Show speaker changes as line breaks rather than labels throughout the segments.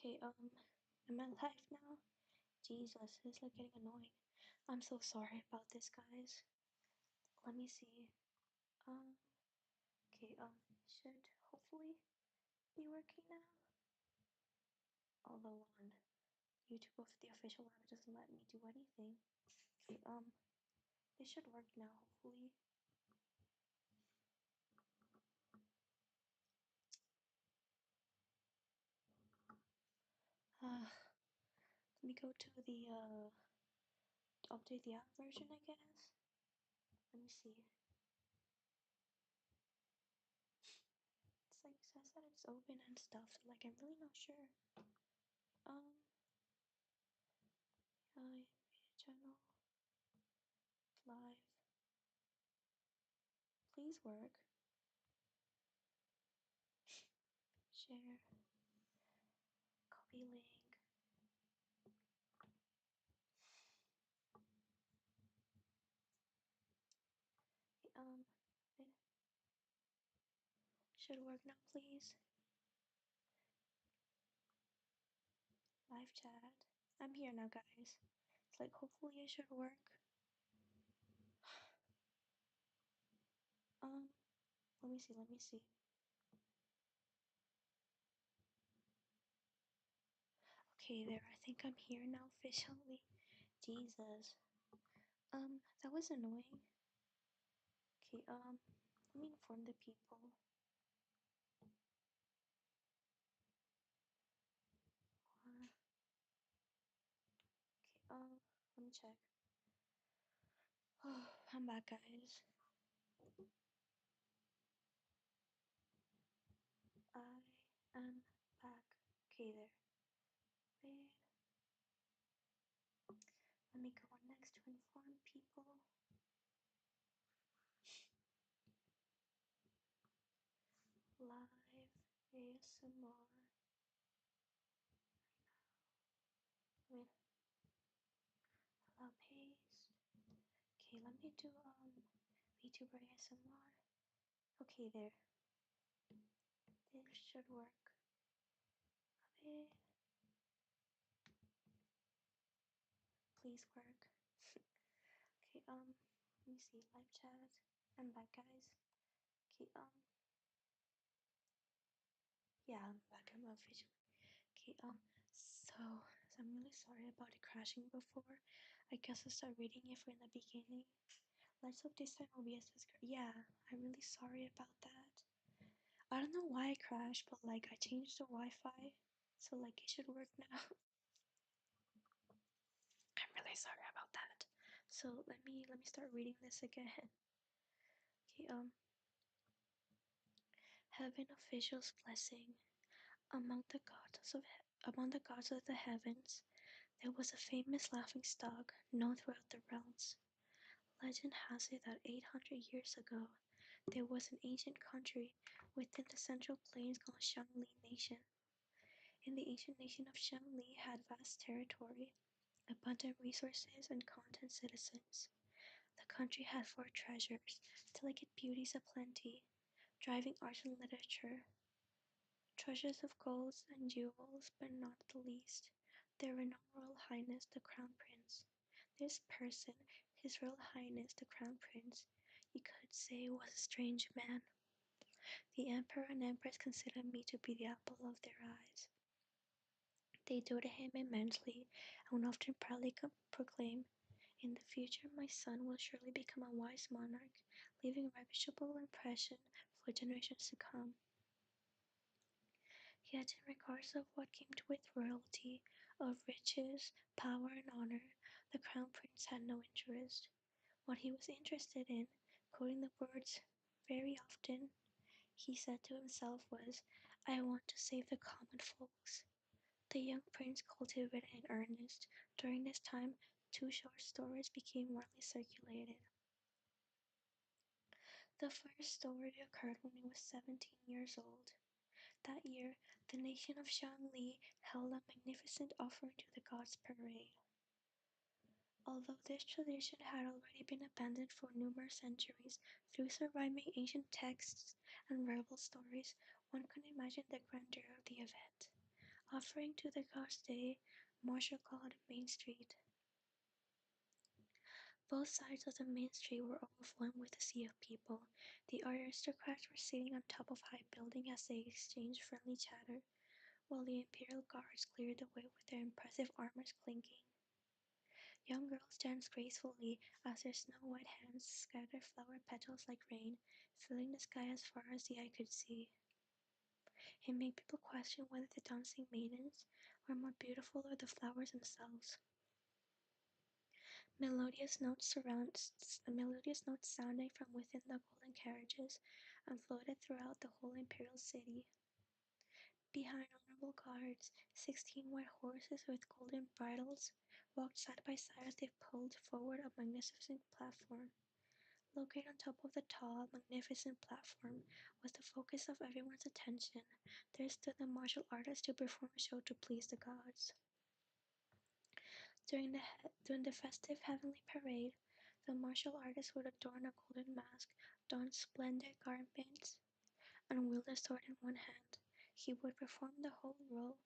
Okay, am I live now? Jesus, it's like getting annoying. I'm so sorry about this, guys. Let me see. Okay, should hopefully be working now. Although on YouTube, of the official app, it doesn't let me do anything. Okay, it should work now, hopefully. Let me go to the update the app version, I guess. Let me see. It's like says that it's open and stuff, so like I'm really not sure. Channel live. Please work. Share. Copy link. It should work now, please. Live chat. I'm here now, guys. It's like hopefully it should work. Let me see. Okay, there. I think I'm here now officially. Jesus. That was annoying. Okay, let me inform the people. Okay, let me check. Oh, I'm back, guys. I am back. Okay, there. Wait. Let me go on next to inform people. Live ASMR. Wait. Allow paste. Okay, let me do VTuber ASMR. Okay, there. This should work. Okay. Please work. Okay, let me see. Live chat. I'm back, guys. Okay, yeah, I'm back. I'm officially. Okay, so I'm really sorry about it crashing before. I guess I'll start reading it from the beginning. Let's hope this time OBS is great. Yeah, I'm really sorry about that. I don't know why it crashed, but like I changed the Wi-Fi, so like it should work now. I'm really sorry about that. So let me start reading this again. Okay, heaven officials blessing among the gods of the heavens. There was a famous laughingstock known throughout the realms. Legend has it that 800 years ago, there was an ancient country within the central plains called Shangli Nation. In the ancient nation of Shangli had vast territory, abundant resources, and content citizens. The country had four treasures, delicate beauties aplenty, driving art and literature, treasures of golds and jewels, but not the least, their renowned Royal Highness the Crown Prince. This person, His Royal Highness the Crown Prince, you could say was a strange man. The Emperor and Empress considered me to be the apple of their eyes. They doted him immensely and would often proudly proclaim, "In the future my son will surely become a wise monarch, leaving a reputable impression for generations to come." Yet in regards of what came with royalty, of riches, power, and honor, the Crown Prince had no interest. What he was interested in, quoting the words very often, he said to himself was, "I want to save the common folks." The young prince cultivated in earnest. During this time, two short stories became widely circulated. The first story occurred when he was 17 years old. That year, the nation of Shangli held a magnificent offering to the gods parade. Although this tradition had already been abandoned for numerous centuries, through surviving ancient texts and verbal stories, one could imagine the grandeur of the event. Offering to the gods day, martial called Main Street. Both sides of the main street were overflowing with a sea of people. The aristocrats were sitting on top of high buildings as they exchanged friendly chatter, while the imperial guards cleared the way with their impressive armors clinking. Young girls danced gracefully as their snow-white hands scattered flower petals like rain, filling the sky as far as the eye could see. It made people question whether the dancing maidens were more beautiful or the flowers themselves. Melodious notes sounding from within the golden carriages and floated throughout the whole imperial city. Behind honorable guards, 16 white horses with golden bridles walked side by side as they pulled forward a magnificent platform. Located on top of the tall, magnificent platform was the focus of everyone's attention. There stood the martial artist to perform a show to please the gods. During the festive heavenly parade, the martial artist would adorn a golden mask, don splendid garments, and wield a sword in one hand. He would perform the whole role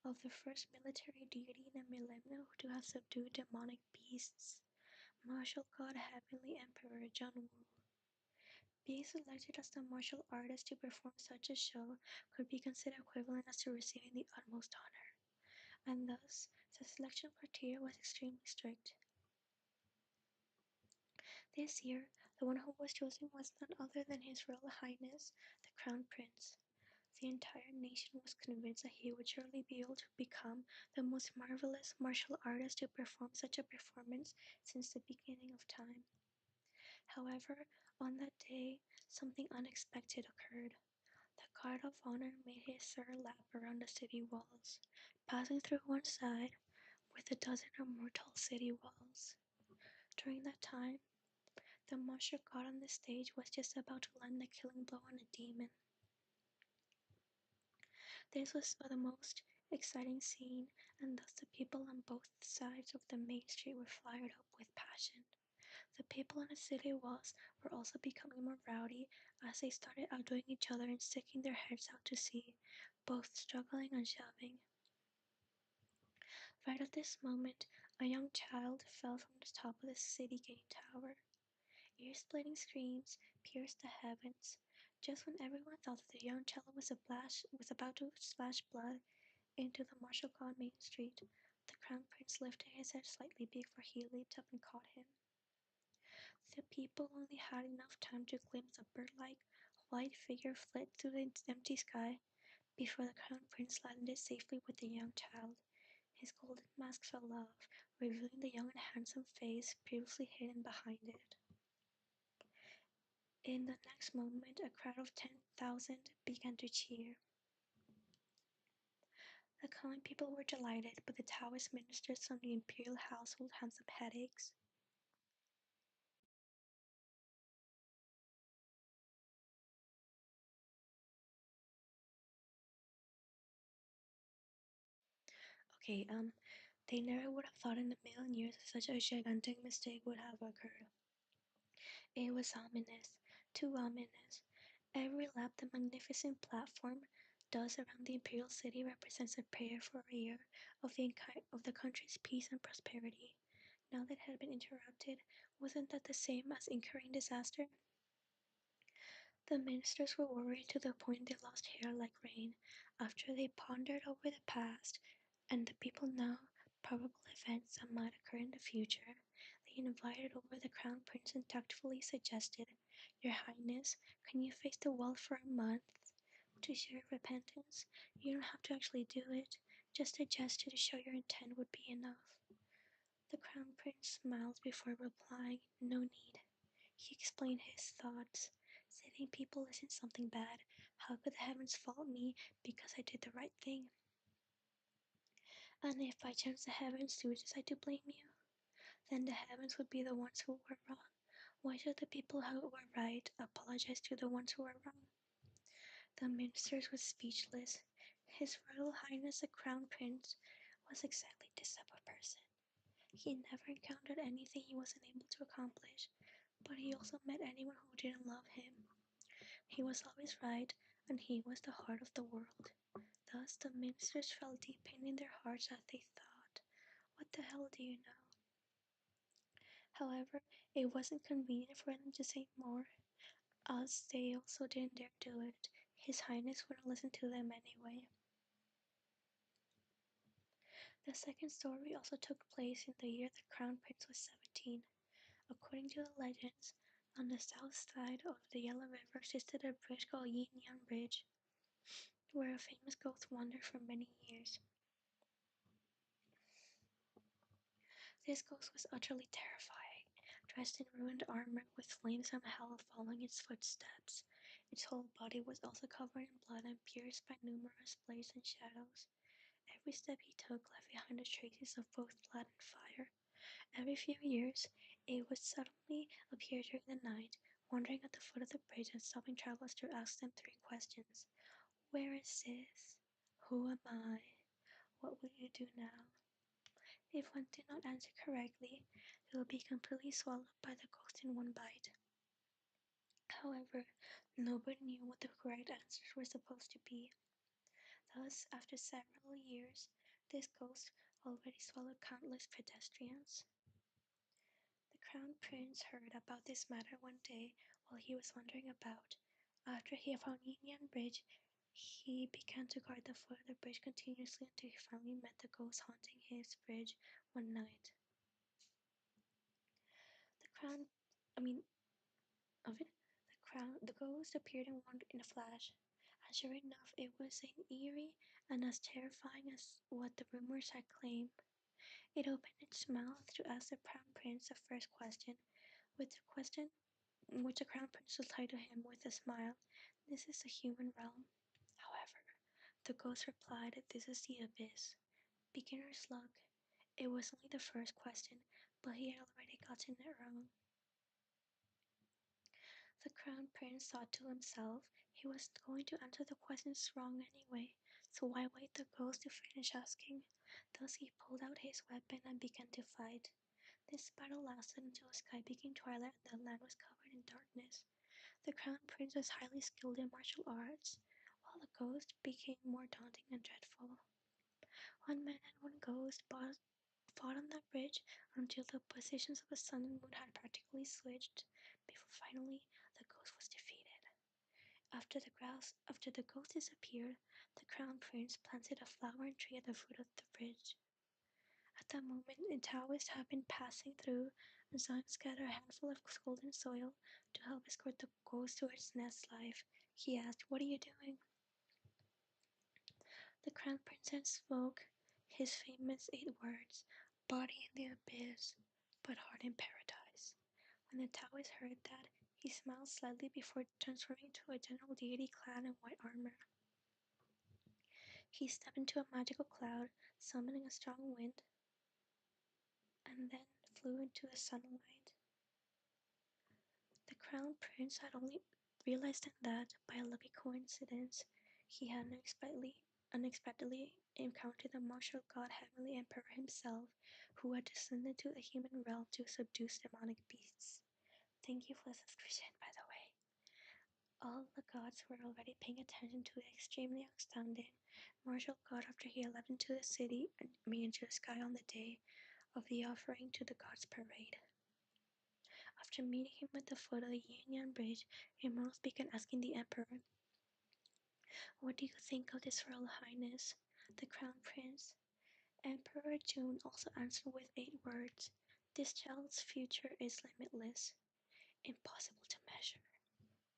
of the first military deity in a millennium to have subdued demonic beasts, martial god Heavenly Emperor John Wu. Being selected as the martial artist to perform such a show could be considered equivalent as to receiving the utmost honor, and thus the selection criteria was extremely strict. This year, the one who was chosen was none other than His Royal Highness, the Crown Prince. The entire nation was convinced that he would surely be able to become the most marvelous martial artist to perform such a performance since the beginning of time. However, on that day, something unexpected occurred. The guard of honor made his third lap around the city walls, passing through one side with a dozen or more tall city walls. During that time, the monster god on the stage was just about to land the killing blow on a demon. This was the most exciting scene, and thus the people on both sides of the main street were fired up with passion. The people on the city walls were also becoming more rowdy as they started outdoing each other and sticking their heads out to sea, both struggling and shoving. Right at this moment, a young child fell from the top of the city gate tower. Ear-splitting screams pierced the heavens. Just when everyone thought that the young child was about to splash blood into the martial god Main Street, the crown prince lifted his head slightly before he leaped up and caught him. The people only had enough time to glimpse a bird-like white figure flit through the empty sky before the crown prince landed safely with the young child. His golden mask fell off, revealing the young and handsome face previously hidden behind it. In the next moment, a crowd of 10,000 began to cheer. The common people were delighted, but the Taoist ministers from the imperial household had some headaches. Okay, they never would have thought in a million years such a gigantic mistake would have occurred. It was ominous, too ominous. Every lap the magnificent platform does around the imperial city represents a prayer for a year of the country's peace and prosperity. Now that it had been interrupted, wasn't that the same as incurring disaster? The ministers were worried to the point they lost hair like rain. After they pondered over the past and the people now probable events that might occur in the future, they invited over the crown prince and tactfully suggested, "Your Highness, can you face the wall for a month to show your repentance? You don't have to actually do it. Just a gesture to show your intent would be enough." The crown prince smiled before replying, "No need." He explained his thoughts. "Saving people isn't something bad. How could the heavens fault me because I did the right thing? And if by chance the heavens do decide to blame you, then the heavens would be the ones who were wrong. Why should the people who were right apologize to the ones who were wrong?" The ministers were speechless. His Royal Highness the Crown Prince was exactly this type of person. He never encountered anything he wasn't able to accomplish, but he also met anyone who didn't love him. He was always right, and he was the heart of the world. Thus the ministers felt deep pain in their hearts as they thought, "What the hell do you know?" However, it wasn't convenient for them to say more, as they also didn't dare do it. His Highness wouldn't listen to them anyway. The second story also took place in the year the Crown Prince was 17. According to the legends, on the south side of the Yellow River existed a bridge called Yin Yang Bridge, where a famous ghost wandered for many years. This ghost was utterly terrifying, dressed in ruined armor with flames from hell following its footsteps. Its whole body was also covered in blood and pierced by numerous blades and shadows. Every step he took left behind the traces of both blood and fire. Every few years, it would suddenly appear during the night, wandering at the foot of the bridge and stopping travelers to ask them three questions. Where is this? Who am I? What will you do now? If one did not answer correctly, they would be completely swallowed by the ghost in one bite. However, nobody knew what the correct answers were supposed to be. Thus, after several years, this ghost already swallowed countless pedestrians. The Crown Prince heard about this matter one day while he was wandering about. After he found Yin Bridge, he began to guard the foot of the bridge continuously until he finally met the ghost haunting his bridge one night. The crown, I mean, of it, the ghost appeared and wandered in a flash, and sure enough, it was as eerie and as terrifying as what the rumors had claimed. It opened its mouth to ask the Crown Prince the first question, which the Crown Prince replied to him with a smile, "This is the human realm." However, the ghost replied that this is the abyss. Beginner's luck. It was only the first question, but he had already gotten it wrong. The Crown Prince thought to himself he was going to answer the questions wrong anyway, so why wait the ghost to finish asking? Thus he pulled out his weapon and began to fight. This battle lasted until the sky became twilight and the land was covered in darkness. The Crown Prince was highly skilled in martial arts, while the ghost became more daunting and dreadful. One man and one ghost fought on that bridge until the positions of the sun and moon had practically switched, before finally the ghost was defeated. After the ghost disappeared, the Crown Prince planted a flowering tree at the foot of the bridge. At that moment, a Taoist had been passing through and saw him scatter a handful of golden soil to help escort the ghost to its next life. He asked, "What are you doing?" The Crown Prince then spoke his famous 8 words, "Body in the abyss, but heart in paradise." When the Taoist heard that, he smiled slightly before transforming into a general deity clad in white armor. He stepped into a magical cloud, summoning a strong wind, and then flew into the sunlight. The Crown Prince had only realized that, by a lucky coincidence, he had unexpectedly encountered the martial god Heavenly Emperor himself, who had descended to the human realm to subdue demonic beasts. Thank you for the subscription, by the way. All the gods were already paying attention to the extremely astounding martial god after he had leapt into the city into the sky on the day of the offering to the gods parade. After meeting him at the foot of the Yin Yang Bridge, immortals began asking the Emperor, "What do you think of this Royal Highness, the Crown Prince?" Emperor June also answered with 8 words, "This child's future is limitless, impossible to measure."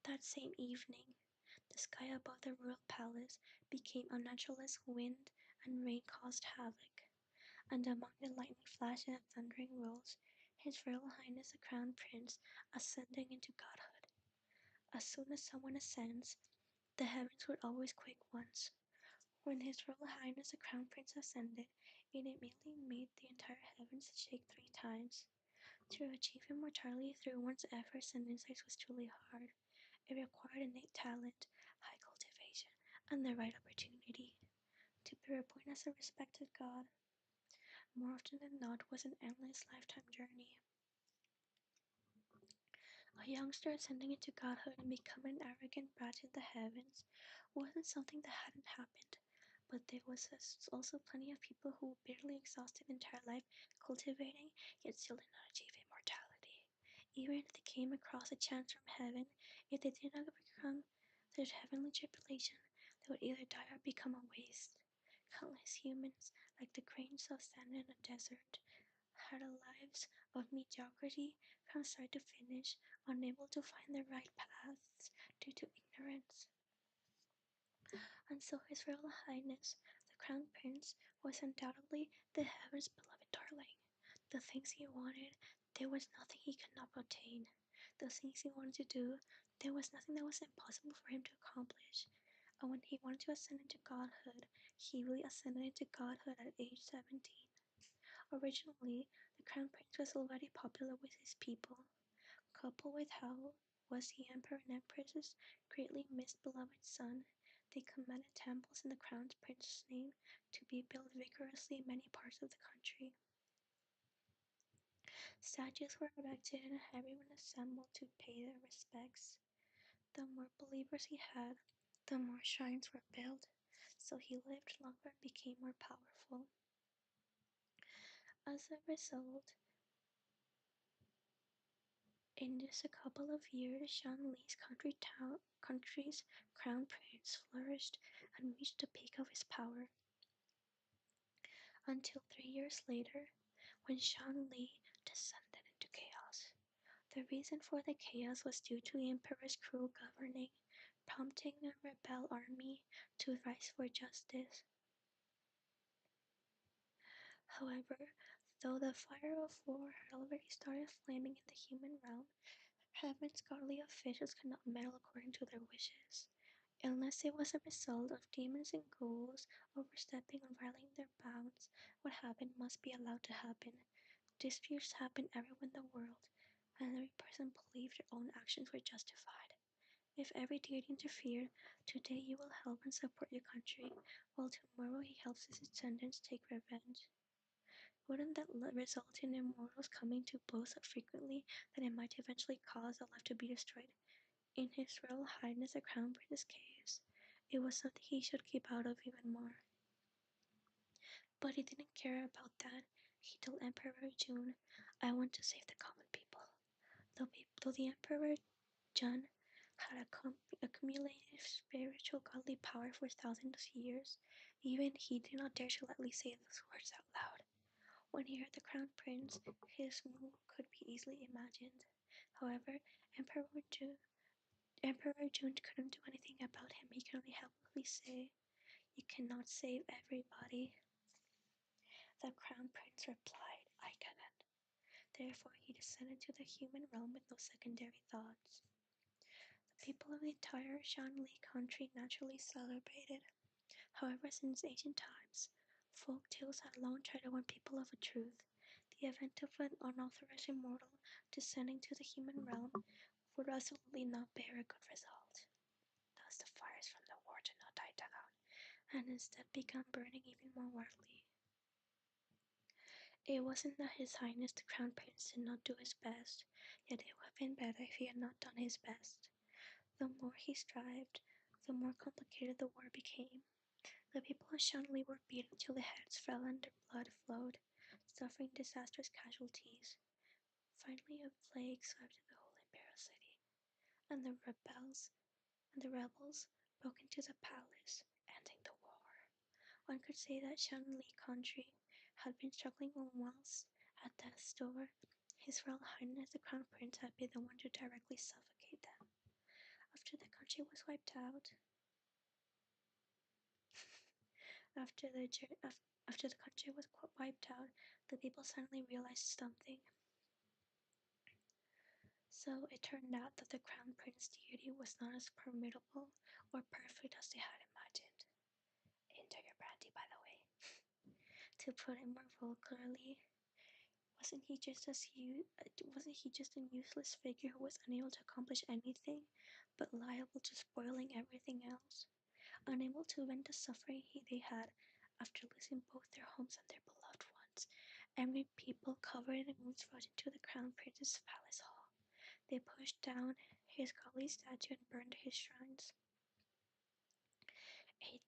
That same evening, the sky above the royal palace became unnatural as wind and rain caused havoc, and among the lightning flashes and thundering rolls, His Royal Highness the Crown Prince ascending into godhood. As soon as someone ascends, the heavens would always quake once. When His Royal Highness the Crown Prince ascended, it immediately made the entire heavens shake 3 times. To achieve immortality through one's efforts and insights was truly hard. It required innate talent, high cultivation, and the right opportunity. To be reborn as a respected god, more often than not, was an endless lifetime journey. A youngster ascending into godhood and becoming an arrogant brat in the heavens wasn't something that hadn't happened, But there was also plenty of people who bitterly exhausted their entire life cultivating, yet still did not achieve immortality. Even if they came across a chance from heaven, if they did not overcome their heavenly tribulation, they would either die or become a waste. Countless humans, like the grains of sand in a desert, had lives of mediocrity from start to finish, unable to find the right paths due to ignorance. And so His Royal Highness, the Crown Prince, was undoubtedly the heaven's beloved darling. The things he wanted, there was nothing he could not obtain. The things he wanted to do, there was nothing that was impossible for him to accomplish. And when he wanted to ascend into godhood, he really ascended into godhood at age 17. Originally, the Crown Prince was already popular with his people, coupled with how was the Emperor and Empress's greatly missed beloved son. They commanded temples in the Crown Prince's name to be built vigorously in many parts of the country. Statues were erected and everyone assembled to pay their respects. The more believers he had, the more shrines were built, so he lived longer and became more powerful. As a result, in just a couple of years, Shanli's country's crown prince flourished and reached the peak of his power. Until 3 years later, when Shanli descended into chaos. The reason for the chaos was due to the emperor's cruel governing, prompting a rebel army to rise for justice. However, though the fire of war had already started flaming in the human realm, heaven's godly officials could not meddle according to their wishes. Unless it was a result of demons and ghouls overstepping or violating their bounds, what happened must be allowed to happen. Disputes happen everywhere in the world, and every person believed their own actions were justified. If every deity interfered, today you will help and support your country, while tomorrow he helps his descendants take revenge. Wouldn't that result in immortals coming to blows so frequently that it might eventually cause the life to be destroyed? In His Royal Highness the Crown Prince's case, it was something he should keep out of even more. But he didn't care about that. He told Emperor Jun, "I want to save the common people." Though the Emperor Jun had accumulated spiritual godly power for thousands of years, even he did not dare to lightly say those words out loud. When he heard the Crown Prince, his mood could be easily imagined. However, Emperor Jun couldn't do anything about him. He could only helplessly say, "You cannot save everybody." The Crown Prince replied, "I cannot." Therefore, he descended to the human realm with no secondary thoughts. The people of the entire Shanli country naturally celebrated. However, since ancient times, folk tales had long tried to warn people of a truth. The event of an unauthorized immortal descending to the human realm would absolutely not bear a good result. Thus, the fires from the war did not die down, and instead began burning even more wildly. It wasn't that His Highness the Crown Prince did not do his best, yet it would have been better if he had not done his best. The more he strived, the more complicated the war became. The people of Shanli were beaten till their heads fell and their blood flowed, suffering disastrous casualties. Finally, a plague swept through the whole imperial city, and the rebels broke into the palace, ending the war. One could say that Shanli country had been struggling whilst at death's door. His Royal Highness the Crown Prince had been the one to directly suffocate them. After the country was wiped out, after the country was wiped out, the people suddenly realized something. So it turned out that the Crown Prince deity was not as formidable or perfect as they had imagined. Into your brandy, by the way. To put it more vulgarly, wasn't he just a useless figure who was unable to accomplish anything, but liable to spoiling everything else? Unable to end the suffering they had after losing both their homes and their beloved ones, every people covered in wounds rushed into the Crown Prince's palace hall. They pushed down his godly statue and burned his shrines. 8,000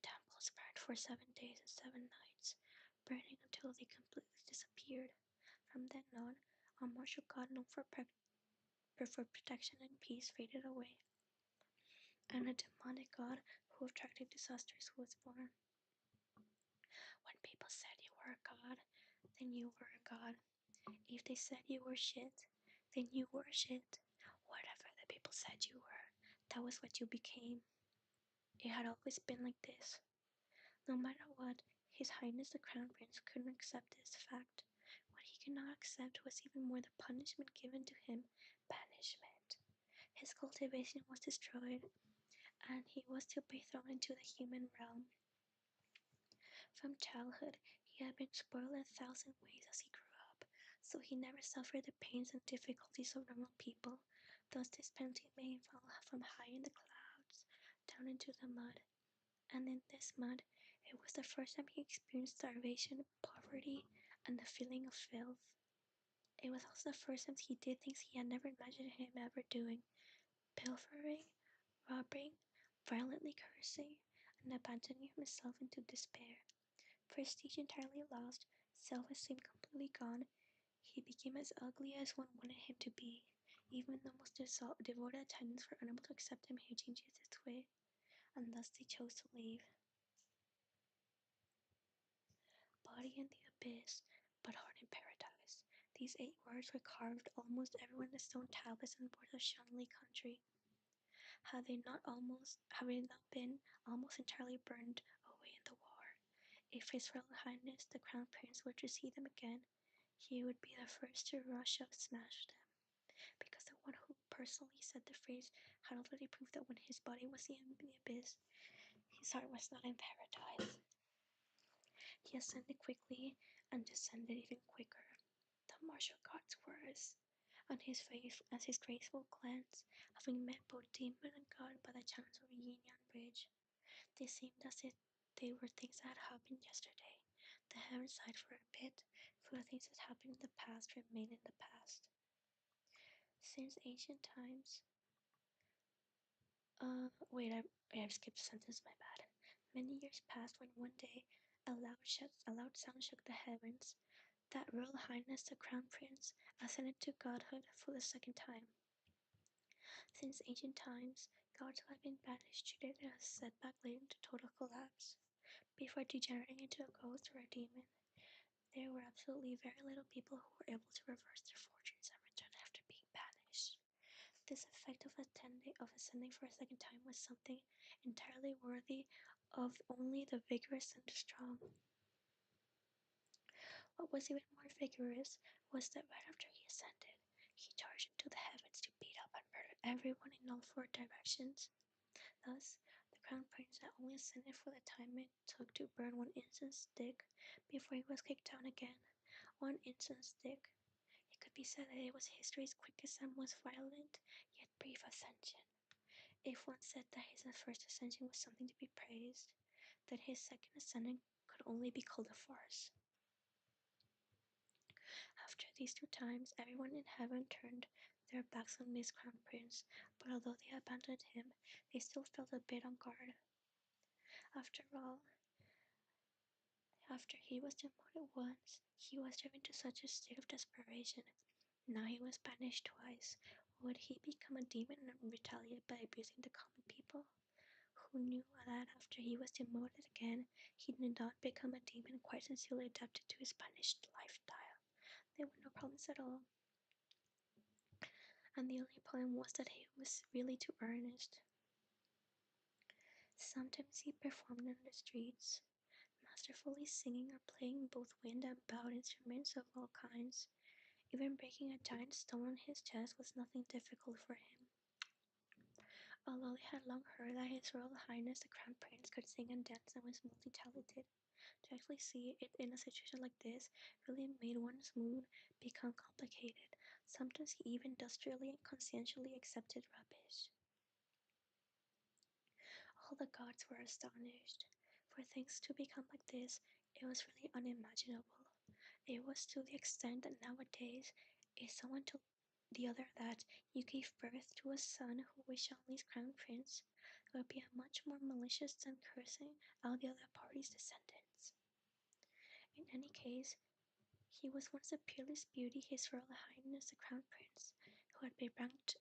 temples was burned for 7 days and 7 nights, burning until they completely disappeared. From then on, a martial god known for protection and peace faded away, and a demonic god who attracted disasters was born. When people said you were a god, then you were a god. If they said you were shit, then you were shit. Whatever the people said you were, that was what you became. It had always been like this. No matter what, His Highness the Crown Prince couldn't accept this fact. What he could not accept was even more the punishment given to him, banishment. His cultivation was destroyed, and he was to be thrown into the human realm. From childhood, he had been spoiled 1,000 ways as he grew up, so he never suffered the pains and difficulties of normal people. Thus this penalty made him fall from high in the clouds, down into the mud. And in this mud, it was the first time he experienced starvation, poverty, and the feeling of filth. It was also the first time he did things he had never imagined him ever doing: pilfering, robbing, violently cursing, and abandoning himself into despair. Prestige entirely lost, self-esteem completely gone, he became as ugly as one wanted him to be. Even the most devoted attendants were unable to accept him who changes his way, and thus they chose to leave. Body in the abyss, but heart in paradise. These 8 words were carved almost everywhere in the stone tablets and boards of Shanli country. Had they not been almost entirely burned away in the war, if His Royal Highness the Crown Prince were to see them again, he would be the first to rush up and smash them, because the one who personally said the phrase had already proved that when his body was in the abyss, his heart was not in paradise. He ascended quickly and descended even quicker. The martial god's words on his face as his graceful glance, having met both demon and god by the chance of a yin-yang bridge. They seemed as if they were things that had happened yesterday. The heavens sighed for a bit, for the things that happened in the past remain in the past. Since ancient times, I've skipped a sentence, my bad. Many years passed when one day a loud sound shook the heavens. That Royal Highness the Crown Prince ascended to godhood for the second time. Since ancient times, gods who had been banished treated it as a setback leading to total collapse. Before degenerating into a ghost or a demon, there were absolutely very little people who were able to reverse their fortunes and return after being banished. This effect of ascending for a second time was something entirely worthy of only the vigorous and the strong. What was even more vigorous was that right after he ascended, he charged into the heavens to beat up and murder everyone in all 4 directions. Thus, the Crown Prince not only ascended for the time it took to burn one incense stick before he was kicked down again. One incense stick. It could be said that it was history's quickest and most violent, yet brief ascension. If one said that his first ascension was something to be praised, then his second ascending could only be called a farce. After these 2 times, everyone in heaven turned their backs on this Crown Prince, but although they abandoned him, they still felt a bit on guard. After all, after he was demoted once, he was driven to such a state of desperation. Now he was banished twice. Would he become a demon and retaliate by abusing the common people? Who knew that after he was demoted again, he did not become a demon quite sincerely adapted to his banished lifestyle. There were no problems at all. And the only problem was that he was really too earnest. Sometimes he performed in the streets, masterfully singing or playing both wind and bowed instruments of all kinds. Even breaking a giant stone on his chest was nothing difficult for him. Although they had long heard that His Royal Highness the Crown Prince could sing and dance and was multi-talented, to actually see it in a situation like this really made one's mood become complicated. Sometimes he even industrially and conscientiously accepted rubbish. All the gods were astonished. For things to become like this, it was really unimaginable. It was to the extent that nowadays, if someone told the other that you gave birth to a son who was Shanli's crown prince, would be much more malicious than cursing out the other party's descendants. In any case, he was once the peerless beauty, His Royal Highness the Crown Prince, who had been ranked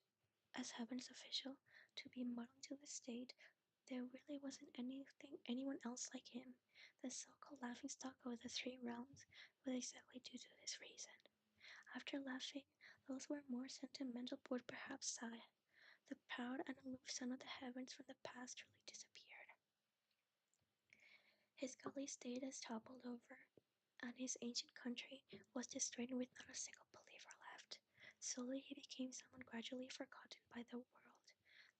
as Heaven's official to be modeling to the state. There really wasn't anyone else like him. The so-called laughingstock of the three realms was exactly due to this reason. After laughing, those who were more sentimental would perhaps sigh. The proud and aloof son of the heavens from the past truly disappeared. His godly status toppled over, and his ancient country was destroyed with not a single believer left. Slowly he became someone gradually forgotten by the world.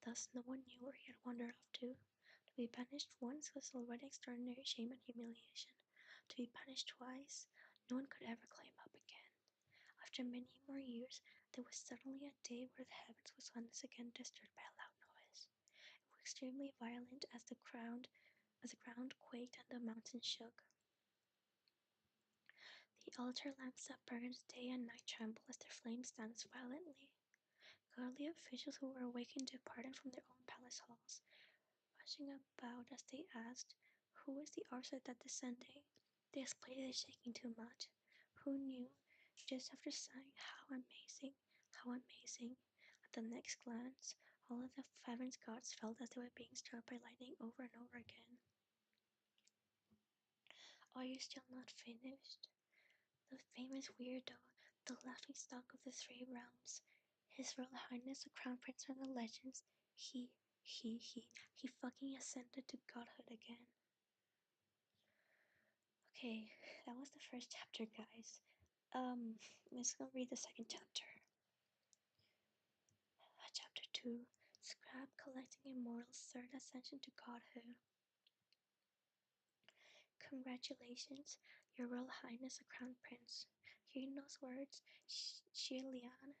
Thus no one knew where he had wandered off to. To be banished once was already extraordinary shame and humiliation. To be banished twice, no one could ever climb up again. After many more years, there was suddenly a day where the heavens was once again disturbed by a loud noise. It was extremely violent as the ground quaked and the mountains shook. The altar lamps that burned day and night trembled as their flames danced violently. Godly officials who were awakened departed from their own palace halls, rushing about as they asked, "Who is the archer that descending? This place is shaking too much." Who knew? Just after sighing, "How amazing! How amazing!" At the next glance, all of the heaven's gods felt as they were being struck by lightning over and over again. "Are you still not finished?" The famous weirdo, the laughingstock of the three realms, His Royal Highness the Crown Prince from the legends, he fucking ascended to godhood again. Okay, that was the first chapter, guys. Let's go read the second chapter. Chapter 2, Scrap Collecting Immortals' Third Ascension to Godhood. Congratulations, Your Royal Highness the Crown Prince. Hearing those words, Xie Lian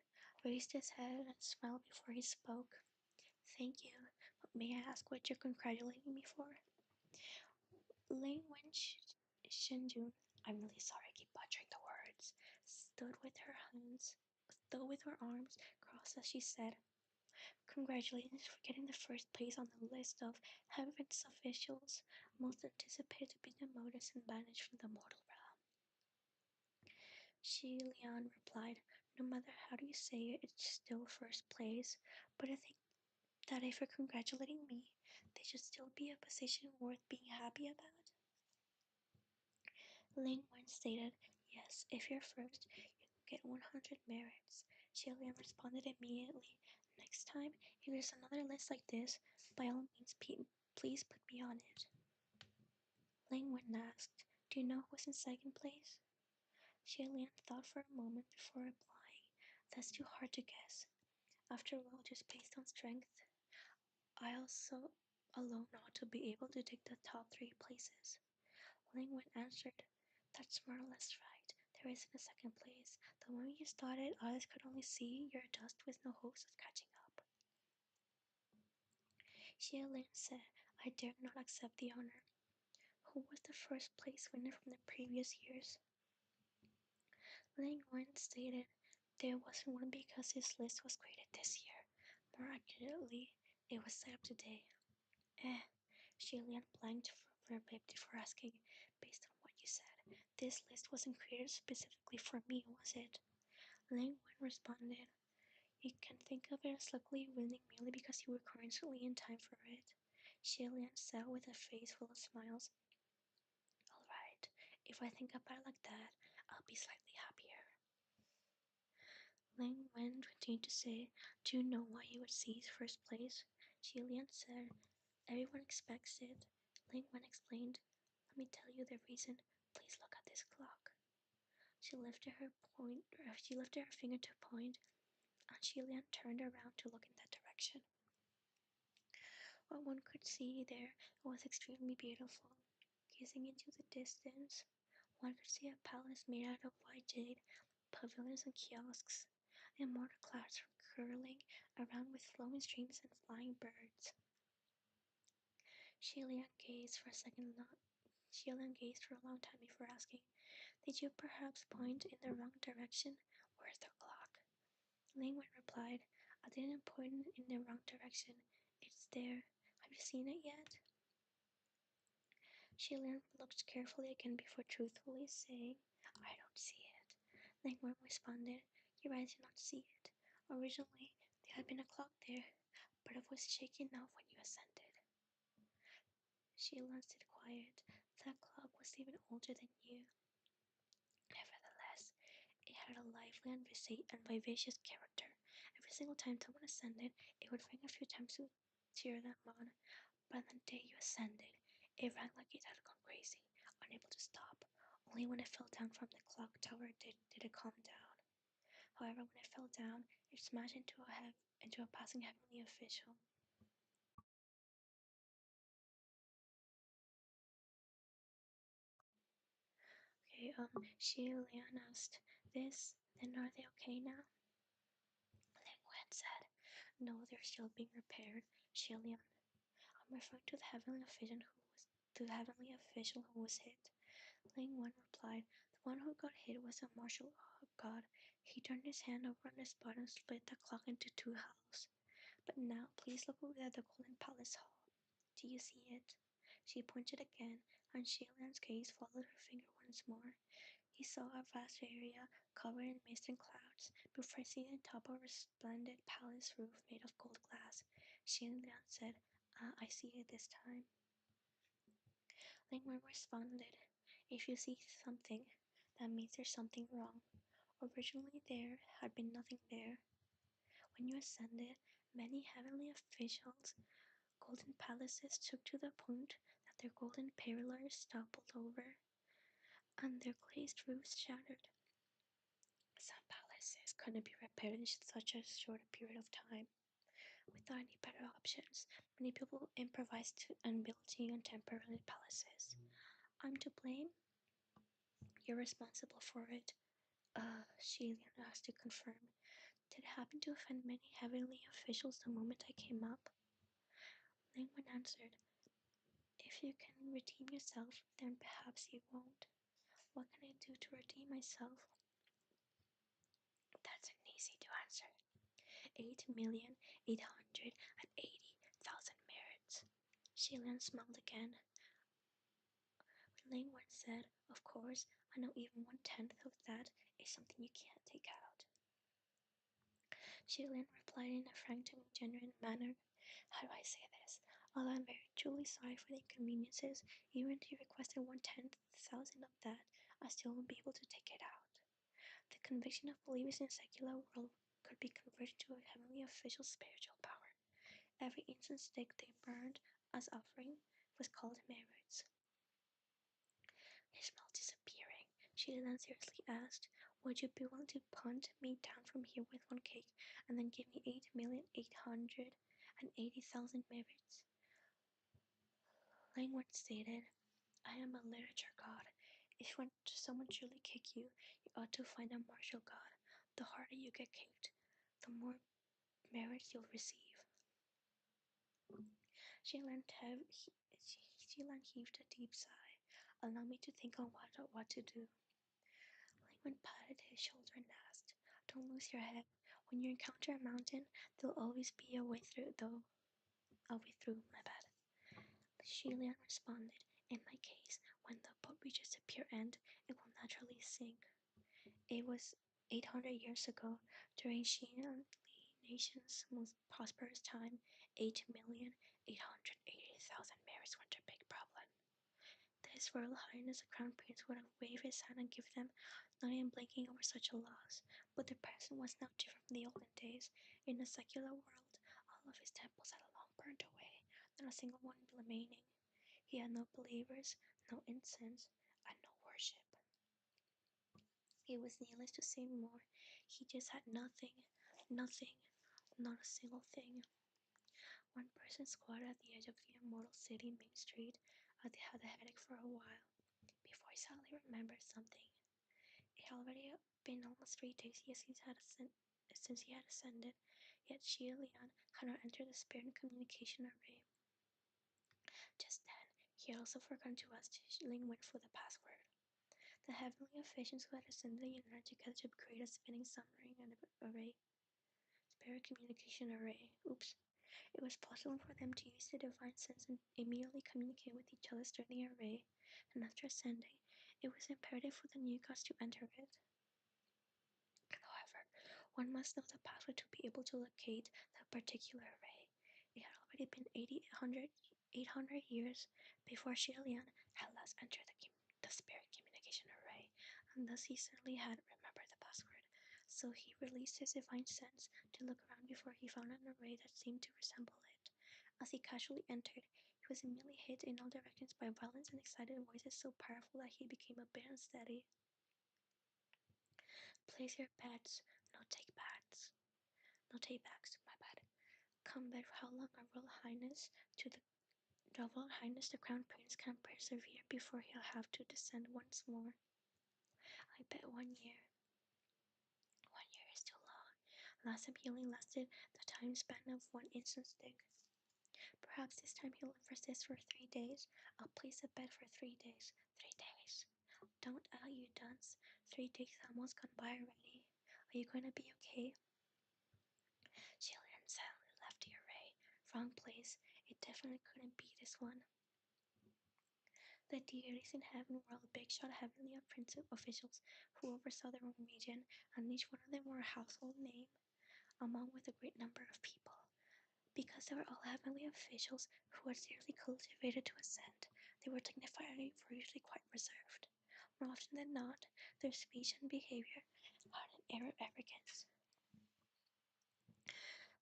raised his head and smiled before he spoke. Thank you, but may I ask what you're congratulating me for? Ling Wen Shenjun, I'm really sorry I keep butchering the words, stood with her arms crossed as she said, "Congratulations for getting the first place on the list of Heaven's officials, most anticipated to be demoted and banished from the mortal realm." Xi Lian replied, "No matter how you say it, it's still first place, but I think that if you're congratulating me, they should still be a position worth being happy about." Ling Wen stated, "Yes, if you're first, you get 100 merits." Xilian responded immediately, "Next time, if there's another list like this, by all means, please put me on it." Ling Wen asked, "Do you know who was in second place?" Xilian thought for a moment before replying, "That's too hard to guess. After all, just based on strength, I also alone ought to be able to take the top 3 places." Ling Wen answered, "That's more or less right. There isn't a second place. The moment you started, others could only see your dust with no hopes of catching up." Xie Lin said, "I dare not accept the honor." Who was the first place winner from the previous years? Ling Wen stated, "There wasn't one because his list was created this year. More accurately, it was set up today." Xilian blanked for a bit before asking, "Based on what you said, this list wasn't created specifically for me, was it?" Ling Wen responded, "You can think of it as luckily winning merely because you were coincidentally in time for it." Xilian said with a face full of smiles, "Alright, if I think about it like that, I'll be slightly happier." Ling Wen continued to say, "Do you know why you would seize first place?" Xilian said, "Everyone expects it." Ling Wen explained, "Let me tell you the reason. Please look at this clock." She lifted her finger to point, and Xilian turned around to look in that direction. What one could see there was extremely beautiful. Gazing into the distance, one could see a palace made out of white jade, pavilions and kiosks, and mortar clouds curling around with flowing streams and flying birds. Xilian gazed for a long time before asking, "Did you perhaps point in the wrong direction? Where's the clock?" Ling Wen replied, "I didn't point in the wrong direction. It's there. I'm you seen it yet? Shillian looked carefully again before truthfully saying, I don't see it. Langworm responded, Your eyes did not see it. Originally, there had been a clock there, but it was shaken off when you ascended. Shillian stood quiet. That clock was even older than you. Nevertheless, it had a lively and vivacious character. Every single time someone ascended, it would ring a few times to cheer them on. But on the day you ascended, it rang like it had gone crazy, unable to stop. Only when it fell down from the clock tower did it calm down. However, when it fell down, it smashed into a passing heavenly official. Okay, Lian asked, This, then are they okay now? Ling Wen said, No, they're still being repaired. Lian, I'm referring to the heavenly official who was hit. Ling Wen replied, The one who got hit was a martial god. He turned his hand over on the spot and split the clock into two halves. But now, please look over at the Golden Palace Hall. Do you see it? She pointed again, and Lian's gaze followed her finger once more. He saw a vast area covered in mist and clouds before seeing the top of a resplendent palace roof made of gold glass. Lian said, I see it this time. Lingwen responded, If you see something, that means there's something wrong. Originally there had been nothing there. When you ascended, many heavenly officials' golden palaces took to the point that their golden pillars toppled over and their glazed roofs shattered. Some palaces couldn't be repaired in such a short period of time. Without any better options, many people improvised and built new and temporary palaces. I'm to blame? You're responsible for it. Shilian asked to confirm. Did it happen to offend many heavenly officials the moment I came up? Lingwen answered, If you can redeem yourself, then perhaps you won't. What can I do to redeem myself? That's easy to answer. 8,880,000 merits. Shilian smiled again. Lingwen said, Of course, I know even 1/10 of that is something you can't take out. Shilian replied in a frank and genuine manner. How do I say this? Although I'm very truly sorry for the inconveniences, even if you requested 1/10,000 of that, I still won't be able to take it out. The conviction of believers in a secular world could be converted to a heavenly official's spiritual power. Every incense stick they burned as offering was called merits. His smile disappearing, she then seriously asked, Would you be willing to punt me down from here with one cake and then give me 8,880,000 merits? Langworth stated, I am a literature god. If you want someone to truly kick you, you ought to find a martial god. The harder you get kicked, the more merits you'll receive. Shilan heaved a deep sigh. Allow me to think on what to do. Lingwen patted his shoulder and asked, Don't lose your head. When you encounter a mountain, there'll always be a way through, my bad. Shilian responded, In my case, when the boat reaches the pier end, it will naturally sink. It was 800 years ago, during Xi'an nation's most prosperous time. 8,880,000 merits weren't a big problem. His Royal Highness the Crown Prince would have waved his hand and given them, not even blinking over such a loss. But the present was now different from the olden days. In the secular world, all of his temples had long burned away, not a single one remaining. He had no believers, no incense, and no worship. It was needless to say more. He just had nothing, not a single thing. One person squatted at the edge of the immortal city main street. Had a headache for a while before he suddenly remembered something. It had already been almost 3 days since he had ascended, yet Lian had not entered the spirit communication array. Just then, he had also forgotten to ask Lingwen for the password. The heavenly officials who had ascended united together to create a spinning submarine array. Spirit communication array. Oops. It was possible for them to use the divine sense and immediately communicate with each other through the array, and after ascending, it was imperative for the new gods to enter it. However, one must know the password to be able to locate that particular array. It had already been 800 years before Shilian had last entered the spirit communication array, and thus he certainly had remembered the password. So he released his divine sense to look around before he found an array that seemed to resemble it. As he casually entered, he was immediately hit in all directions by violent and excited voices so powerful that he became a bit unsteady. Place your bets, no take bats. No take backs, my bad. Come bet how long our Royal Highness the Crown Prince can persevere before he'll have to descend once more. I bet 1 year. 1 year is too long. Last time he only lasted the time span of one instant stick. Perhaps this time he'll persist for 3 days. I'll place a bet for 3 days. 3 days. Don't you dunce. 3 days almost gone by already. Are you going to be okay? Jillian silently left the array. Wrong place. It definitely couldn't be this one. The deities in heaven were all big-shot heavenly officials who oversaw their own region, and each one of them were a household name, among with a great number of people. Because they were all heavenly officials who had seriously cultivated to ascend, they were dignified and were usually quite reserved. More often than not, their speech and behavior had an air of arrogance.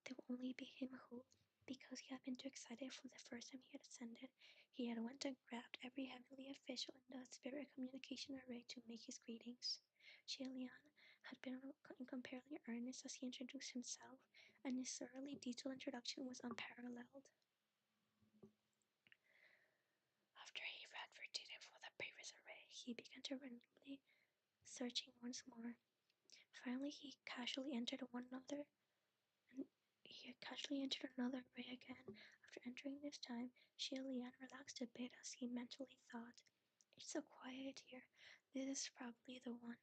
There would only be him who, because he had been too excited for the first time he had ascended, he had went and grabbed every heavenly official in the spirit communication array to make his greetings. Shilian had been incomparably earnest as he introduced himself, and his thoroughly detailed introduction was unparalleled. After he read verbatim for the previous array, he began to randomly searching once more. Finally, he casually entered another array again. After entering this time, Shilian relaxed a bit as he mentally thought, "It's so quiet here. This is probably the one."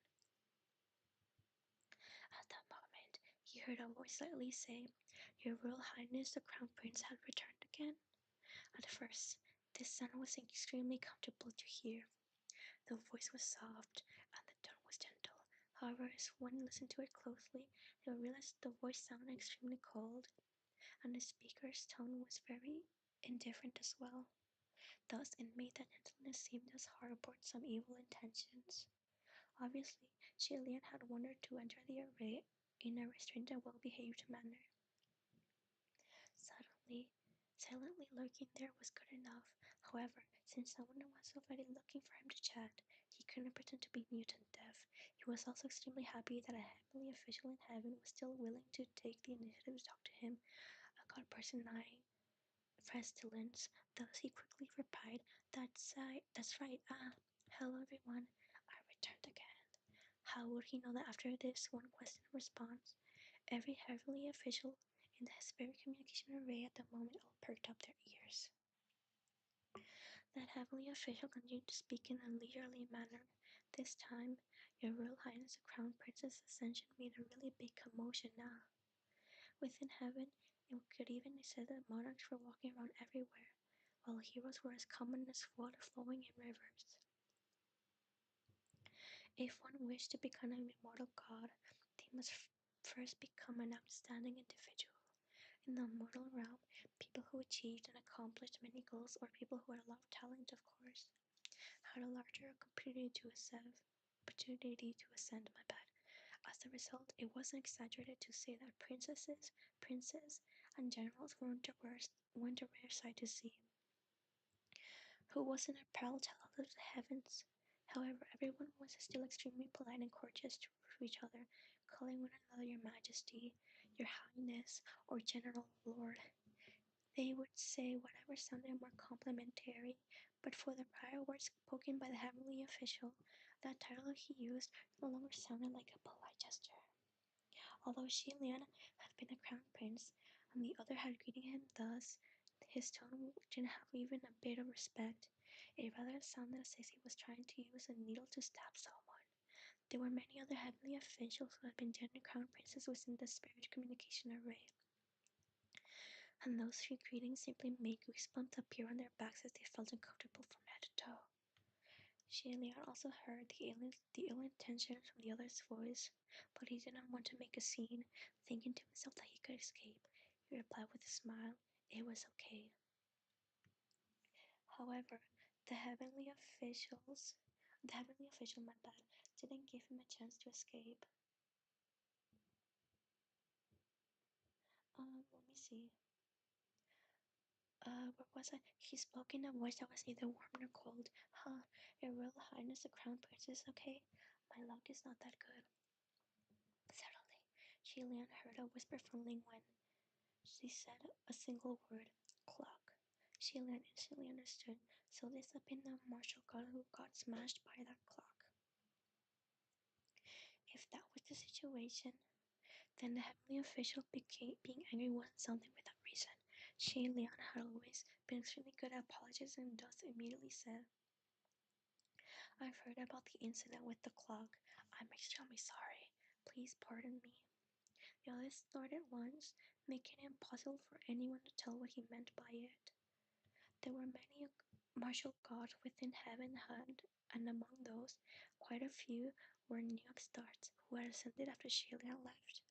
At that moment, he heard a voice slightly say, "Your Royal Highness the Crown Prince had returned again." At first, this sound was extremely comfortable to hear. The voice was soft, and the tone was gentle. However, as one listened to it closely, they realized the voice sounded extremely cold, and the speaker's tone was very indifferent as well. Thus, it made that gentleness seem as harbored some evil intentions. Obviously, Shilian had wanted to enter the array in a restrained and well-behaved manner. Silently lurking there was good enough. However, since someone was already looking for him to chat, he couldn't pretend to be mute and deaf. He was also extremely happy that a heavenly official in heaven was still willing to take the initiative to talk to him, a god person eyeing pestilence. Thus he quickly replied, that's right, hello everyone, I returned again." How would he know that after this one question and response, every heavenly official in the spirit communication array at the moment all perked up their ears? That heavenly official continued to speak in a leisurely manner. This time, Your Royal Highness the Crown Prince's ascension made a really big commotion now. Within heaven, it could even be said that monarchs were walking around everywhere, while heroes were as common as water flowing in rivers. If one wished to become an immortal god, they must first become an outstanding individual. In the mortal realm, people who achieved and accomplished many goals, or people who had a lot of talent, of course, had a larger opportunity to ascend. As a result, it wasn't exaggerated to say that princesses, princes, and generals weren't a rare sight to see. Who wasn't a proud child of the heavens? However, everyone was still extremely polite and courteous to each other, calling one another Your Majesty, Your Highness, or General Lord. They would say whatever sounded more complimentary, but for the prior words spoken by the heavenly official, that title he used no longer sounded like a polite gesture. Although Shilian had been a crown prince, and the other had greeted him thus, his tone didn't have even a bit of respect. It rather sounded as if he was trying to use a needle to stab someone. There were many other heavenly officials who had been general crown princes within the spirit communication array. and those three greetings simply made goosebumps appear on their backs as they felt uncomfortable from head to toe. Leon also heard the ill intention from the other's voice, but he did not want to make a scene, thinking to himself that he could escape. He replied with a smile, "It was okay." However, the heavenly official, my bad, didn't give him a chance to escape. Let me see. Where was I? He spoke in a voice that was neither warm nor cold. Huh, Your Royal Highness the Crown Princess, okay? My luck is not that good. Suddenly, Lian heard a whisper from Ling Wen. She said a single word, clock. Lian instantly understood, so this had been the martial god who got smashed by that clock. If that was the situation, then the heavenly official being angry wasn't something without reason. Lian had always been extremely good at apologizing and thus immediately said, "I've heard about the incident with the clock. I'm extremely sorry. Please pardon me." The other snorted once, making it impossible for anyone to tell what he meant by it. There were many martial gods within heaven, and among those, quite a few were new upstarts who had ascended after Lian left.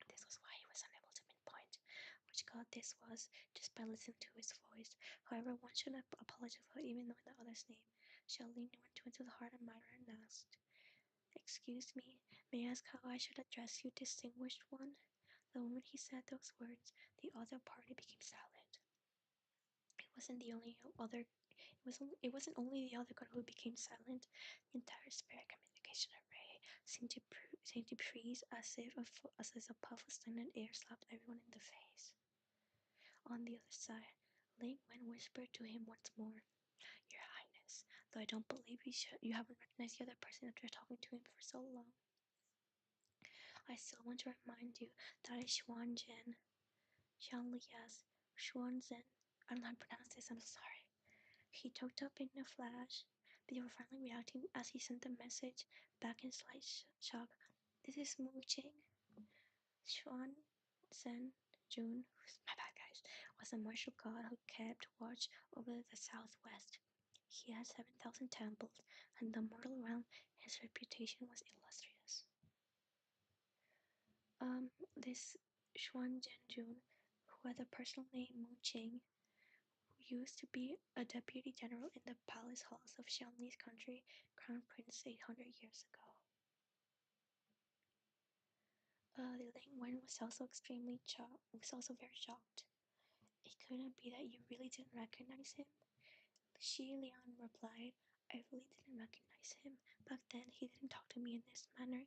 This was why he was unable to pinpoint which god this was just by listening to his voice. However, one should not apologize without even knowing the other's name. Xiaolin went into the heart of the matter and asked, "Excuse me, may I ask how I should address you, distinguished one?" The moment he said those words, the other party became silent. It wasn't the only other. It wasn't only the other god who became silent. The entire spirit communication array seemed to freeze as if a puff of stagnant air slapped everyone in the face. On the other side, Ling Wen whispered to him once more, "Your Highness, though I don't believe you haven't recognized the other person after talking to him for so long, I still want to remind you that is Xuanzhen." Xiangli asked, "Xuanzhen? I don't know how to pronounce this, I'm sorry." He choked up in a flash, but they were finally reacting as he sent the message back in slight shock. "This is Mu Qing." Xuan Zhen Jun, my bad guys, was a martial god who kept watch over the southwest. He had 7,000 temples, and in the mortal realm, his reputation was illustrious. This Xuan Zhenjun, who had the personal name Mu Qing, used to be a deputy general in the palace halls of Xiangni's country, crown prince 800 years ago. Ling Wen was also very shocked. "It couldn't be that you really didn't recognize him?" Lian replied, "I really didn't recognize him. Back then, he didn't talk to me in this manner.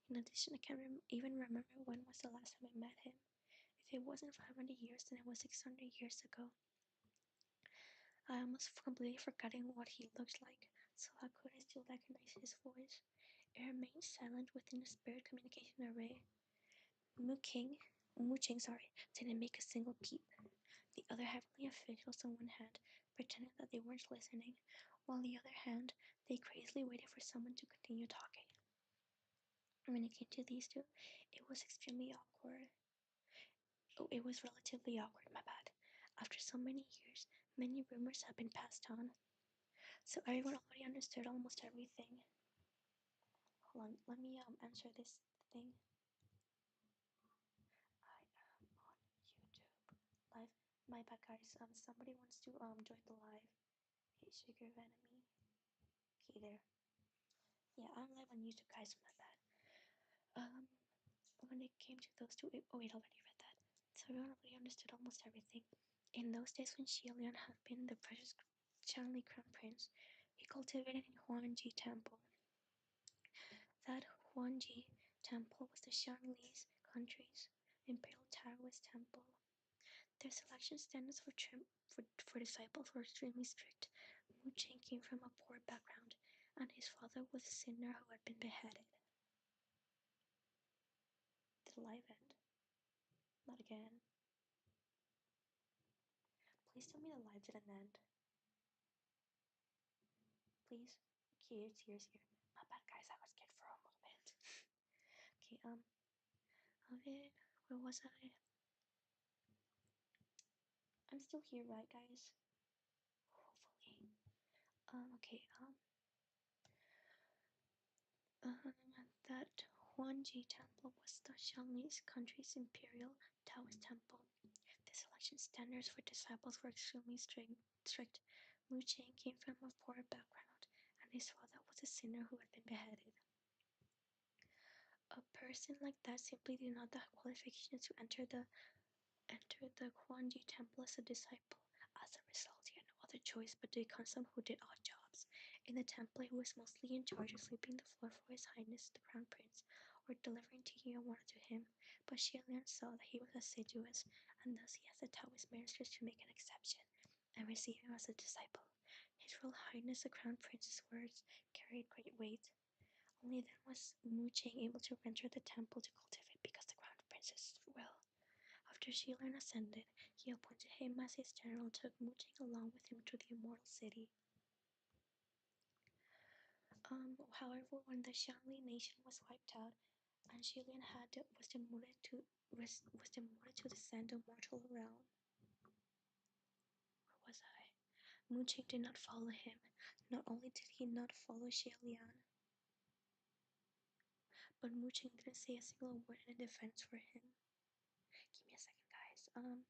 In addition, I can't even remember when was the last time I met him. If it wasn't 500 years, then it was 600 years ago. I almost completely forgotten what he looked like, so how could I still recognize his voice?" It remained silent within the spirit communication array. Mu Qing, didn't make a single peep. The other heavenly officials on one hand pretended that they weren't listening, while on the other hand, they crazily waited for someone to continue talking. When it came to these two, it was extremely awkward. It was relatively awkward, my bad. After so many years, many rumors have been passed on, so everyone already understood almost everything. Hold on, let me answer this thing. I am on YouTube live. My bad, guys. Somebody wants to join the live. Hey, Sugarvenomiiart. Okay, there. Yeah, I'm live on YouTube, guys. My bad. When it came to those two, oh wait, I already read that. So everyone already understood almost everything. In those days when Lian had been the precious Qiangli crown prince, he cultivated a Huangji temple. That Huangji temple was the Xiangli's country's imperial Taoist temple. Their selection standards for disciples were extremely strict. Mu Qing came from a poor background, and his father was a sinner who had been beheaded. Did the live end? Not again. Please tell me the live didn't end. Please? Okay, it's here. My bad, guys, I was scared for a moment. Okay, where was I? I'm still here, right, guys? Hopefully. That Huangji Temple was the Xiangli country's imperial Taoist temple. The selection standards for disciples were extremely strict. Mu Chang came from a poor background, and his father was a sinner who had been beheaded. A person like that simply did not have qualifications to enter the Huangji Temple as a disciple. As a result, he had no other choice but to become someone who did odd jobs. In the temple, he was mostly in charge of sweeping the floor for His Highness the Crown Prince, or delivering tea or water to him. But Xianlian saw that he was assiduous, and thus he asked the Taoist ministers to make an exception and receive him as a disciple. His Royal Highness the Crown Prince's words carried great weight. Only then was Mu Chang able to enter the temple to cultivate because the Crown Prince's will. After Xilan ascended, he appointed him as his general and took Mu Chang along with him to the Immortal City. However, when the Xiangli nation was wiped out, and Xilan was demoted to the Sand of Mortal Realm. Where was I? Mu Chang did not follow him. Not only did he not follow Xian, but Mu Chang didn't say a single word in defense for him. Give me a second, guys. I want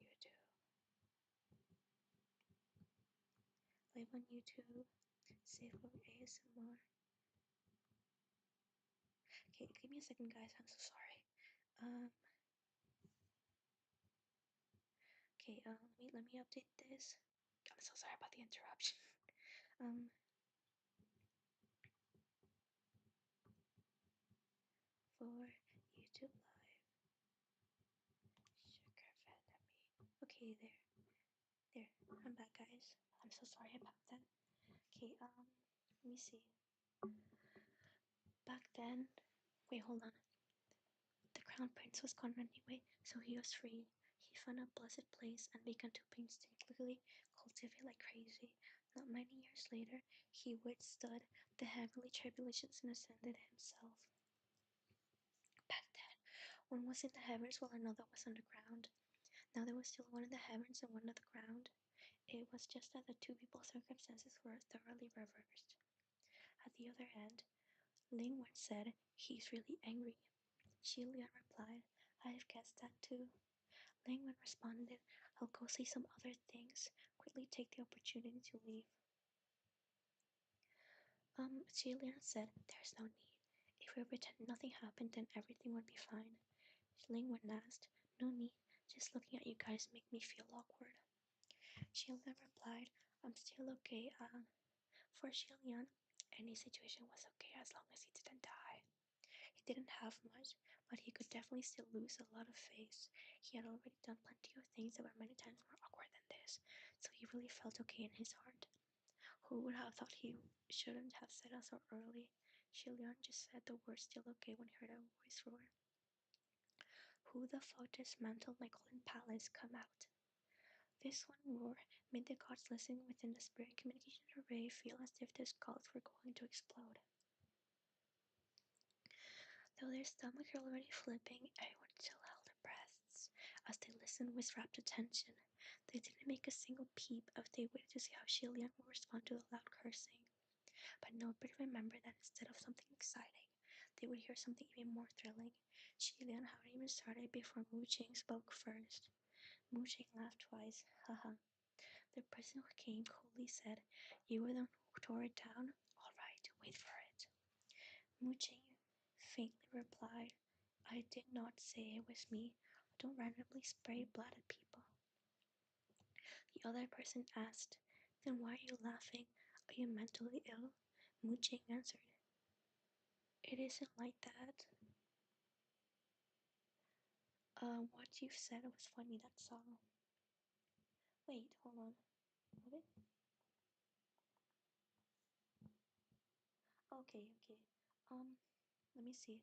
you to live on YouTube, save for ASMR. Okay, give me a second, guys. I'm so sorry. Okay. Let me update this. I'm so sorry about the interruption. For YouTube Live, Sugarvenomiiart. Okay, there. I'm back, guys. I'm so sorry about that. Okay. Let me see. Back then, wait, hold on. The Crown Prince was gone anyway, so he was free. He found a blessed place and began to painstakingly cultivate like crazy. Not many years later, he withstood the heavenly tribulations and ascended himself. Back then, one was in the heavens while another was underground. Now there was still one in the heavens and one on the ground. It was just that the two people's circumstances were thoroughly reversed. At the other end, Ling Wen said, "He's really angry." Xilian replied, "I've guessed that too." Ling Wen responded, "I'll go say some other things. Quickly take the opportunity to leave." Xilian said, "There's no need. If we pretend nothing happened, then everything would be fine." Ling Wen asked, "No need. Just looking at you guys make me feel awkward." Xilian replied, "I'm still okay. For Xilian, any situation was okay as long as he didn't die. He didn't have much, but he could definitely still lose a lot of face. He had already done plenty of things that were many times more awkward than this, so he really felt okay in his heart. Who would have thought he shouldn't have said it so early?" Xilian just said the word "still okay" when he heard a voice roar. "Who the fuck dismantled my golden palace? Come out." This one roar made the gods listening within the spirit communication array feel as if their skulls were going to explode. Though their stomachs were already flipping, everyone still held their breaths as they listened with rapt attention. They didn't make a single peep as they waited to see how Xilian would respond to the loud cursing. But nobody remembered that instead of something exciting, they would hear something even more thrilling. Xilian hadn't even started before Mu Chang spoke first. Mu Chang laughed twice. Haha. The person who came coolly said, "You were the one who tore it down? All right, wait for it." Mu Chang faintly replied, "I did not say it was me. I don't randomly spray blood at people." The other person asked, "Then why are you laughing? Are you mentally ill?" Mu Chang answered, "It isn't like that. What you said was funny, that's all." Wait, hold on. What? Okay. Let me see.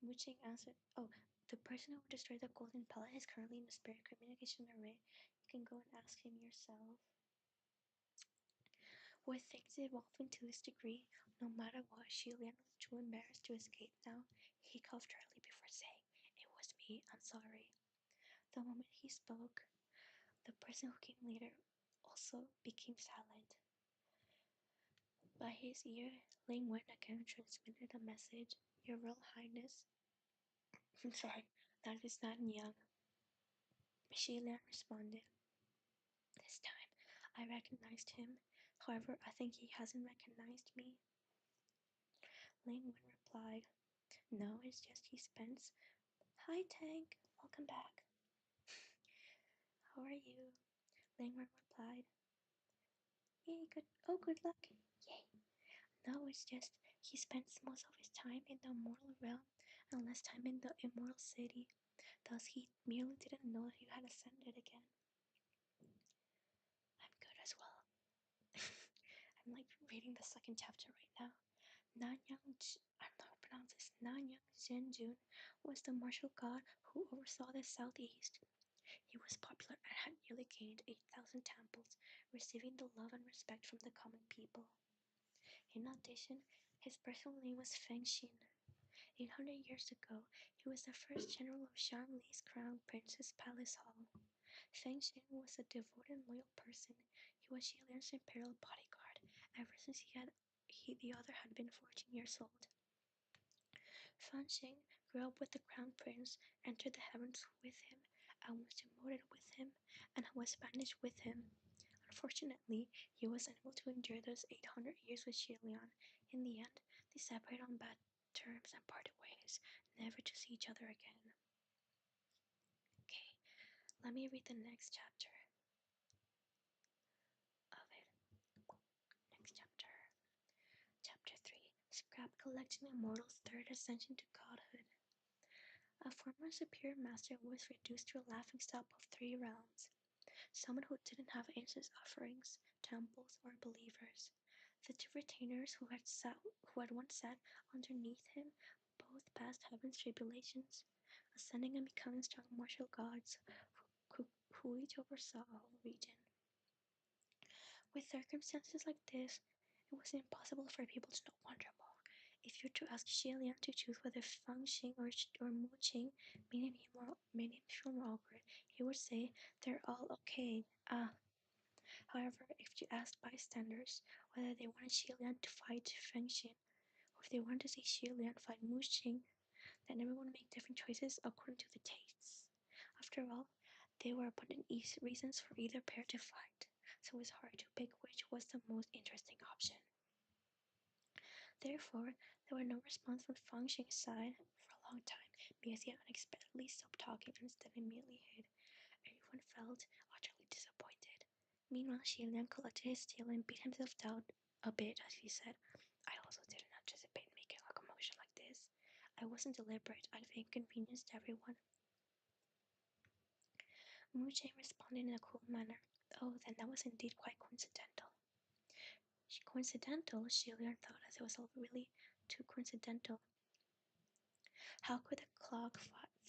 Mu Chang answered, "Oh, the person who destroyed the golden pellet is currently in the spirit communication array. You can go and ask him yourself." With things evolving to this degree, no matter what, Xilian was too embarrassed to escape now. He coughed early before saying, "It was me, I'm sorry." The moment he spoke, the person who came later also became silent. By his ear, Ling Wen again transmitted a message. Your Royal Highness. Sorry, that is not young. Xi Lian responded. This time, I recognized him. However, I think he hasn't recognized me. Ling Wen replied, no, it's just he spends. Hi, Tank. Welcome back. How are you? Ling Wen replied. Yay, good. Oh, good luck. Yay. No, it's just he spends most of his time in the mortal realm and less time in the immortal city. Thus, he merely didn't know that you had ascended again. I'm good as well. I'm like reading the second chapter right now. Nanyang, I don't know how to pronounce this. Nanyang Zhenjun was the martial god who oversaw the southeast. He was popular and had nearly gained 8,000 temples, receiving the love and respect from the common people. In addition, his personal name was Feng Xin. 800 years ago, he was the first general of Shangli's crown prince's palace hall. Feng Xin was a devoted and loyal person. He was Xi Lian's imperial bodyguard ever since the other had been 14 years old. Feng Xin grew up with the crown prince, entered the heavens with him, and was demoted with him, and was banished with him. Unfortunately, he was unable to endure those 800 years with Xi Lian. In the end, they separated on bad terms and parted ways, never to see each other again. Okay, let me read the next chapter of it. Next chapter. Chapter 3. Scrap Collecting Immortals' Third Ascension to Godhood. A former superior master was reduced to a laughingstock of 3 realms. Someone who didn't have incense offerings, temples, or believers. The 2 retainers who had once sat underneath him both passed heaven's tribulations, ascending and becoming strong martial gods who each oversaw a whole region. With circumstances like this, it was impossible for people to know Wonder Mole. If you were to ask Xi Lian to choose whether Feng Xing or Mu Qing made him feel more awkward, he would say, they're all okay. However, if you asked bystanders whether they wanted Xi Lian to fight Feng Xin, or if they wanted to see Xi Lian fight Mu Qing, then everyone would make different choices according to their tastes. After all, there were abundant reasons for either pair to fight, so it was hard to pick which was the most interesting option. Therefore, there was no response from Feng Xing's side for a long time, because he unexpectedly stopped talking and instead immediately hid. Everyone felt utterly disappointed. Meanwhile, Xi Lian collected his steel and beat himself down a bit as he said, I also didn't anticipate making a commotion like this. I wasn't deliberate, I've inconvenienced everyone. Mu Jing responded in a cool manner. Oh, then that was indeed quite coincidental. Coincidental, Xi Lian thought, as it was all really too coincidental. How could the clock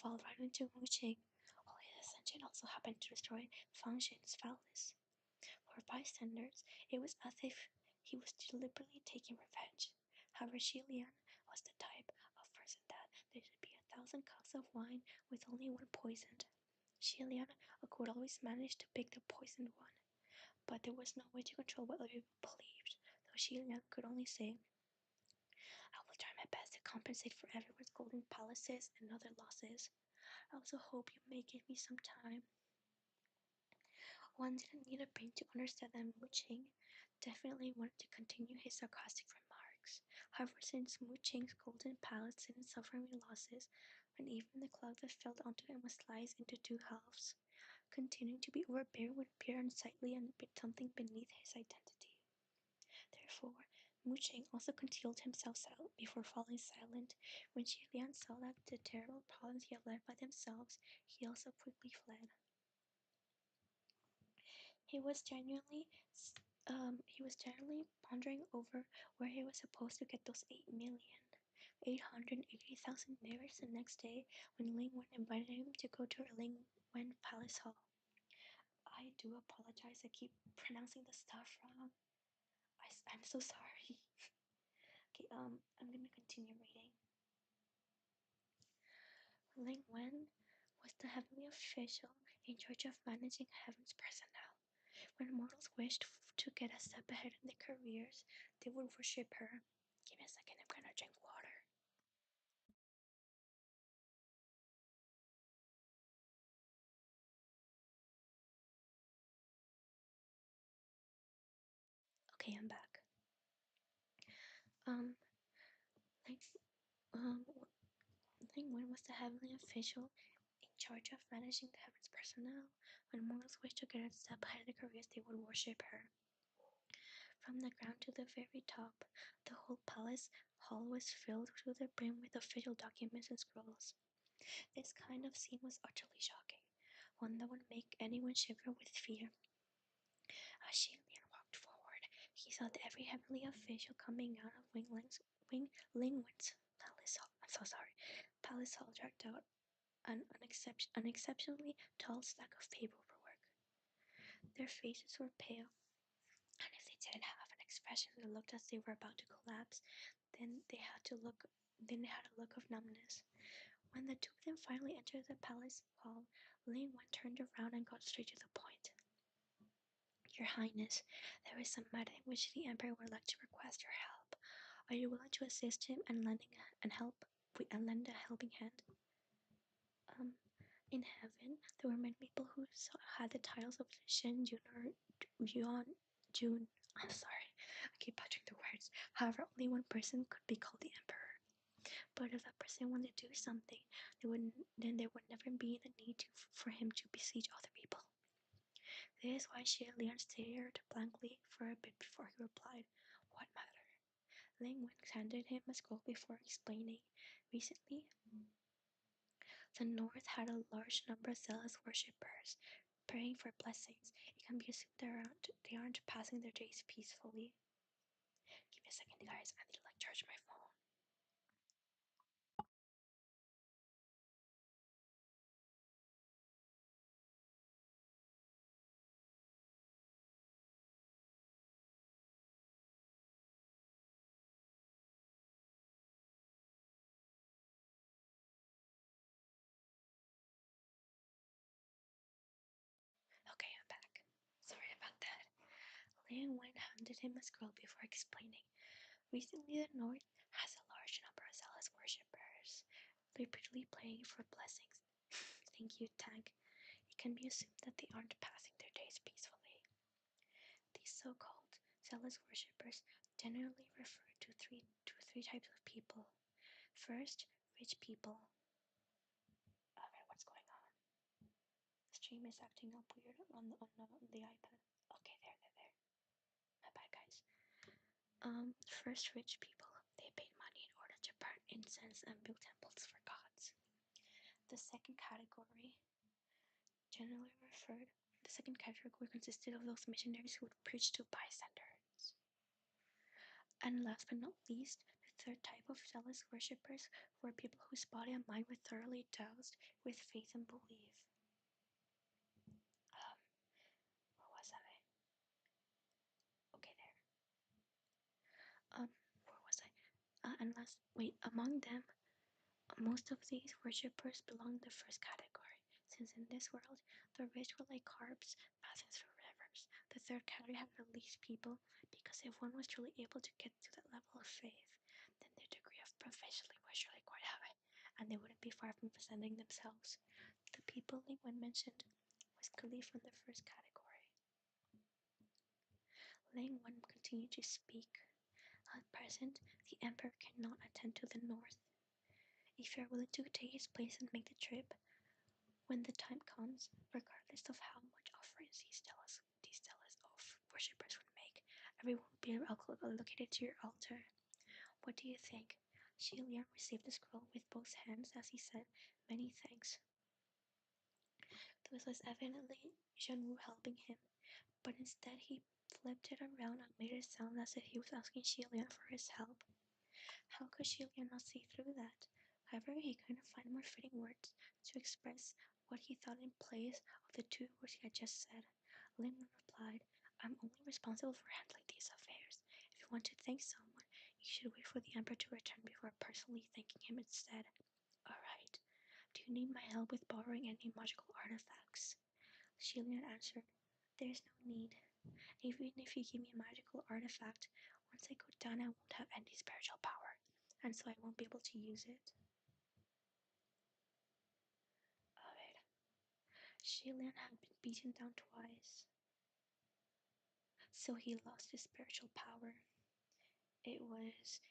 fall right into Mu Jing? All his ascension also happened to destroy Feng Xin's phallus. For bystanders, it was as if he was deliberately taking revenge. However, Xi Lian was the type of person that there should be 1,000 cups of wine with only one poisoned. Xi Lian could always manage to pick the poisoned one, but there was no way to control what other people believed, though Xi Lian could only say, I will try my best to compensate for everyone's golden palaces and other losses. I also hope you may give me some time. One didn't need a brain to understand that Mu Qing definitely wanted to continue his sarcastic remarks. However, since Mu Qing's golden palace didn't suffer any losses, and even the cloud that fell onto him was sliced into 2 halves, continuing to be overbearing would appear unsightly and something beneath his identity. Therefore, Mu Qing also concealed himself before falling silent. When Xi Lian saw that the terrible problems he had left by themselves, he also quickly fled. He was genuinely pondering over where he was supposed to get those 8,880,000 mirrors the next day when Ling Wen invited him to go to her Ling Wen Palace Hall. I do apologize, I keep pronouncing the stuff wrong. I'm so sorry. Okay, I'm gonna continue reading. Ling Wen was the heavenly official in charge of managing heaven's personnel. When mortals wished to get a step ahead in their careers, they would worship her. Give me a second, I'm gonna drink water. Okay, I'm back. Um, like, thing one was the heavenly official in charge of managing the heaven's personnel. When mortals wished to get a step ahead in their careers, they would worship her. From the ground to the very top, the whole palace hall was filled to the brim with official documents and scrolls. This kind of scene was utterly shocking, one that would make anyone shiver with fear. As Shilian walked forward, he saw that every heavenly official coming out of Lingwin's palace hall. I'm so sorry. Palace hall dragged out an exceptionally tall stack of paperwork. Their faces were pale, and if they didn't have an expression that looked as they were about to collapse, then they had a look of numbness. When the two of them finally entered the palace hall, Ling Wen turned around and got straight to the point. Your Highness, there is some matter in which the Emperor would like to request your help. Are you willing to assist him and lend a helping hand? In heaven, there were many people who had the titles of Shen, Jun, or Yuan, Jun. I'm sorry, I keep butchering the words. However, only one person could be called the Emperor. But if that person wanted to do something, then there would never be the need for him to beseech other people. This is why Xie Lian stared blankly for a bit before he replied, "What matter?" Ling Wen handed him a scroll before explaining. Recently, the North had a large number of zealous worshippers praying for blessings. It can be assumed they aren't passing their days peacefully. Give me a second, guys. I need to charge my phone. Okay, I'm back. Sorry about that. Liang Wen handed him a scroll before explaining. Recently, the North has a large number of zealous worshippers, repeatedly praying for blessings. Thank you, Tang. It can be assumed that they aren't passing their days peacefully. These so-called zealous worshippers generally refer to three types of people. First, rich people. Okay, what's going on? The stream is acting up weird on the iPad. Okay, there. My bad, guys. First, rich people. They paid money in order to burn incense and build temples for gods. The second category the second category consisted of those missionaries who would preach to bystanders. And last but not least, the third type of zealous worshippers were people whose body and mind were thoroughly doused with faith and belief. Where was I? Okay, there. Where was I? Among them, most of these worshippers belong to the first category, since in this world, the rich were like carps passing through rivers. The third category had the least people, because if one was truly able to get to that level of faith, then their degree of proficiency was surely quite high, and they wouldn't be far from presenting themselves. The people Ling Wen mentioned was clearly from the first category. Ling Wen continued to speak. At present, the Emperor cannot attend to the North. If you are willing to take his place and make the trip, when the time comes, regardless of how much offerings these zealous worshippers would make, everyone will be allocated to your altar. What do you think? Xi Lian received the scroll with both hands as he said, "Many thanks." This was evidently Zhenwu helping him, but instead he flipped it around and made it sound as if he was asking Xi Lian for his help. How could Xi Lian not see through that? However, he couldn't find more fitting words to express what he thought in place of the two words he had just said. Lin replied, "I'm only responsible for handling these affairs. If you want to thank someone, you should wait for the Emperor to return before personally thanking him instead." "Alright. Do you need my help with borrowing any magical artifacts?" Shilian answered, "There's no need. Even if you give me a magical artifact, once I go down I won't have any spiritual power, and so I won't be able to use it." Alright. Shilian had been beaten down twice, so he lost his spiritual power. It was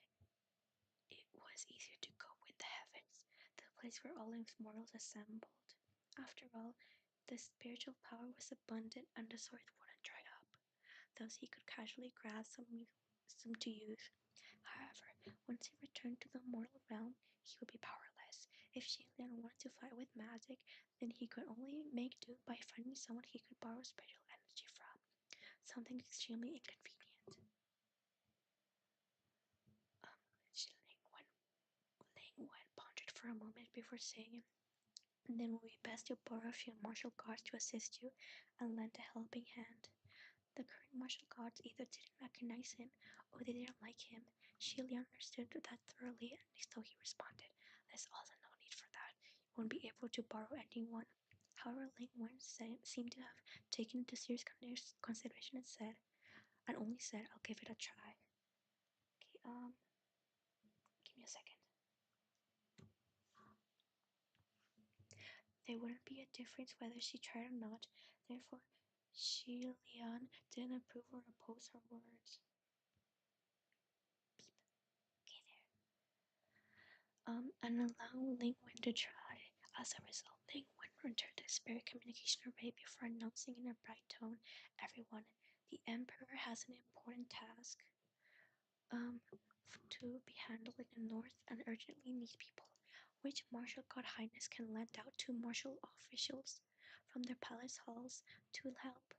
easier to go with the heavens, the place where all mortals assembled. After all, the spiritual power was abundant and the source wouldn't dry up. Thus he could casually grab some to use. However, once he returned to the mortal realm, he would be powerless. If Shilian wanted to fight with magic, then he could only make do by finding someone he could borrow spiritual energy from, something extremely inconvenient. Ling Wen pondered for a moment before saying, "Then it would be best to borrow a few martial guards to assist you and lend a helping hand." The current martial guards either didn't recognize him or they didn't like him. Shili understood that thoroughly, and so he responded, "There's also no need for that. You won't be able to borrow anyone." However, Ling Wen seemed to have taken into serious consideration and only said, "I'll give it a try." Okay, give me a second. There wouldn't be a difference whether she tried or not. Therefore, Shi Lian didn't approve or oppose her words. Okay, there. And allow Ling Wen to try. As a result, Ling Wen entered the spirit communication array before announcing in a bright tone, "Everyone, the Emperor has an important task to be handled in the north and urgently needs people. Which martial god highness can lend out two martial officials from their palace halls to help?"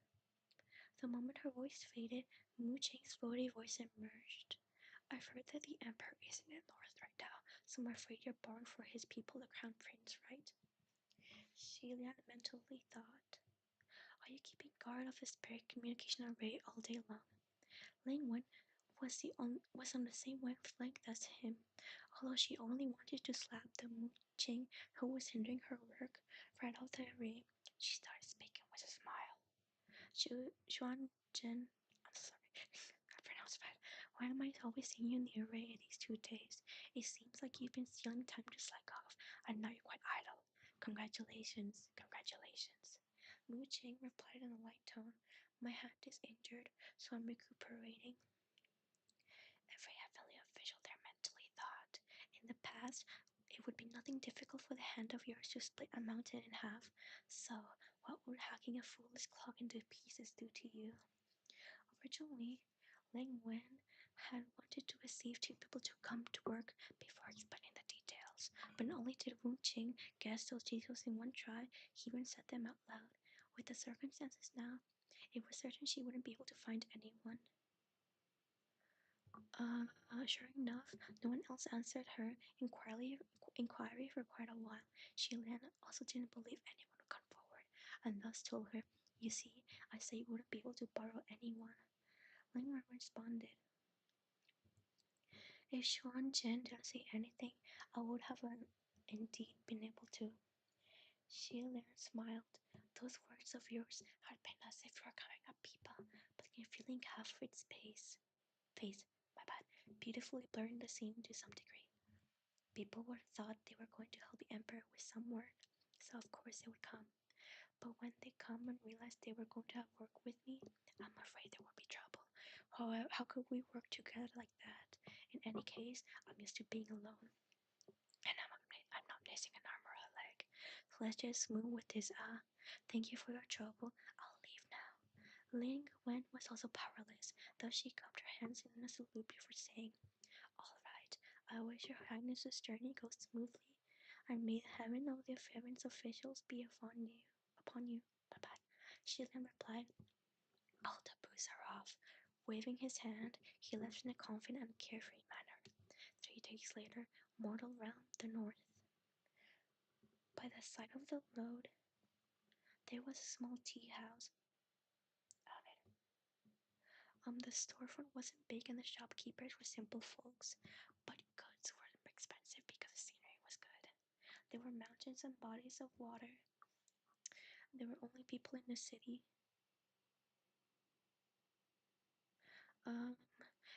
The moment her voice faded, Mu Cheng's throaty voice emerged. "I've heard that the Emperor is in the north right now, so I'm afraid you're borrowing for his people, the Crown Prince, right?" Xilian mentally thought. "Are you keeping guard of the spirit communication array all day long?" Ling Wen was on the same wavelength as him. Although she only wanted to slap the Mu Cheng who was hindering her work right out the array, she started speaking with a smile. Xuan Zhen, I'm sorry, I pronounced bad. "Why am I always seeing you in the array these 2 days? It seems like you've been stealing time to slack off, and now you're quite idle. Congratulations, congratulations." Mu Cheng replied in a light tone. "My hand is injured, so I'm recuperating." Every heavenly official there mentally thought. In the past, it would be nothing difficult for the hand of yours to split a mountain in half. So, what would hacking a foolish clock into pieces do to you? Originally, Ling Wen had wanted to receive 2 people to come to work before explaining the details, but not only did Wu Qing guess those details in one try, he even said them out loud. With the circumstances now, it was certain she wouldn't be able to find anyone. Sure enough, no one else answered her inquiry for quite a while. Shilian also didn't believe anyone would come forward, and thus told her, "You see, I said you wouldn't be able to borrow anyone." Ling Wen responded, "If Xuan Chen didn't say anything, I would have indeed been able to." Shilian smiled. "Those words of yours had been as if you were coming up people, but in filling half of its face, my bad, beautifully blurring the scene to some degree. People would have thought they were going to help the Emperor with some work, so of course they would come. But when they come and realize they were going to have work with me, I'm afraid there will be trouble. How could we work together like that? In any case, I'm used to being alone, and I'm not missing an arm or a leg. So let's just move with this. Thank you for your trouble. I'll leave now." Ling Wen was also powerless, though she cupped her hands in a salute before saying, "All right, I wish your highness's journey goes smoothly, and may the heaven of the heavens officials be upon you. Bye bye." She then replied, "All taboos are off." Waving his hand, he left in a confident and carefree manner. 3 days later, mortal realm, the north. By the side of the road, there was a small tea house. The storefront wasn't big and the shopkeepers were simple folks, but goods were expensive because the scenery was good. There were mountains and bodies of water. There were only people in the city. Um,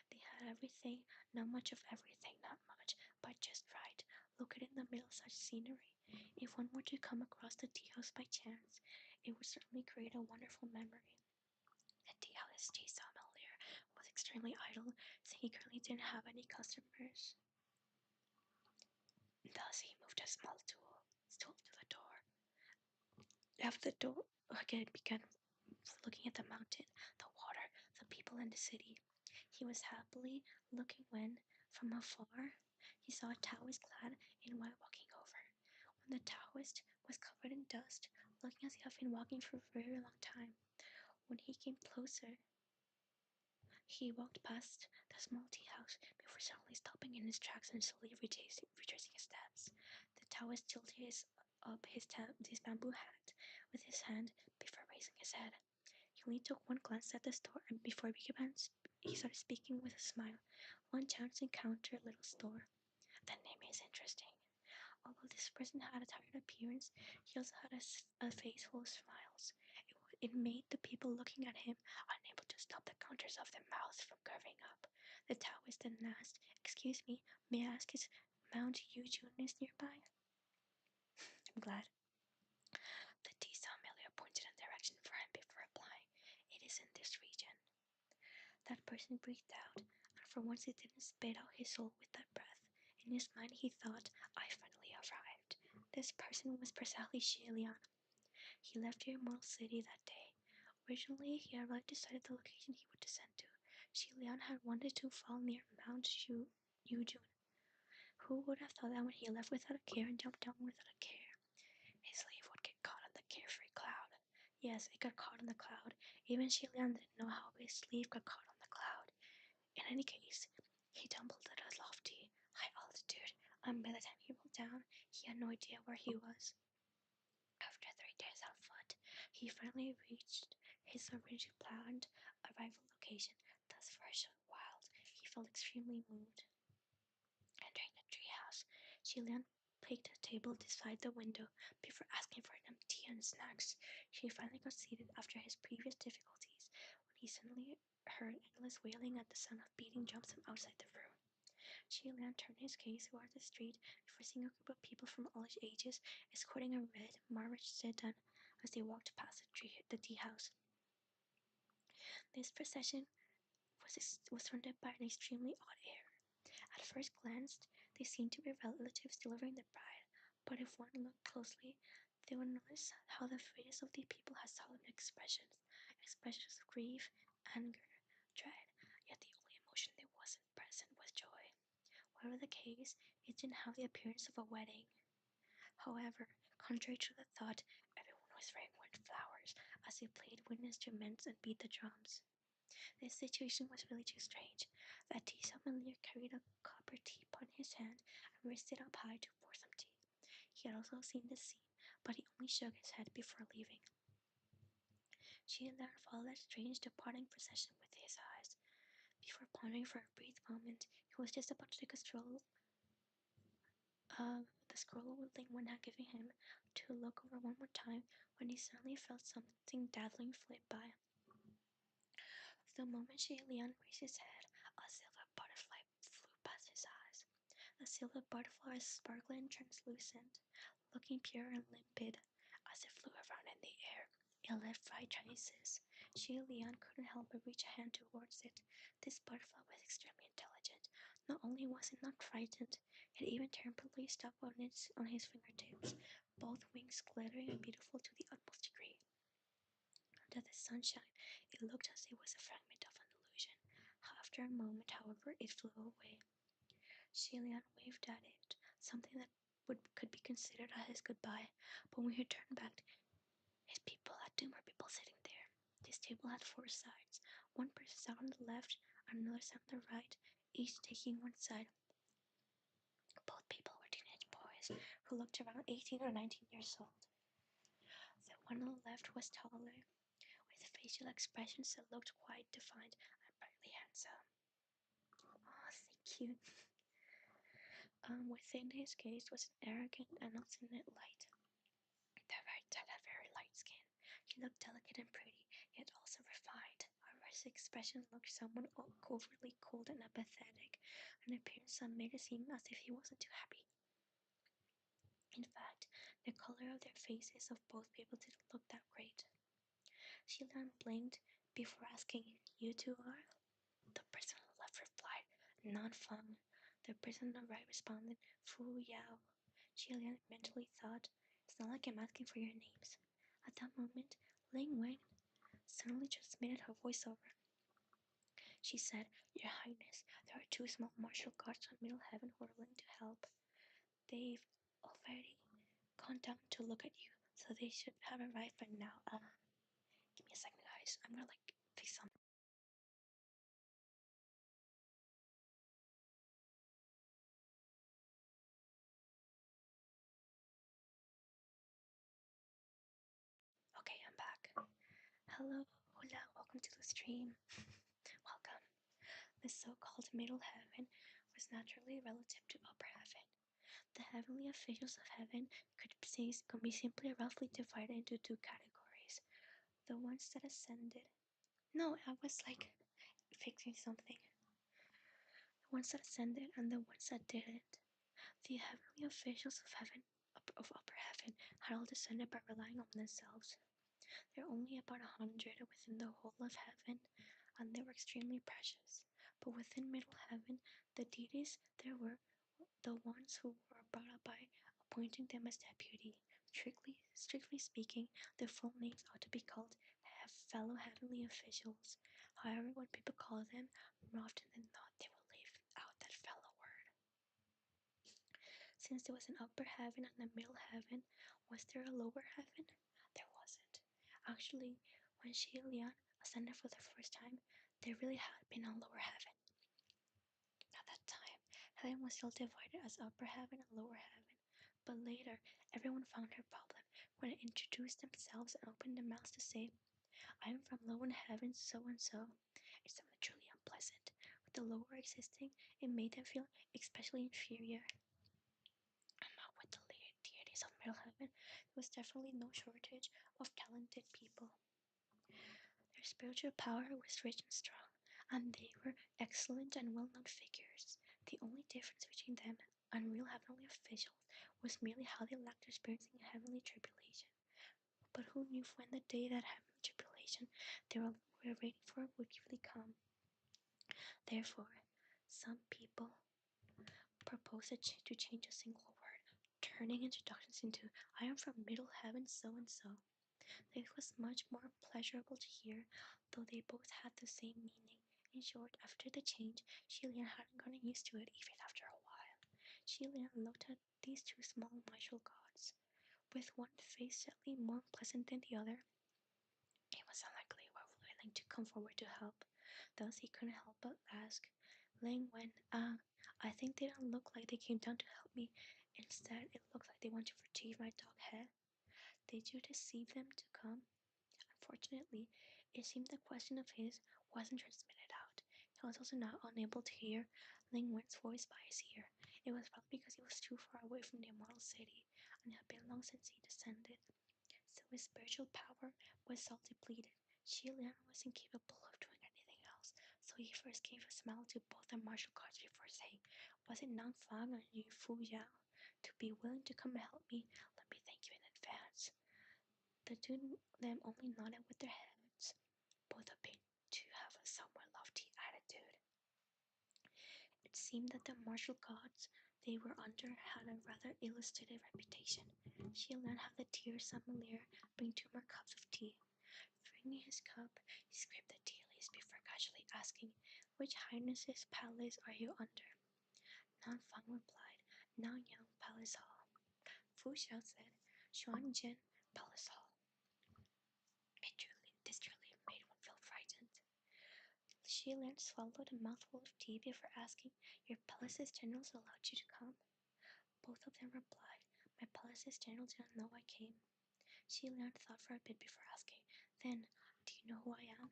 they had everything, not much of everything, not much, but just right. Look at it in the middle of such scenery. If one were to come across the tea house by chance, it would certainly create a wonderful memory. The tea house tea sommelier was extremely idle, saying he currently didn't have any customers. Thus, he moved a small stool to the door. After the door again began looking at the mountain, the water, the people, and the city. He was happily looking when, from afar, he saw a Taoist clad in white walking over. When the Taoist was covered in dust, looking as if he had been walking for a very long time. When he came closer, he walked past the small tea house before suddenly stopping in his tracks and slowly retracing his steps. The Taoist tilted up his bamboo hat with his hand before raising his head. He only took one glance at the store, and before he started speaking with a smile. One chance encounter, little store. The name is interesting. Although this person had a tired appearance, he also had a face full of smiles. It made the people looking at him unable to stop the counters of their mouths from curving up. The Taoist then asked, "Excuse me, may I ask is Mount Yujun is nearby?" I'm glad. The tea sommelier pointed in a direction for him before replying, "It is in this region." That person breathed out, and for once he didn't spit out his soul with that breath. In his mind he thought, "I finally arrived." This person was precisely Xie Lian. He left the immortal city that day. Originally, he had already decided the location he would descend to. Xie Lian had wanted to fall near Mount Yujun. Who would have thought that when he left without a care and jumped down without a care, his leaf would get caught on the carefree cloud? Yes, it got caught on the cloud. Even Xie Lian didn't know how his leaf got caught on the cloud. In any case, he tumbled at a lofty, high altitude, and by the time he rolled down, he had no idea where he was. After 3 days on foot, he finally reached his originally planned arrival location. Thus, for a short while, he felt extremely moved. Entering the treehouse, Chilean placed a table beside the window before asking for some tea and snacks. She finally got seated after his previous difficulties when he suddenly heard endless wailing at the sound of beating drums from outside the room. Chilean turned his gaze toward the street before seeing a group of people from all ages escorting a red marriage sedan as they walked past the tea house. This procession was surrounded by an extremely odd air. At first glance, they seemed to be relatives delivering the bride, but if one looked closely, they would notice how the faces of the people had solemn expressions of grief, anger, dread, yet the only emotion that wasn't present was joy. Whatever the case, it didn't have the appearance of a wedding. However, contrary to the thought, everyone was wearing white flowers as they played wind instruments and beat the drums. This situation was really too strange. That tea sommelier carried a copper teapot in his hand and raised it up high to pour some tea. He had also seen this scene, but he only shook his head before leaving. She and Leonard followed that strange departing procession with his eyes. Before pondering for a brief moment, he was just about to take a stroll. The scroll Lingwen had given him to look over one more time when he suddenly felt something dazzling flit by. The moment Xie Lian raised his head, a silver butterfly flew past his eyes. The silver butterfly was sparkling and translucent, looking pure and limpid, as it flew around in the air. It left bright traces. Xie Lian couldn't help but reach a hand towards it. This butterfly was extremely intelligent. Not only was it not frightened, it even temporarily stopped on his fingertips, both wings glittering and beautiful to the utmost degree. Under the sunshine, it looked as if it was a fragment of an illusion. After a moment, however, it flew away. Xie Lian waved at it, something that could be considered as his goodbye, but when he turned back, his people had two more people sitting there. This table had 4 sides. One person sat on the left and another sat on the right, each taking one side. Both people were teenage boys who looked around 18 or 19 years old. The one on the left was taller, with facial expressions that looked quite defined and brightly handsome. Oh, thank you. Within his gaze was an arrogant and obstinate light. Had a very light skin. She looked delicate and pretty, yet also refined. However, his expression looked somewhat covertly cold and apathetic, an appearance that made it seem as if he wasn't too happy. In fact, the color of their faces of both people didn't look that great. Shilan blinked before asking, "You two are?" The person on the left replied, "Non Feng." The person on the right responded, "Fu Yao." Shilan mentally thought, "It's not like I'm asking for your names." At that moment, Ling Wen suddenly transmitted her voice over. She said, "Your Highness, there are two small martial guards from Middle Heaven who are willing to help. They've already gone down to look at you, so they should have arrived by now. Give me a second, guys. I'm gonna fix something." Okay, I'm back. Hello, hola, welcome to the stream. Welcome. The so-called Middle Heaven was naturally relative to Upper Heaven. The heavenly officials of heaven could be simply roughly divided into two categories. The ones that ascended. No, I was fixing something. The ones that ascended and the ones that didn't. The heavenly officials of Upper Heaven had all descended by relying on themselves. There are only about 100 within the whole of heaven, and they were extremely precious. But within Middle Heaven, the deities there were the ones who were brought up by appointing them as deputy. Strictly speaking, their full names ought to be called fellow heavenly officials. However, when people call them, more often than not, they will leave out that fellow word. Since there was an upper heaven and a middle heaven, was there a lower heaven? There wasn't. Actually, when Xi Lian ascended for the first time, there really had been a lower heaven. At that time, heaven was still divided as upper heaven and lower heaven. But later, everyone found her problem when they introduced themselves and opened their mouths to say, "I am from lower heaven, so and so." It sounded truly unpleasant. With the lower existing, it made them feel especially inferior. Not with the deities of Middle Heaven, there was definitely no shortage of talented people. Their spiritual power was rich and strong, and they were excellent and well-known figures. The only difference between them and real heavenly officials was merely how they lacked experiencing heavenly tribulation. But who knew when the day that heavenly tribulation they were waiting for would really come? Therefore, some people proposed to change a single word, turning introductions into, "I am from Middle Heaven, so and so." This was much more pleasurable to hear, though they both had the same meaning. In short, after the change, Shilian hadn't gotten used to it even after a while. Shilian looked at these two small martial gods, with one face slightly more pleasant than the other. It was unlikely they were willing to come forward to help. Thus, he couldn't help but ask, "Ling Wen, I think they don't look like they came down to help me. Instead, it looks like they want to retrieve my dog head. Did you deceive them to come?" Unfortunately, it seemed the question of his wasn't transmitted out. He was also not unable to hear Ling Wen's voice by his ear. It was probably because he was too far away from the immortal city, and it had been long since he descended. So his spiritual power was all depleted. Xi Lian was incapable of doing anything else, so he first gave a smile to both the martial guards before saying, "Was it Nang Fang and Yu Fu Yao? To be willing to come and help me, let me thank you in advance." The two of them only nodded with their heads, both appeared to have a somewhat lofty attitude. It seemed that the martial gods they were under had a rather illustrated reputation. She learned how the tear sommelier bring 2 more cups of tea. Bringing his cup, he scraped the tea leaves before casually asking, "Which highness's palace are you under?" Nan Fang replied, "Nangyang Palace Hall." Fu Xiao said, "Xuanjian Palace Hall." This truly made one feel frightened. She Lian swallowed a mouthful of tea before asking, "Your palace's generals allowed you to come?" Both of them replied, "My palace's general didn't know I came." She Lian thought for a bit before asking, "Then, do you know who I am?"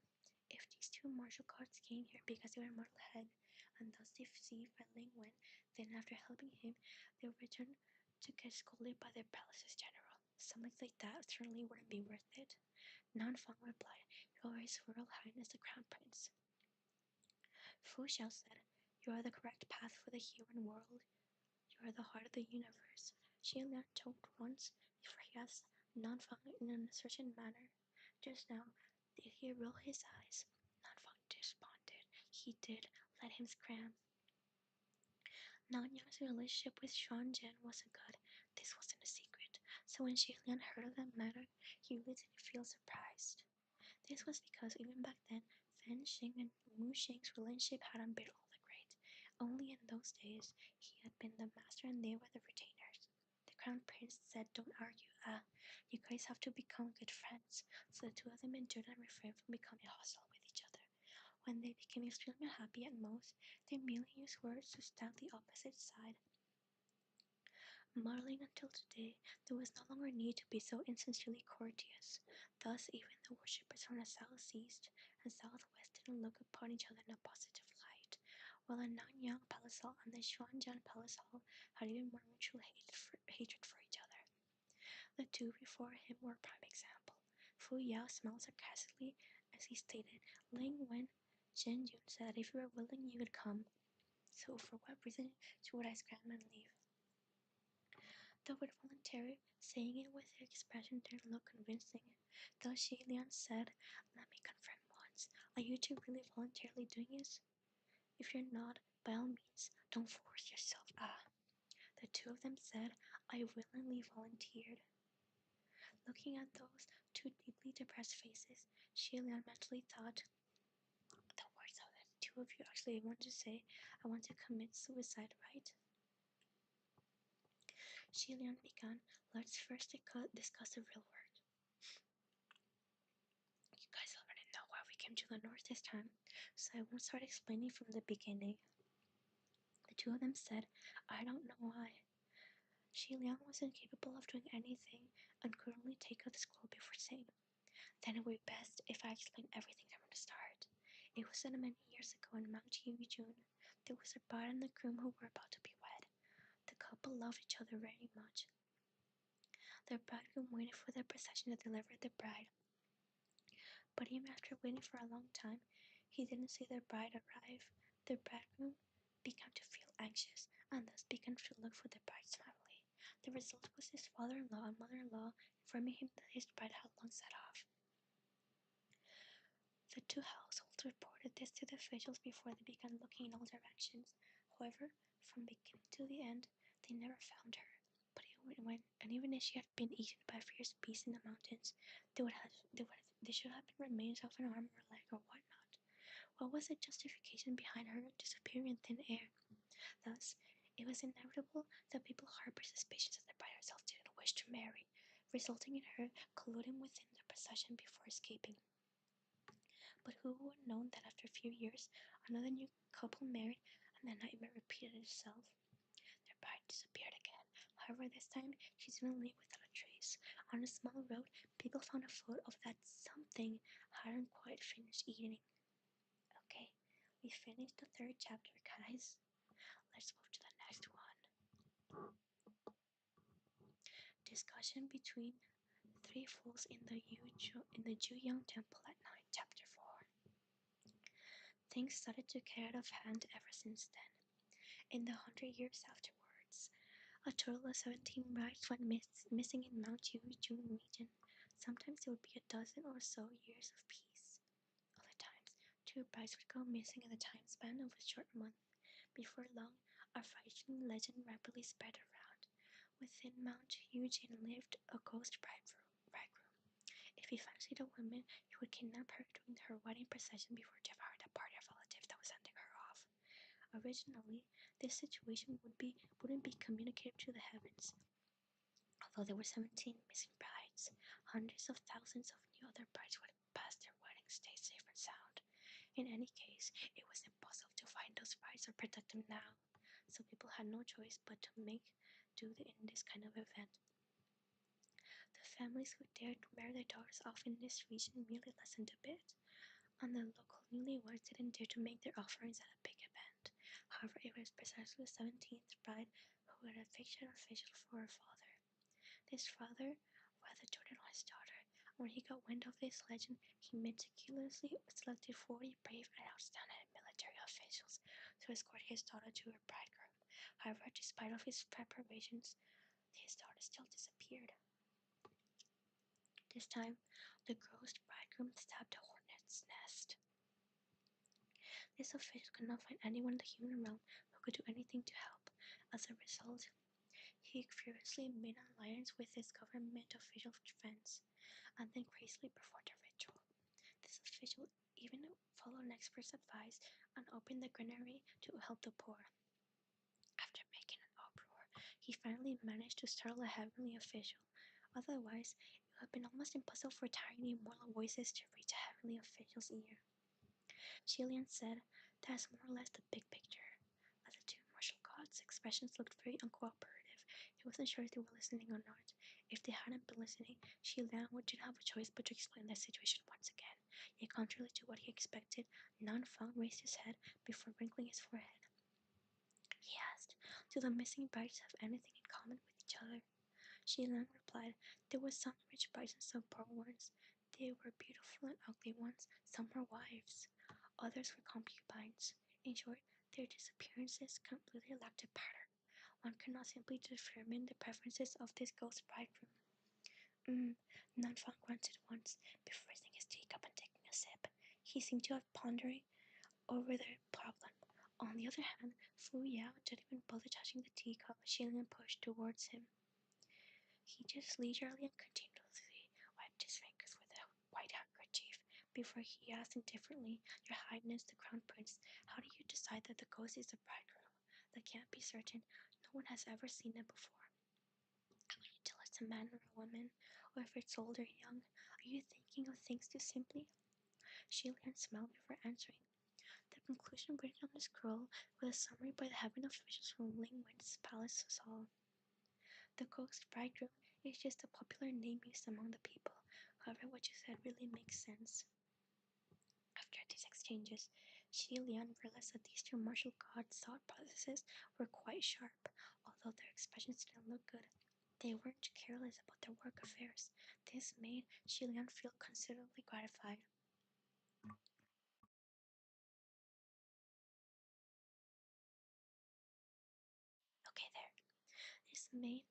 If these two martial gods came here because they were mortal head, and thus deceived by Ling Wen. Then, after helping him, they returned to get scolded by their palace's general. Something like that certainly wouldn't be worth it. Nan Fang replied, "You are His Royal Highness the Crown Prince." Fu Xiao said, "You are the correct path for the human world. You are the heart of the universe." Xie Lian choked once before he asked Nan Fang in an uncertain manner, "Just now, did he roll his eyes?" Nan Fang responded, "He did. Let him scram." Nan Yang's relationship with Xuan Zhen wasn't good. This wasn't a secret. So when Xie Lian heard of that matter, he really didn't feel surprised. This was because even back then, Fan Xing and Mu Xing's relationship hadn't been all that great. Only in those days, he had been the master and they were the retainers. The crown prince said, "Don't argue, you guys have to become good friends." So the two of them endured and refrained from becoming hostile with each other. When they became extremely unhappy at most, they merely used words to stab the opposite side. Modeling until today, there was no longer need to be so insincerely courteous. Thus, even the worshippers from the southeast and southwest didn't look upon each other in a positive light, while the Nanyang Palace Hall and the Xuanjian Palace Hall had even more mutual hatred for each other. The two before him were a prime example. Fu Yao smiled sarcastically as he stated, "Ling Wen, Zhen Yun said that if you were willing, you would come. So for what reason should I scram and leave?" The word voluntary, saying it with the expression didn't look convincing. Thus Xie Lian said, "Let me confirm once. Are you two really voluntarily doing this? If you're not, by all means, don't force yourself." The two of them said, "I willingly volunteered." Looking at those two deeply depressed faces, Xie Lian mentally thought, "The words of the two of you actually want to say, I want to commit suicide, right?" Xie Lian began, "Let's first discuss the real word. You guys already know why we came to the north this time, so I won't start explaining from the beginning." The two of them said, "I don't know why." Xi Liang was incapable of doing anything and could only take out the scroll before saying, "Then it would be best if I explain everything from the start. It was said many years ago in Mount Yujun. There was a bride and a groom who were about to be wed. The couple loved each other very much. The bridegroom waited for the procession to deliver the bride. But even after waiting for a long time, he didn't see the bride arrive. The bridegroom began to feel anxious, and thus began to look for the bride's family. The result was his father-in-law and mother-in-law informing him that his bride had long set off. The two households reported this to the officials before they began looking in all directions. However, from beginning to the end, they never found her. But even if she had been eaten by fierce beasts in the mountains, they should have been remains of an arm or leg or whatnot. What was the justification behind her disappearing in thin air? Thus, it was inevitable that people harbored suspicions that the bride herself didn't wish to marry, resulting in her colluding within the procession before escaping. But who would have known that after a few years, another new couple married and the nightmare repeated itself? Their bride disappeared again. However, this time she didn't leave without a trace. On a small road, people found a foot of that something hadn't quite finished eating. Okay, we finished the third chapter, guys. Let's move to the next one. Discussion between three fools in the Juyang Temple at night, chapter 4. Things started to get out of hand ever since then. In the 100 years afterwards, a total of 17 brides went missing in Mount Yujun region. Sometimes it would be a dozen or so years of peace. Other times, 2 brides would go missing in the time span of a short month. Before long, a frightening legend rapidly spread around. Within Mount Yujin lived a ghost bridegroom. If he fancied a woman, he would kidnap her during her wedding procession before devouring the party of relatives that was sending her off. Originally, this situation wouldn't be communicated to the heavens. Although there were 17 missing brides, hundreds of thousands of new other brides would pass their weddings days safe and sound. In any case, it was impossible to find those brides or protect them now, so people had no choice but to make do in this kind of event. The families who dared to marry their daughters off in this region merely lessened a bit. and the local newlyweds didn't dare to make their offerings at a big event. However, it was precisely the 17th bride who had a fictional official for her father. This father rather doted on his daughter, and when he got wind of this legend, he meticulously selected 40 brave and outstanding military officials to escort his daughter to her bridegroom. However, despite of his preparations, his daughter still disappeared. This time, the ghost bridegroom stabbed a hornet's nest. This official could not find anyone in the human realm who could do anything to help. As a result, he furiously made an alliance with his government official friends, and then crazily performed a ritual. This official even followed an expert's advice and opened the granary to help the poor. After making an uproar, he finally managed to startle a heavenly official. Otherwise, it would have been almost impossible for tiny immortal voices to reach a heavenly official's ear. Jillian said, "That's more or less the big picture." As the two martial gods' expressions looked very uncooperative, he wasn't sure if they were listening or not. If they hadn't been listening, Jillian didn't have a choice but to explain the situation once again. Yet, contrary to what he expected, Nan Fang raised his head before wrinkling his forehead. He asked, "Do the missing brides have anything in common with each other?" Jillian replied, "There were some rich brides and some poor ones. They were beautiful and ugly ones. Some were wives. Others were concubines. In short, their disappearances completely lacked a pattern. One cannot simply determine the preferences of this ghost bridegroom." Nanfang grunted once, before raising his teacup and taking a sip. He seemed to have pondering over the problem. On the other hand, Fu Yao didn't even bother touching the teacup Jillian pushed towards him. He just leisurely and continuously wiped his fingers with a white handkerchief before he asked indifferently, "Your Highness, the Crown Prince, how do you decide that the ghost is the bridegroom? That can't be certain. No one has ever seen it before. How can you tell it's a man or a woman, or if it's old or young? Are you thinking of things too simply?" Jillian smiled before answering. The conclusion written on the scroll was a summary by the heaven officials from Ling Wen's palace was all. The ghost bridegroom is just a popular name used among the people. However, what you said really makes sense. After these exchanges, Xi Lian realized that these two martial gods' thought processes were quite sharp, although their expressions didn't look good. They weren't careless about their work affairs. This made Xi Lian feel considerably gratified. Okay, there. This made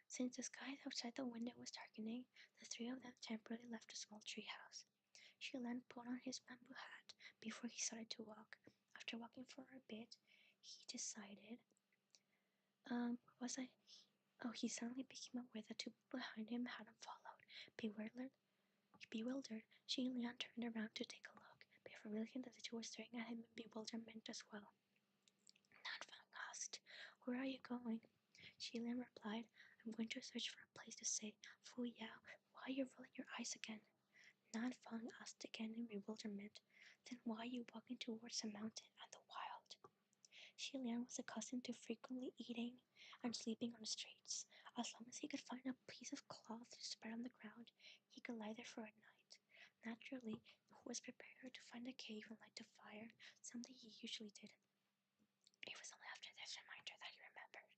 since the sky outside the window was darkening, the three of them temporarily left the small tree house. Shilan put on his bamboo hat before he started to walk. After walking for a bit, he decided, was I? Oh, he suddenly became aware that two people behind him hadn't followed. Bewildered, Shilan turned around to take a look, before realizing that the two were staring at him in bewilderment as well. Nanfang asked, "Where are you going?" Shilan replied, "I'm going to search for a place to stay." "Fu Yao, why are you rolling your eyes again?" Nanfang asked again in bewilderment. "Then why are you walking towards the mountain and the wild?" Xilian was accustomed to frequently eating and sleeping on the streets. As long as he could find a piece of cloth to spread on the ground, he could lie there for a night. Naturally, he was prepared to find a cave and light a fire, something he usually did. It was only after this reminder that he remembered.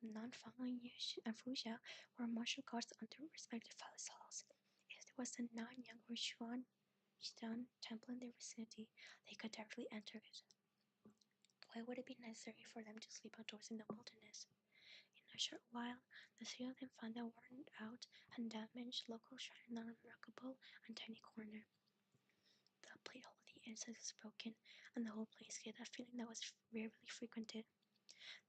Nanfang and Fu Xiao were martial guards under respective palace halls. If there was a Nanyang or Shan temple in their vicinity, they could directly enter it. Why would it be necessary for them to sleep outdoors in the wilderness? In a short while, the three of them found a worn out and damaged local shrine in a remarkable and tiny corner. The plate holding the incense was broken, and the whole place gave a feeling that was rarely frequented.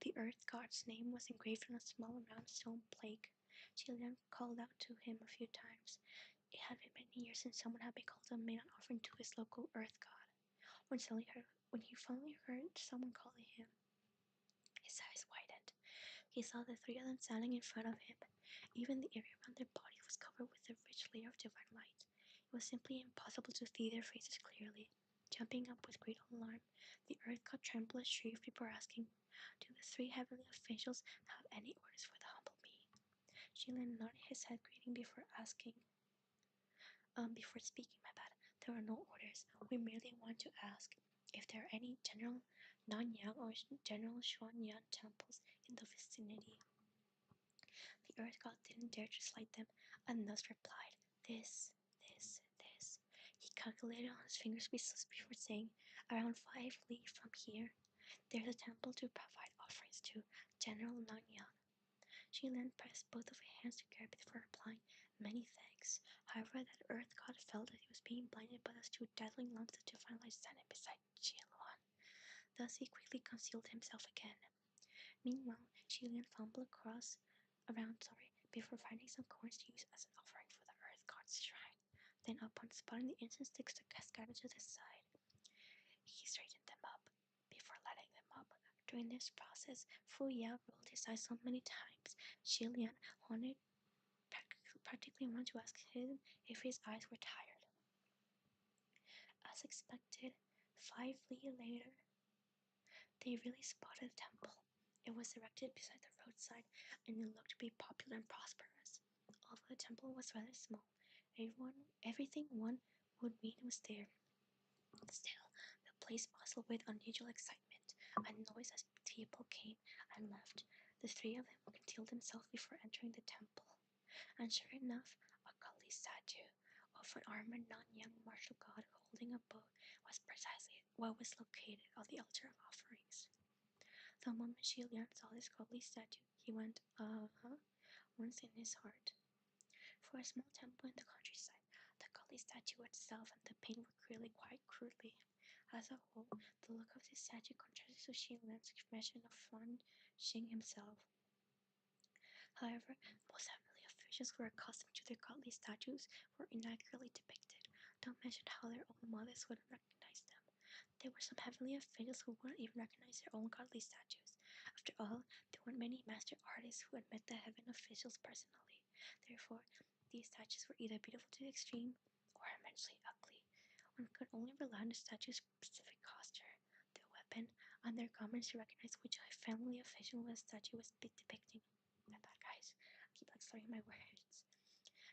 The earth god's name was engraved on a small round stone plate. Jillian called out to him a few times. It had been many years since someone had been called and made an offering to his local earth god. When he finally heard someone calling him, his eyes widened. He saw the three of them standing in front of him. Even the area around their bodies was covered with a rich layer of divine light. It was simply impossible to see their faces clearly. Jumping up with great alarm, the earth god trembled and shrieked before asking, "Do the three heavenly officials have any orders for the humble me?" Jilin nodded his head, greeting before speaking, my bad. There are no orders. We merely want to ask if there are any General Nanyang or General Xuanyang temples in the vicinity. The earth god didn't dare to slight them, and thus replied, this. He calculated on his fingers before saying, around 5 li from here, there's a temple to provide offerings to General Nanyang. She then pressed both of her hands together before replying, many thanks. However, that earth god felt that he was being blinded by those two dazzling lamps that divine light standing beside Jiluan. Thus he quickly concealed himself again. Meanwhile, Shilian fumbled before finding some coins to use as an offering for the earth god's shrine. Then, upon spotting the incense sticks that cascaded to the side, he straightened them up before letting them up. During this process, Fu Yao rolled his eyes so many times, Shilian practically wanted to ask him if his eyes were tired. As expected, 5 li later, they really spotted a temple. It was erected beside the roadside, and it looked to be popular and prosperous. Although the temple was rather small, everything one would meet was there. Still, the place bustled with unusual excitement, and noise as people came and left. The three of them concealed themselves before entering the temple, and sure enough, a Kali statue of an armored Nanyang martial god holding a bow was precisely what was located on the altar of offerings. The moment Shilian saw this Kali statue, he went, once in his heart. For a small temple in the countryside, the Kali statue itself and the paint were clearly quite crudely. As a whole, the look of this statue contrasted to Shilian's expression of Fan Xing himself. However, most heavenly officials who were accustomed to their godly statues were inaccurately depicted. Don't mention how their own mothers wouldn't recognize them. There were some heavenly officials who wouldn't even recognize their own godly statues. After all, there weren't many master artists who had met the heaven officials personally. Therefore, these statues were either beautiful to the extreme or immensely ugly. One could only rely on the statue's specific posture, their weapon, and their garments to recognize which family official the statue was depicting. My bad, guys. I keep slurring my words.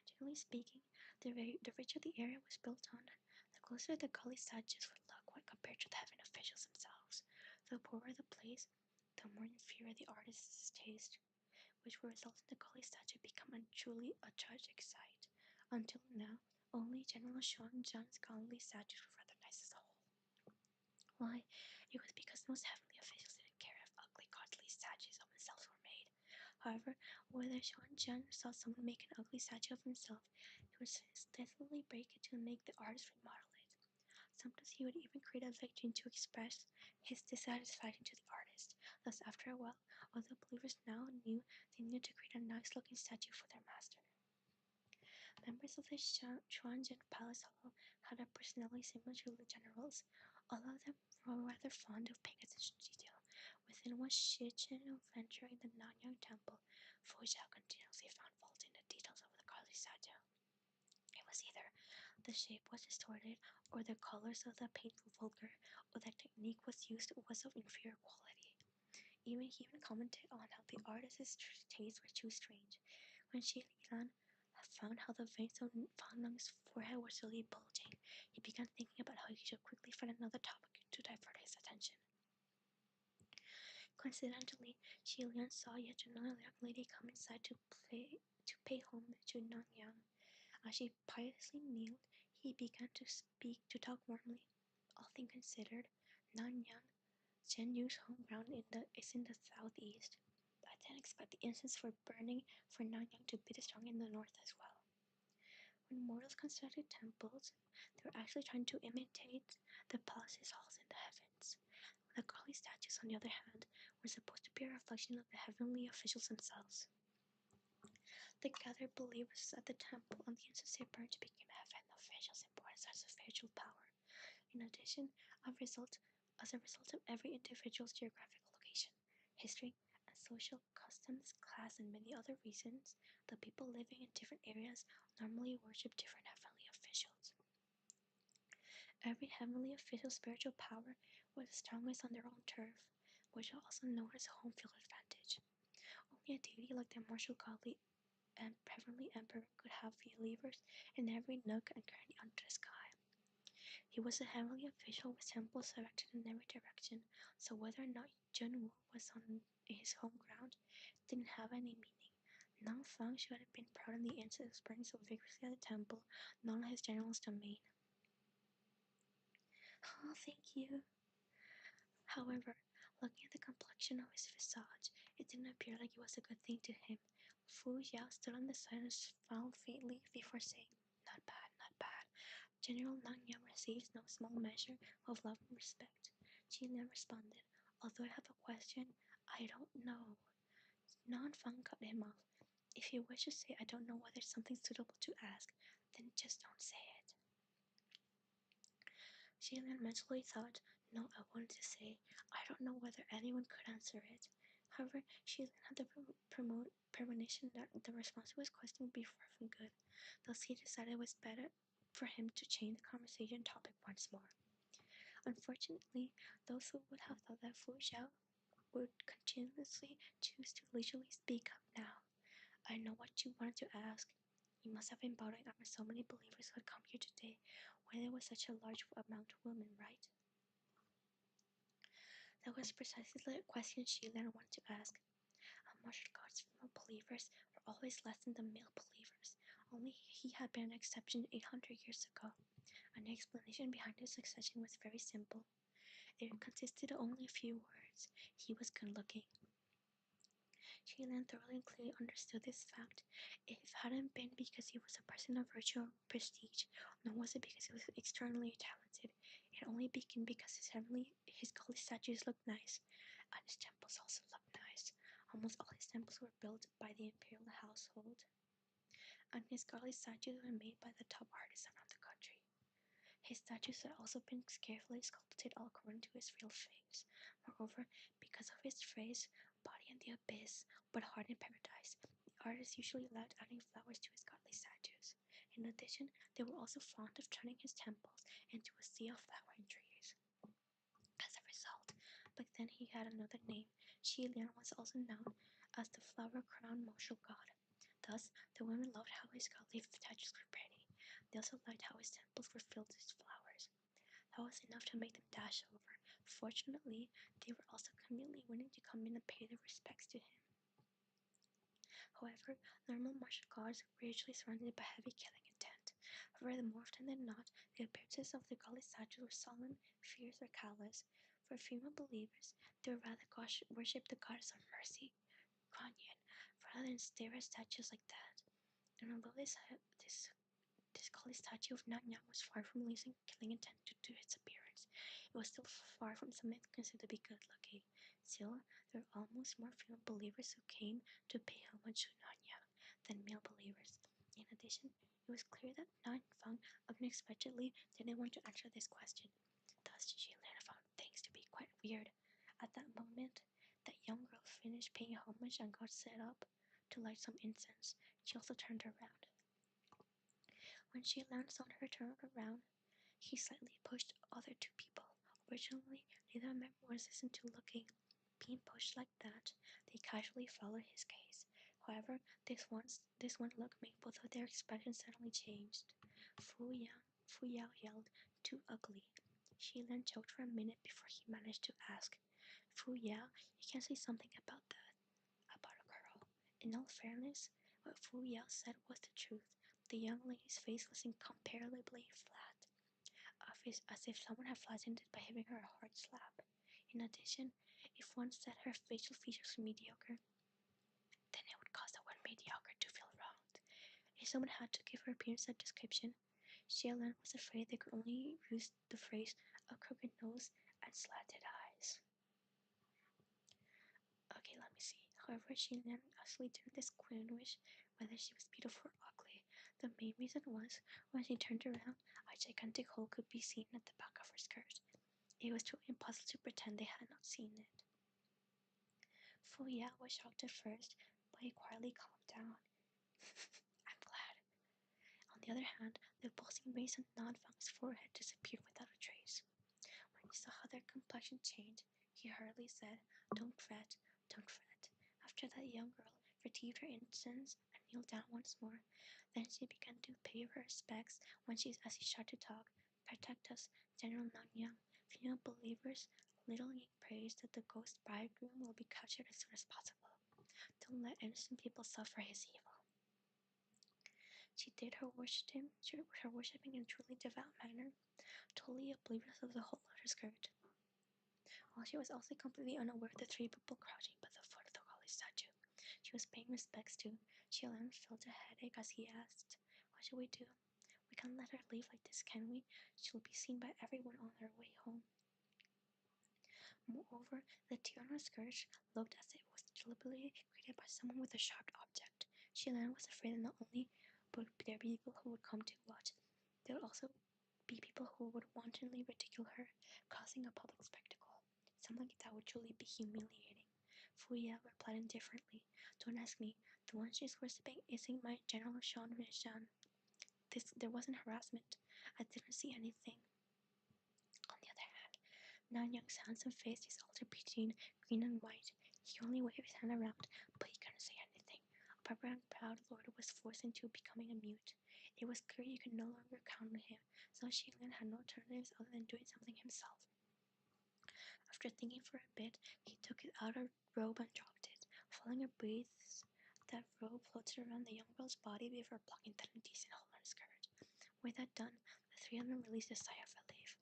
Generally speaking, the richer the area was built on, the closer the gully statues would look when compared to the heaven officials themselves. The poorer the place, the more inferior the artist's taste, which will result in the gully statue becoming truly a tragic sight. Until now, only General Xuanzhang's gully statues were rather nice as a whole. Why? It was because most heavenly officials didn't care if ugly godly statues of themselves were made. However, whether Xuanzhang saw someone make an ugly statue of himself, he would stealthily break it to make the artist remodel it. Sometimes he would even create a victim to express his dissatisfaction to the artist. Thus, after a while, all the believers now knew they needed to create a nice-looking statue for their master. Members of the Xuanzhang Palace Hall had a personality similar to the generals. All of them were rather fond of paying attention to detail. Within one Shichen venture in the Nanyang Temple, Fu Zhao continuously found fault in the details of the Kali statue. It was either the shape was distorted, or the colors of the paint were vulgar, or the technique used was of inferior quality. He even commented on how the artist's tastes were too strange. When Xi Lilan found how the veins on Fan Lung's forehead were slowly bulging, he began thinking about how he should quickly find another topic to divert his attention. Coincidentally, Xi Lian saw yet another young lady come inside to pay homage to Nanyang. As she piously kneeled, he began to talk warmly. All things considered, Nanyang, Chen Yu's home ground is in the southeast. I didn't expect the incense for burning for Nanyang to be strong in the north as well. When mortals constructed temples, they were actually trying to imitate the palace's halls in the heavens. The Kali statues, on the other hand, were supposed to be a reflection of the heavenly officials themselves. The gathered believers at the temple and the incense they burned became heaven officials important as a spiritual power. In addition, as a result of every individual's geographical location, history, and social customs, class, and many other reasons, the people living in different areas normally worship different heavenly officials. Every heavenly official's spiritual power was the strongest on their own turf, which is also known as home field advantage. Only a deity like the martial godly and heavenly emperor could have believers in every nook and cranny under the sky. He was a heavenly official with temples erected in every direction, so whether or not Junwoo was on his home ground didn't have any meaning. Nangfang should have been proud of the incense burning so vigorously at the temple, not on his general's domain. Oh, thank you. However, looking at the complexion of his visage, it didn't appear like it was a good thing to him. Fu Yao stood on the side and smiled faintly before saying, "Not bad, not bad. General Nang Yao receives no small measure of love and respect." Jin responded, "Although I have a question, I don't know." Nan Fang cut him off. "If you wish to say I don't know whether it's something suitable to ask, then just don't say it." Jillian mentally thought, "No, I wanted to say, I don't know whether anyone could answer it." However, she had the premonition that the response to his question would be far from good. Thus, he decided it was better for him to change the conversation topic once more. Unfortunately, those who would have thought that Fu Xiao would continuously choose to leisurely speak up now. "I know what you wanted to ask. You must have been bothering over so many believers who had come here today, why there was such a large amount of women, right?" That was precisely the question Sheila wanted to ask. Martial arts female believers were always less than the male believers. Only he had been an exception 800 years ago, and the explanation behind his succession was very simple. It consisted of only a few words. He was good looking. Sheila thoroughly and clearly understood this fact. It hadn't been because he was a person of virtue or prestige, nor was it because he was externally talented. It only began because his golden statues looked nice, and his temples also looked nice. Almost all his temples were built by the imperial household, and his godly statues were made by the top artists around the country. His statues had also been carefully sculpted all according to his real face. Moreover, because of his phrase, "body in the abyss, but heart in paradise," the artist usually allowed adding flowers to his godly statues. In addition, they were also fond of turning his temples into a sea of flowering trees. As a result, back then he had another name. Shi Lian was also known as the flower-crowned martial god. Thus, the women loved how his godly statues were pretty. They also liked how his temples were filled with flowers. That was enough to make them dash over. Fortunately, they were also conveniently willing to come in and pay their respects to him. However, normal martial gods were usually surrounded by heavy killing intent. However, more often than not, the appearances of the godly statues were sullen, fierce, or callous. For female believers, they would rather worship the goddess of mercy, Guanyin, rather than stare at statues like that. And although this godly statue of Nanyang was far from losing killing intent due to its appearance, it was still far from something considered to be good looking. Still, there were almost more female believers who came to pay homage to Nanyang than male believers. In addition, it was clear that Nanfang unexpectedly didn't want to answer this question. Thus, she found things to be quite weird. At that moment, that young girl finished paying homage and got set up to light some incense. She also turned around. When she lands on her turn around, he slightly pushed the other two people. Originally, neither member was listened to looking. Being pushed like that, they casually followed his gaze. However, this one look made both of their expressions suddenly changed. Fu Yao yelled, "Too ugly." Shi Lan choked for a minute before he managed to ask, "Fu Yao, you can't say something about that, about a girl." In all fairness, what Fu Yao said was the truth. The young lady's face was incomparably flat, as if someone had flattened it by giving her a hard slap. In addition, if one said her facial features were mediocre, then it would cause the word mediocre to feel wronged. If someone had to give her appearance a description, Xiaolan was afraid they could only use the phrase "a crooked nose and slanted eyes." Okay, let me see. However, Xiaolan actually didn't distinguish whether she was beautiful or ugly. The main reason was, when she turned around, a gigantic hole could be seen at the back of her skirt. It was too impossible to pretend they had not seen it. Fu Yao was shocked at first, but he quietly calmed down. I'm glad. On the other hand, the pulsing rays on Nanfang's forehead disappeared without a trace. When he saw how their complexion changed, he hurriedly said, "Don't fret, don't fret." After that young girl received her incense and kneeled down once more. Then she began to pay her respects as he started to talk. Protect us, General Nanyang. Female believers, Little Ying prays that the ghost bridegroom will be captured as soon as possible. Don't let innocent people suffer his evil. She did her worshipping in a truly devout manner, totally oblivious of the whole lotus skirt. While she was also completely unaware of the three people crouching by the foot of the holy statue she was paying respects to, Xiaolan felt a headache as he asked, "What should we do? We can't let her leave like this, can we? She'll be seen by everyone on her way home." Moreover, the tear on her skirt looked as if it was deliberately created by someone with a sharp object. Xiaolan was afraid that not only would there be people who would come to watch, there would also be people who would wantonly ridicule her, causing a public spectacle. Something like that would truly be humiliating. Fuya replied indifferently, "Don't ask me. The one she's worshipping isn't my General Shan Rinshan. There wasn't harassment. I didn't see anything." On the other hand, Nanyang's handsome face is altered between green and white. He only waved his hand around, but he couldn't say anything. A proper and proud lord was forced into becoming a mute. It was clear you could no longer count on him, so Xianlian had no alternatives other than doing something himself. After thinking for a bit, he took his outer robe and dropped it. Following a breeze, that robe floated around the young girl's body before blocking that indecent hole in her skirt. With that done, the three of them released a sigh of relief.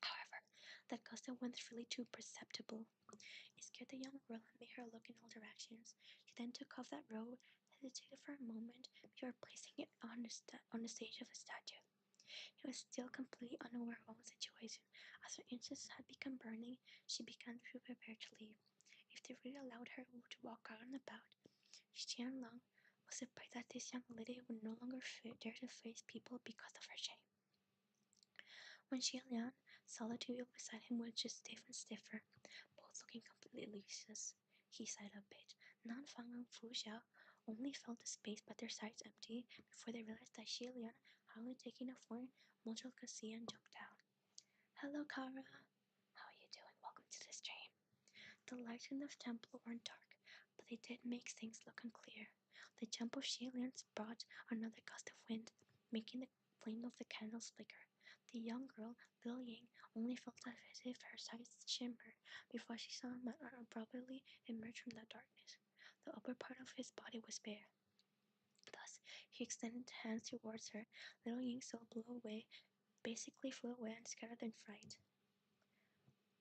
However, that gust of wind was really too perceptible. It scared the young girl and made her look in all directions. She then took off that robe, hesitated for a moment before placing it on the stage of the statue. He was still completely unaware of the situation. As her interests had become burning, she began to prepare to leave. If they really allowed her to walk out and about, Xianlong was afraid that this young lady would no longer dare to face people because of her shame. When Xianlian saw the two people beside him were just stiff and stiffer, both looking completely useless, he sighed a bit. Nanfang and Fu Xiao only felt the space by their sides empty before they realized that Xianlian had only taken a foreign mojicacy and jumped out. "Hello, Kara. How are you doing? Welcome to the stream." The lights in the temple weren't dark, but they did make things look unclear. The jump of Xianlian's brought another gust of wind, making the flame of the candles flicker. The young girl, Lil Ying, only felt as if her sights shimmered before she saw a man abruptly emerge from the darkness. The upper part of his body was bare. Thus, he extended hands towards her. Little Ying so basically flew away and scattered in fright.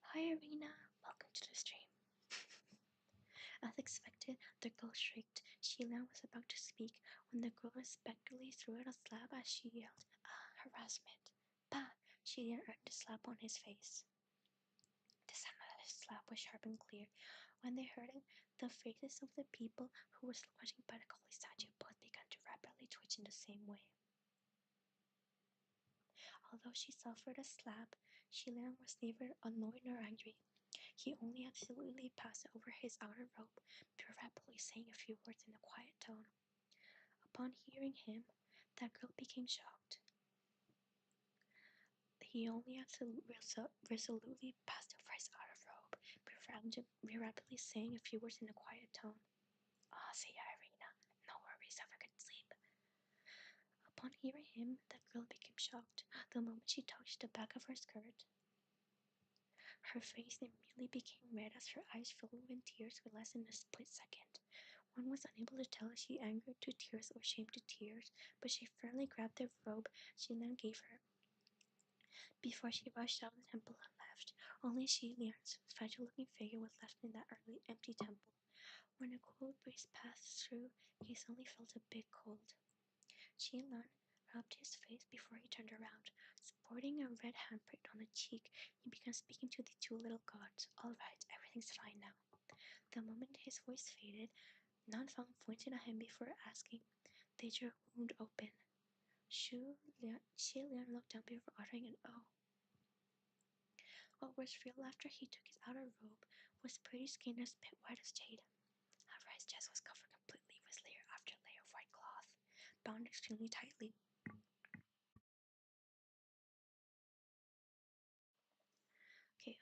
"Hi, Irina. Welcome to the stream." As expected, the girl shrieked. Xilan was about to speak when the girl respectfully threw out a slap as she yelled, "Ah, harassment!" "Bah!" Xilan earned a slap on his face. The sound of the slap was sharp and clear. When they heard it, the faces of the people who were watching by the holy statue both began to rapidly twitch in the same way. Although she suffered a slap, Xilan was neither annoyed nor angry. He only absolutely passed over his outer robe before rapidly saying a few words in a quiet tone. Upon hearing him, that girl became shocked. He only resolutely passed over his outer robe before rapidly saying a few words in a quiet tone. "Ah, see ya, Irina. No worries, have a good sleep." Upon hearing him, that girl became shocked. The moment she touched the back of her skirt, her face immediately became red as her eyes filled with tears with less than a split second. One was unable to tell if she angered to tears or shame to tears, but she firmly grabbed the robe she then gave her before she rushed out of the temple and left. Only Lian's fragile-looking figure was left in that early empty temple. When a cold breeze passed through, he suddenly felt a bit cold. Lian rubbed his face before he turned around. Sporting a red handprint on the cheek, he began speaking to the two little gods. "All right, everything's fine now." The moment his voice faded, Nanfang pointed at him before asking, "Did your wound open?" Xi Lian looked down before uttering an "oh." What was real after he took his outer robe was pretty skin as white as jade. However, his chest was covered completely with layer after layer of white cloth, bound extremely tightly. Okay,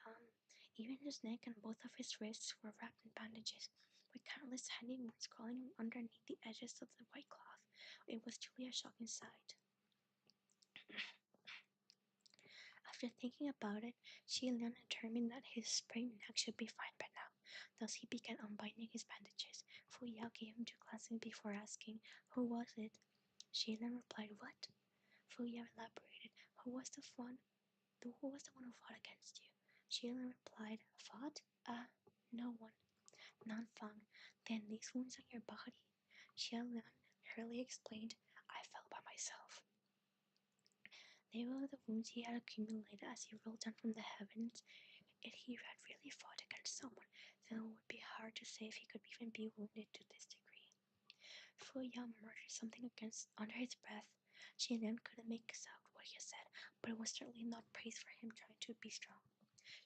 even his neck and both of his wrists were wrapped in bandages, with countless tiny wounds crawling underneath the edges of the white cloth. It was truly a shocking sight. After thinking about it, Xilan determined that his sprained neck should be fine by now. Thus he began unbinding his bandages. Fu Yao gave him 2 glances before asking, "Who was it?" Xilan replied, "What?" Fu Yao elaborated, Who was the one who fought against you?" Xilan replied, "Fought? No one." Nanfang, "Then these wounds on your body?" Xiaolian hurriedly explained, "I fell by myself." They were the wounds he had accumulated as he rolled down from the heavens. If he had really fought against someone, then it would be hard to say if he could even be wounded to this degree. Fu Yao murmured something under his breath. Xiaolian couldn't make out what he said, but it was certainly not praise for him trying to be strong.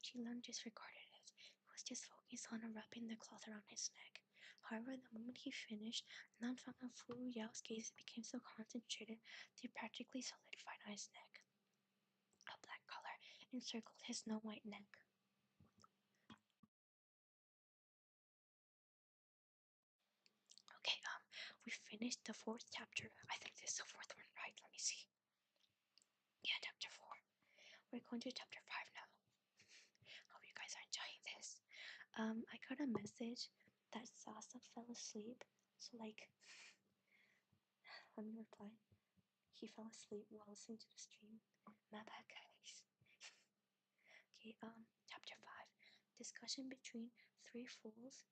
Xiaolian disregarded it. He was just focused on wrapping the cloth around his neck. However, the moment he finished, Nanfang and Fu Yao's gaze became so concentrated they practically solidified on his neck. A black color encircled his snow-white neck. Okay, we finished the 4th chapter. I think this is the 4th one, right? Let me see. Yeah, chapter 4. We're going to chapter 5 now. Hope you guys are enjoying this. I got a message that Sasa fell asleep. So let me reply. He fell asleep while listening to the stream. My bad, guys. Okay, chapter 5. Discussion between 3 fools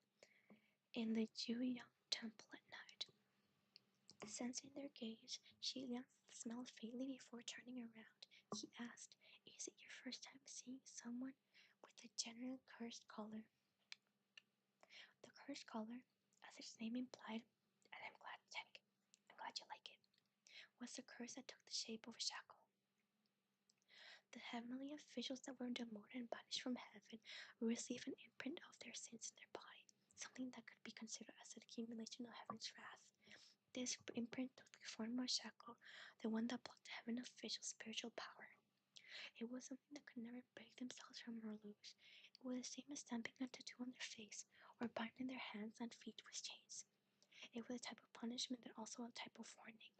in the Juyang temple at night. Sensing their gaze, Xiliang smiled faintly before turning around. He asked, "Is it your first time seeing someone with a general cursed color?" The cursed color, as its name implied, and I'm glad you like it, was the curse that took the shape of a shackle. The heavenly officials that were demoted and banished from heaven would receive an imprint of their sins in their body, something that could be considered as an accumulation of heaven's wrath. This imprint took the form of a shackle, the one that blocked the heaven official's spiritual power. It was something that could never break themselves from or loose. It was the same as stamping a tattoo on their face or binding their hands and feet with chains. It was a type of punishment and also a type of warning,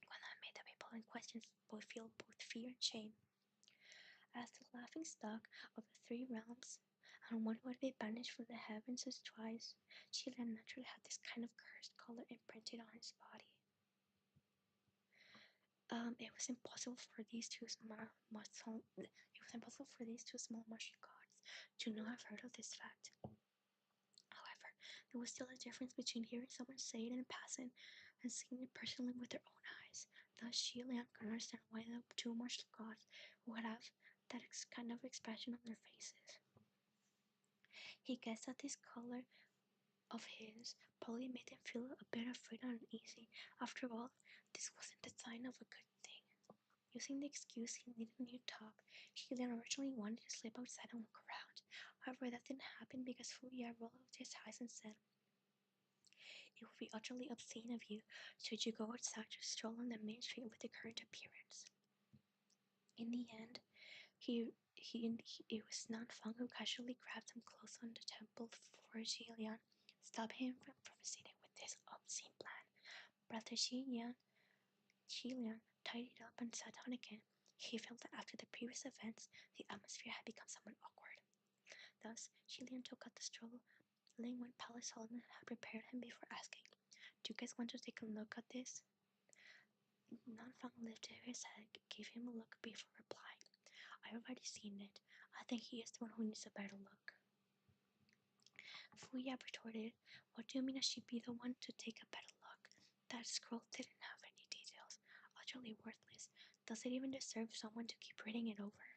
one that made the people in question feel both fear and shame. As the laughing stock of the 3 realms, and one who had been banished from the heavens twice, Xilan naturally had this kind of cursed color imprinted on his body. It was impossible for these two small martial gods to not have heard of this fact. However, there was still a difference between hearing someone say it in passing and seeing it personally with their own eyes. Thus, Xilan could understand why the 2 martial gods would have that kind of expression on their faces. He guessed that this color of his probably made them feel a bit afraid and uneasy. After all, this wasn't the sign of a good thing. Using the excuse he needed a new top, he then originally wanted to slip outside and walk around. However, that didn't happen because Fu Ya rolled out his eyes and said, "It would be utterly obscene of you should you go outside to stroll on the main street with the current appearance." In the end, it was Nanfang who casually grabbed him close on the temple for Xilian, stopping him from proceeding with this obscene plan. But after Xilian tidied up and sat down again, he felt that after the previous events, the atmosphere had become somewhat awkward. Thus, Xilian took out the strolling when Palace Solomon had prepared him before asking, "Do you guys want to take a look at this?" Nanfang lifted his head, gave him a look before replying, "I've already seen it. I think he is the one who needs a better look." Fu Ya retorted, "What do you mean I should be the one to take a better look? That scroll didn't have any details. Utterly worthless. Does it even deserve someone to keep reading it over?"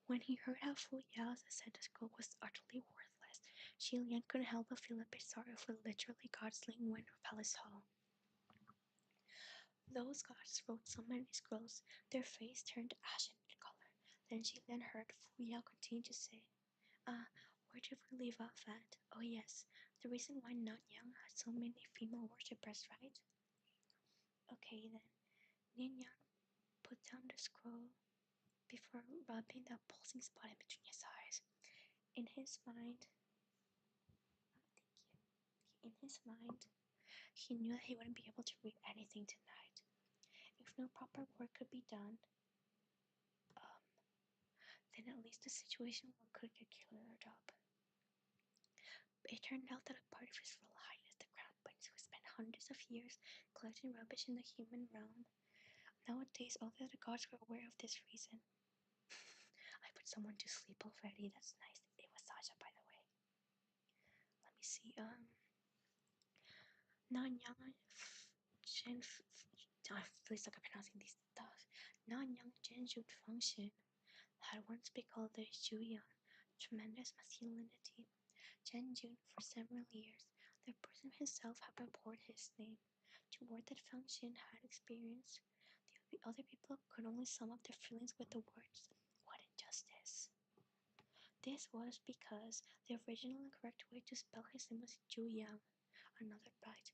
When he heard how Fu Yao said the scroll was utterly worthless, Xilian couldn't help but feel a bit sorry for the literally god-slaying wind of Palace Hall. Those gods wrote so many scrolls, their face turned ashen in color. Then Xilian heard Fu Yao continue to say, "Where did we leave off at? Oh yes, the reason why Nanyang had so many female worshippers, right?" Okay then. Nanyang put down the scroll before rubbing the pulsing spot in between his eyes. In his mind, he knew that he wouldn't be able to read anything tonight. If no proper work could be done, then at least the situation could get cleared up. It turned out that a part of His Royal Highness the Crown Prince, who spent hundreds of years collecting rubbish in the human realm, nowadays all the other gods were aware of this reason. I put someone to sleep already. That's nice. It was Sasha, by the way. Let me see. Nanyang Jen. I really suck at pronouncing these stuff. Nanyang Genjun function had once been called the Zhuyang, tremendous masculinity. Genjun, for several years, the person himself had reported his name. To word that function had experienced, the other people could only sum up their feelings with the words, "What injustice." This was because the original and correct way to spell his name was Zhu Yang, another bride,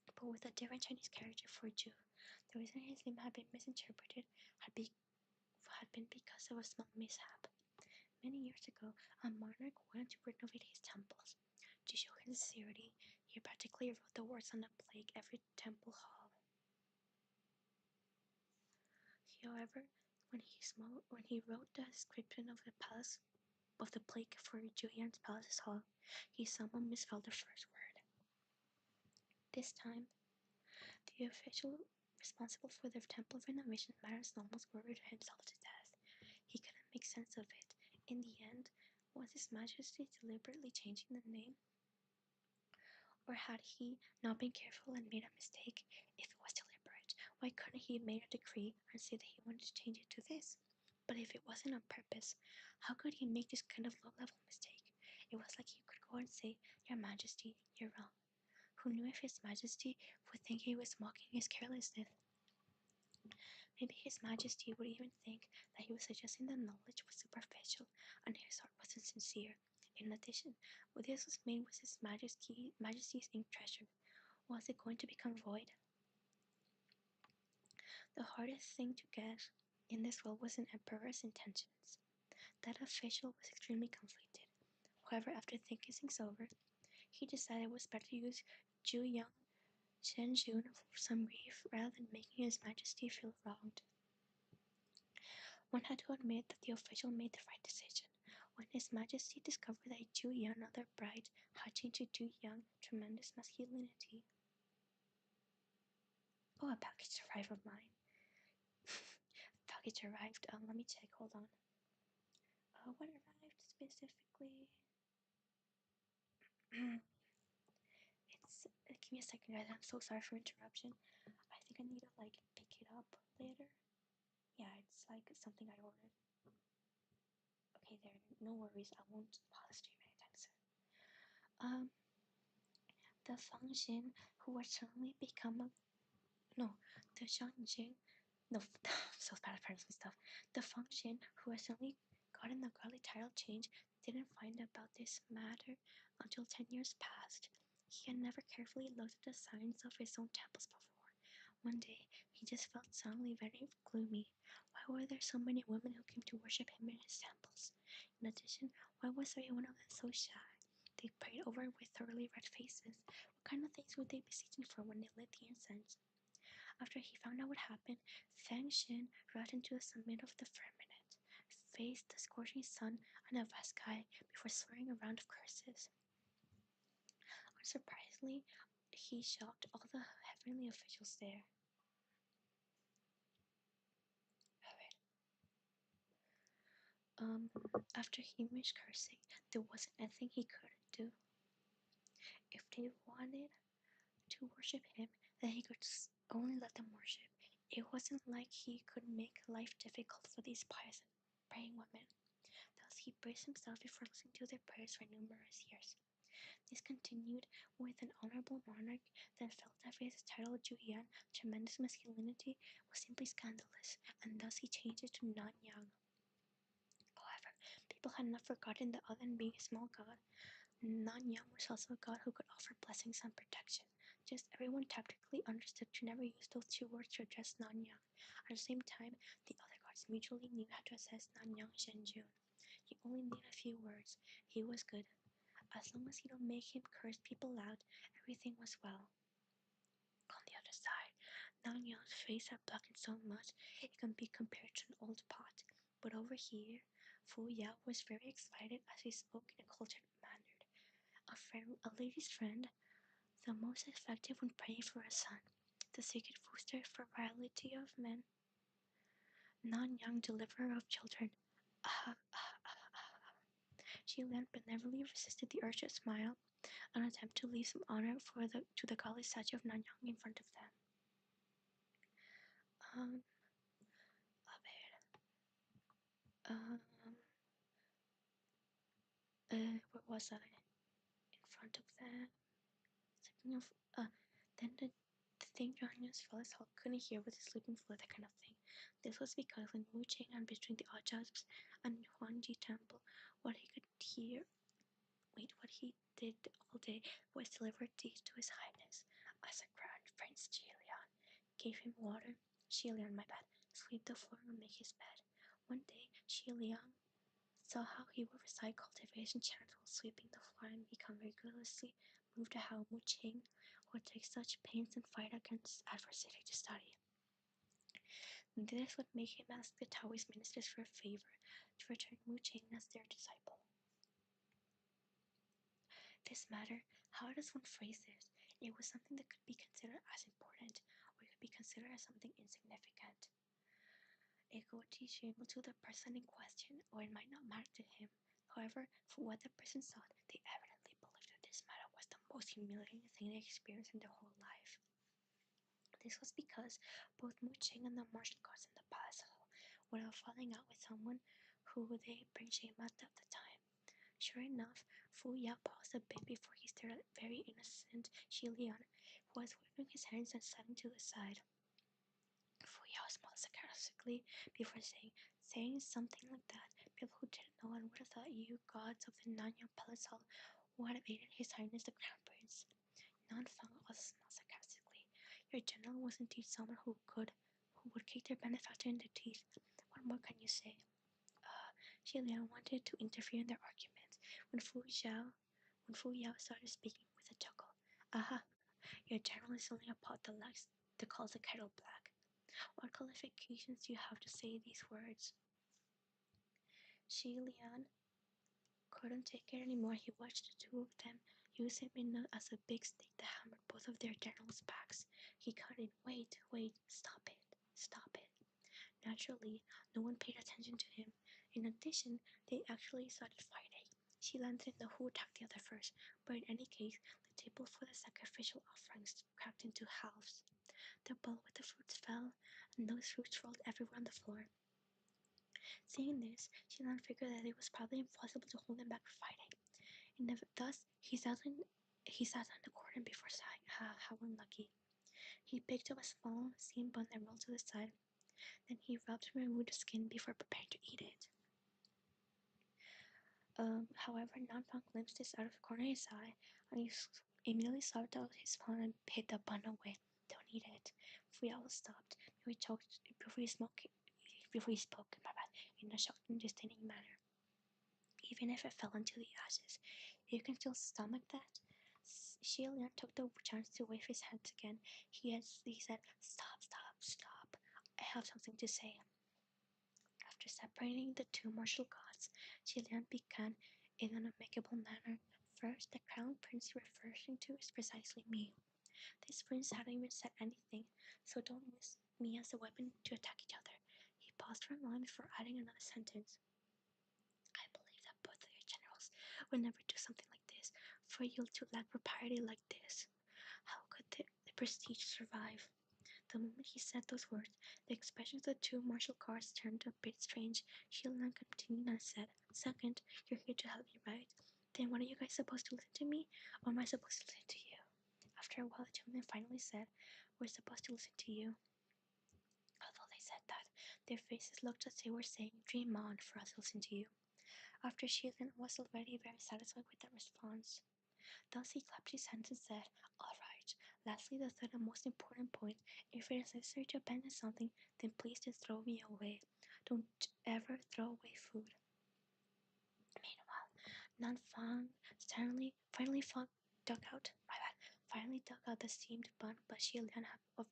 but with a different Chinese character for Zhu. The reason his name had been misinterpreted had been because of a small mishap. Many years ago, a monarch wanted to renovate his temples. To show his sincerity, he practically wrote the words on a plaque every temple hall. However, when he wrote the description of the palace of the plaque for Julian's palace hall, he somehow misspelled the first word. This time, the official responsible for the temple renovation matters almost worried himself to death. He couldn't make sense of it. In the end, was His Majesty deliberately changing the name? Or had he not been careful and made a mistake? If it was deliberate, why couldn't he have made a decree and say that he wanted to change it to this? But if it wasn't on purpose, how could he make this kind of low-level mistake? It was like he could go and say, "Your Majesty, you're wrong." Who knew if His Majesty would think he was mocking his carelessness? Maybe His Majesty would even think that he was suggesting the knowledge was superficial and his heart wasn't sincere. In addition, what this was made was His Majesty's ink treasure. Was it going to become void? The hardest thing to get in this world was an emperor's intentions. That official was extremely conflicted. However, after thinking things over, he decided it was better to use Zhu Yang Zhenjun for some grief rather than making His Majesty feel wronged. One had to admit that the official made the right decision. When His Majesty discovered that Zhu Yang, another bride, had changed to Zhu Yang, tremendous masculinity. Oh, a package arrived of mine. Package arrived. Let me check. Hold on. What arrived specifically? Give me a second, guys. I'm so sorry for interruption. I think I need to pick it up later. Yeah, it's something I ordered. Okay, there. No worries. I won't pause the stream anytime soon. The function who had suddenly become the Shangjing. No, I'm so bad at pronouncing stuff. The function who had suddenly gotten the godly title change didn't find about this matter until 10 years passed. He had never carefully looked at the signs of his own temples before. One day, he just felt suddenly very gloomy. Why were there so many women who came to worship him in his temples? In addition, why was every one of them so shy? They prayed over with thoroughly red faces. What kind of things would they be seeking for when they lit the incense? After he found out what happened, Feng Xin ran into the summit of the firmament, faced the scorching sun and the vast sky before swearing a round of curses. Unsurprisingly, he shocked all the heavenly officials there. After he finished cursing, there wasn't anything he couldn't do. If they wanted to worship him, then he could only let them worship. It wasn't like he could make life difficult for these pious and praying women. Thus he braced himself before listening to their prayers for numerous years. This continued with an honorable monarch that felt that his title Julian, tremendous masculinity, was simply scandalous, and thus he changed it to Nanyang. However, people had not forgotten that other than being a small god, Nanyang was also a god who could offer blessings and protection. Just everyone tactically understood to never use those two words to address Nanyang. At the same time, the other gods mutually knew how to assess Nanyang Zhenjun. He only needed a few words. He was good. As long as he don't make him curse people out, everything was well. On the other side, Nanyang's face had blackened so much it can be compared to an old pot. But over here, Fu Yao was very excited as he spoke in a cultured manner. A lady's friend, the most effective when praying for a son, the secret booster for virility of men, non-young deliverer of children. Ah, ah, ah, ah. Xilan benevolently resisted the urge to smile, an attempt to leave some honor to the godly statue of Nanyang in front of them. Um, a ver. Where was I? In front of them. Speaking of, then the thing Janya's fellas couldn't hear with his sleeping flu, that kind of thing. This was because when Wu Ching and between the odd jobs and Huangji Temple, what he what he did all day was deliver tea to his highness. As a crown, Prince Jilian gave him water. Jilian, my bad, sweep the floor and make his bed. One day, Jilian saw how he would recite cultivation chants while sweeping the floor and become rigorously moved to how Wu Qing would take such pains and fight against adversity to study. And this would make him ask the Taoist ministers for a favor to return Wu Qing as their disciple. This matter, how does one phrase this? It was something that could be considered as important, or it could be considered as something insignificant. It could teach him to the person in question, or it might not matter to him. However, for what the person thought, they evidently believed that this matter was the most humiliating thing they experienced in their whole life. This was because both Mu Ching and the martial guards in the palace hall were all falling out with someone who they bring shame at the time. Sure enough, Fu Yao paused a bit before he stared at very innocent Xi Lian, who was waving his hands and sliding to the side. Fu Yao smiled sarcastically before saying something like that. People who didn't know and would have thought you gods of the Nanyang Palace Hall would have aided His Highness the Crown Prince. Nanfang also smiled sarcastically. Your general was indeed someone who would kick their benefactor in the teeth. What more can you say? Xi Lian wanted to interfere in their arguments when Fu Yao started speaking with a chuckle. Aha, your general is only a pot that calls the kettle black. What qualifications do you have to say these words? Xi Lian couldn't take it anymore. He watched the two of them use him as a big stick that hammered both of their generals' backs. He cut in. Wait, stop it, stop it. Naturally, no one paid attention to him. In addition, they actually started fighting. She landed in the who attacked the other first, but in any case, the table for the sacrificial offerings cracked into halves. The bowl with the fruits fell, and those fruits rolled everywhere on the floor. Seeing this, Shilan figured that it was probably impossible to hold him back from fighting. And thus, he sat on the corner before sighing, how unlucky. He picked up a small seam bun and rolled to the side. Then he rubbed and removed the skin before preparing to eat it. However, Nanfang glimpsed this out of the corner of his eye, and he immediately slapped out his phone and hid the bun away. Don't eat it. Fuyao stopped before he spoke, in a shocked and disdaining manner. Even if it fell into the ashes, you can still stomach that. Xi Lian took the chance to wave his hands again. He said, Stop. I have something to say. After separating the two martial gods, Xi Lian began in an amicable manner. First, the crown prince you're referring to is precisely me. This prince hadn't even said anything, so don't use me as a weapon to attack each other. He paused for a moment before adding another sentence. I believe that both of your generals would never do something like this, for you to lack propriety like this. How could the prestige survive? The moment he said those words, the expressions of the two martial guards turned a bit strange. Shilan continued and said, Second, you're here to help me, right? Then what are you guys supposed to listen to me, or am I supposed to listen to you? After a while, the two men finally said, We're supposed to listen to you. Although they said that, their faces looked as they were saying, Dream on, for us to listen to you. After Shilan was already very satisfied with the response. Thus he clapped his hands and said, All right. Lastly, the third and most important point, if it is necessary to abandon something, then please just throw me away. Don't ever throw away food. Meanwhile, Nanfang finally dug out the steamed bun, but Xi Lian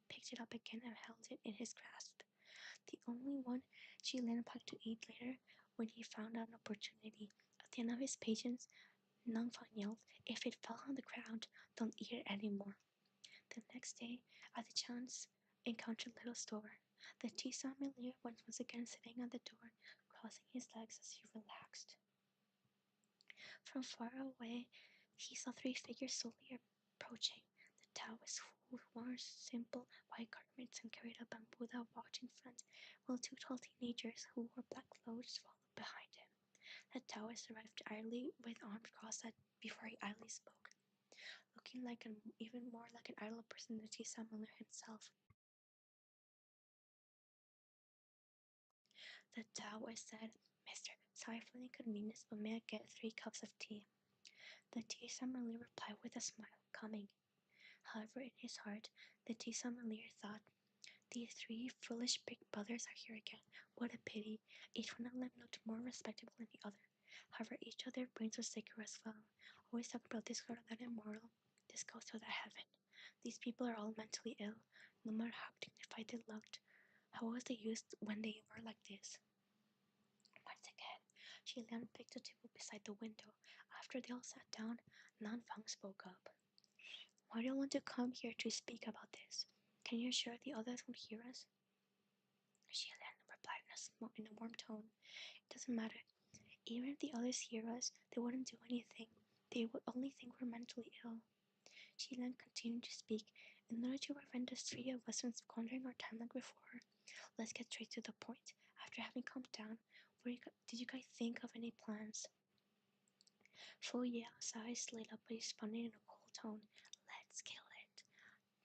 picked it up again and held it in his grasp. The only one Xi Lian planned to eat later when he found an opportunity. At the end of his patience, Nangfang yelled, "If it fell on the ground, don't eat it anymore." The next day, at the chance encountered little store, the tea sommelier was once again sitting at the door, crossing his legs as he relaxed. From far away, he saw three figures slowly approaching. The Taoist who wore simple white garments and carried a bamboo that walked in front, while two tall teenagers who wore black clothes followed behind him. The Taoist arrived idly with arms crossed before he idly spoke, looking like even more like an idle person than Tea Sommelier himself. The Taoist said, "Mister, sorry for the inconvenience, but may I get 3 cups of tea?" The tea sommelier replied with a smile, "Coming." However, in his heart, the tea sommelier thought, "These three foolish big brothers are here again. What a pity. Each one of them looked more respectable than the other. However, each of their brains was sicker as well. Always talking about this girl that immortal, this goes to the heaven. These people are all mentally ill, no matter how dignified they looked. How was they used when they were like this?" Once again, she Lian picked a table beside the window. After they all sat down, Nan Fang spoke up. "Why do you want to come here to speak about this? Can you assure the others won't hear us?" She Lian replied in a warm tone. "It doesn't matter. Even if the others hear us, they wouldn't do anything. They would only think we're mentally ill." She Lian continued to speak. "In order to prevent the three of us from squandering our time like before, let's get straight to the point. After having calmed down, did you guys think of any plans?" Fu Yao's eyes lit up, but he responded in a cold tone, "Let's kill it."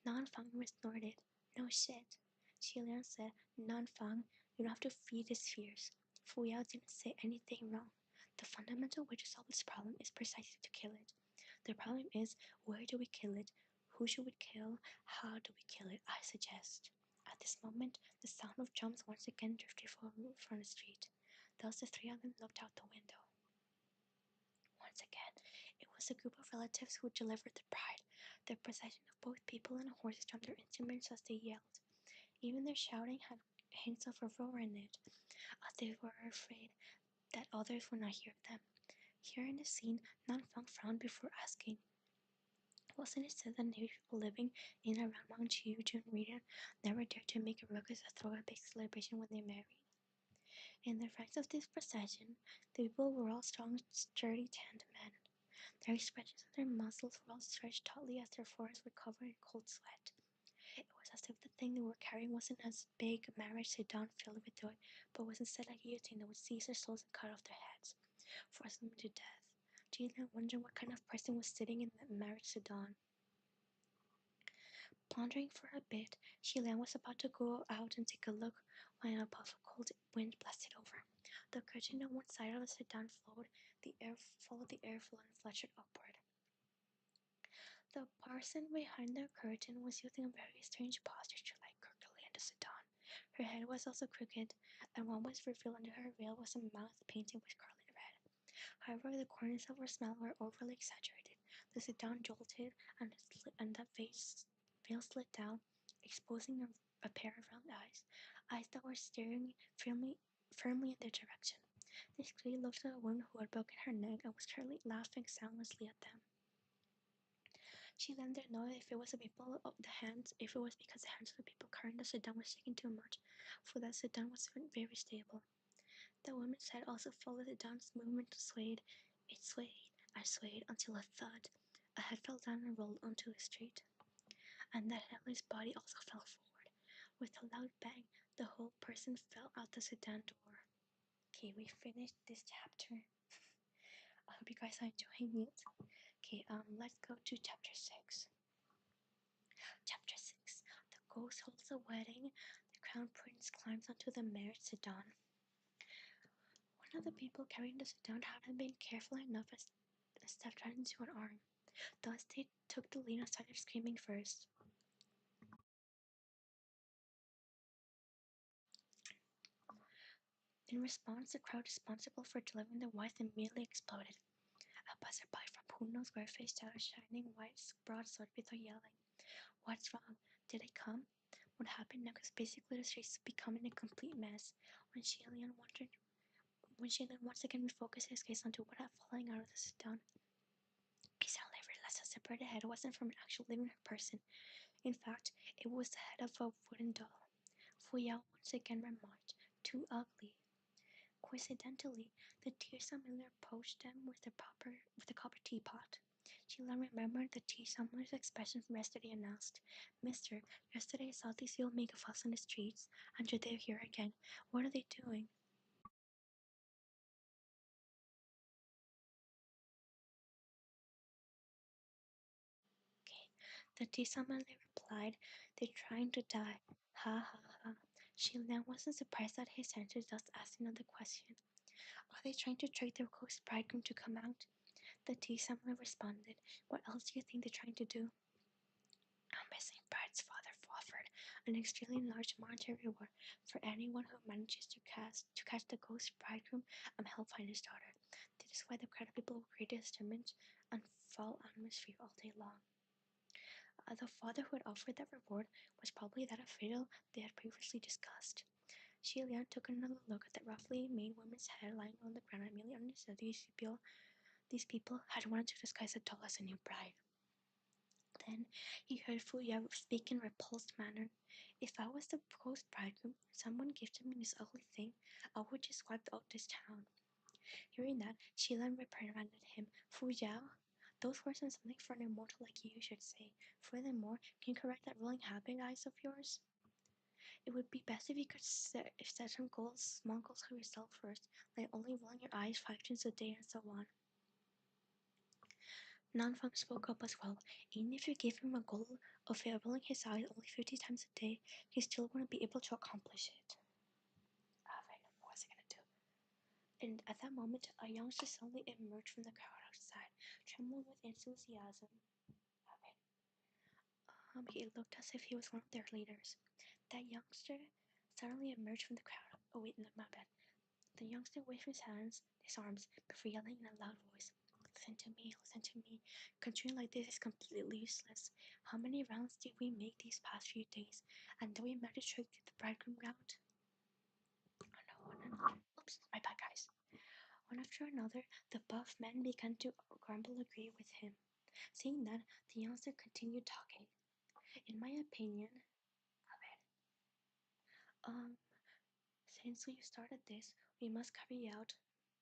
Nanfang snorted. "No shit." Xilian said, "Nanfang, you don't have to feed his fears. Fu Yao didn't say anything wrong. The fundamental way to solve this problem is precisely to kill it. The problem is, where do we kill it? Who should we kill? How do we kill it? I suggest." At this moment, the sound of drums once again drifted from the street. Thus the three of them looked out the window. Once again, it was a group of relatives who delivered the bride. The procession of both people and horses drummed their instruments as they yelled. Even their shouting had hints of a roar in it, as they were afraid that others would not hear them. Hearing the scene, Nanfang frowned before asking, "Wasn't it said that native people living in and around Mangqiu region never dared to make a ruckus or throw a big celebration when they married?" In the ranks of this procession, the people were all strong, sturdy, tanned men. Their expressions and their muscles were all stretched tautly as their foreheads were covered in cold sweat. It was as if the thing they were carrying wasn't as big a marriage sedan filled with joy, but was instead a guillotine that would seize their souls and cut off their heads, forcing them to death. Gina wondered what kind of person was sitting in that marriage sedan. Pondering for a bit, Shilan was about to go out and take a look when a puff of cold wind blasted over. The curtain on one side of the sedan followed the airflow and fluttered upward. The person behind the curtain was using a very strange posture to lie crookedly in the sedan. Her head was also crooked, and what was revealed under her veil was a mouth painted with scarlet red. However, the corners of her smile were overly exaggerated. The sedan jolted, and the veil slid down, exposing a pair of round eyes that were staring firmly in their direction. This clearly looked at a woman who had broken her neck and was currently laughing soundlessly at them. She then didn't know if it was if it was because the hands of the people carrying the sedan were shaking too much, for that sedan was very stable. The woman's head also followed the sedan's movement swayed. It swayed and swayed until a thud. A head fell down and rolled onto the street, and that headless body also fell forward. With a loud bang, the whole person fell out the sedan door. Okay, we finished this chapter. I hope you guys are enjoying it. Okay, let's go to chapter 6. Chapter 6. The ghost holds a wedding. The crown prince climbs onto the marriage sedan. One of the people carrying the sedan hadn't been careful enough and stepped right into an arm. Thus, they took the lead and started screaming first. In response, the crowd responsible for delivering the wife immediately exploded. A passerby from who knows where faced out a shining white broadsword without yelling. "What's wrong? Did they come?" What happened next was basically the streets becoming a complete mess. When Shilian When Shailen once again refocused his gaze onto what had fallen out of the stone, he suddenly realized the separated head wasn't from an actual living person. In fact, it was the head of a wooden doll. Fu Yao once again remarked, "Too ugly." Coincidentally, the tearsome miller approached them with a copper teapot. Sheila remembered the tearsome miller's expression from yesterday and asked, "Mister, yesterday I saw these people make a fuss on the streets, and today they're here again. What are they doing?" Okay. The tearsome miller replied, "They're trying to die. Ha ha ha." Sheila wasn't surprised at his answer, thus asked another question. "Are they trying to trick their ghost bridegroom to come out?" The tearsome miller responded, "What else do you think they're trying to do?" A missing bride's father offered an extremely large monetary reward for anyone who manages to catch the ghost bridegroom and help find his daughter. This is why the crowd of people created disturbance and foul atmosphere all day long. The father who had offered that reward was probably that of Fiddle they had previously discussed. Xi Lian took another look at the roughly made woman's head lying on the ground and immediately understood these people had wanted to disguise the doll as a new bride. Then he heard Fu Yao speak in a repulsed manner. "If I was the ghost bridegroom and someone gifted me this ugly thing, I would just wipe out this town." Hearing that, Shilan reprimanded him. "Fu Yao, those words are something for an immortal like you should say. Furthermore, can you correct that rolling habit eyes of yours? It would be best if you could set some goals, small goals for yourself first, like only rolling your eyes 5 times a day and so on." Nanfang spoke up as well. "Even if you give him a goal of rolling his eyes only 50 times a day, he still wouldn't be able to accomplish it." Alright, what was I gonna do? And at that moment, a youngster suddenly emerged from the crowd outside, trembling with enthusiasm. He looked as if he was one of their leaders. That youngster suddenly emerged from the crowd. Oh wait, no, my bad. The youngster waved his arms, before yelling in a loud voice, listen to me, Continuing like this is completely useless. How many rounds did we make these past few days? And do we manage to trick the bridegroom round?" Oh no, oops, my bad, guys. One after another, the buff men began to grumble agree with him. Seeing that, the youngster continued talking. "In my opinion, um, since we started this, we must carry out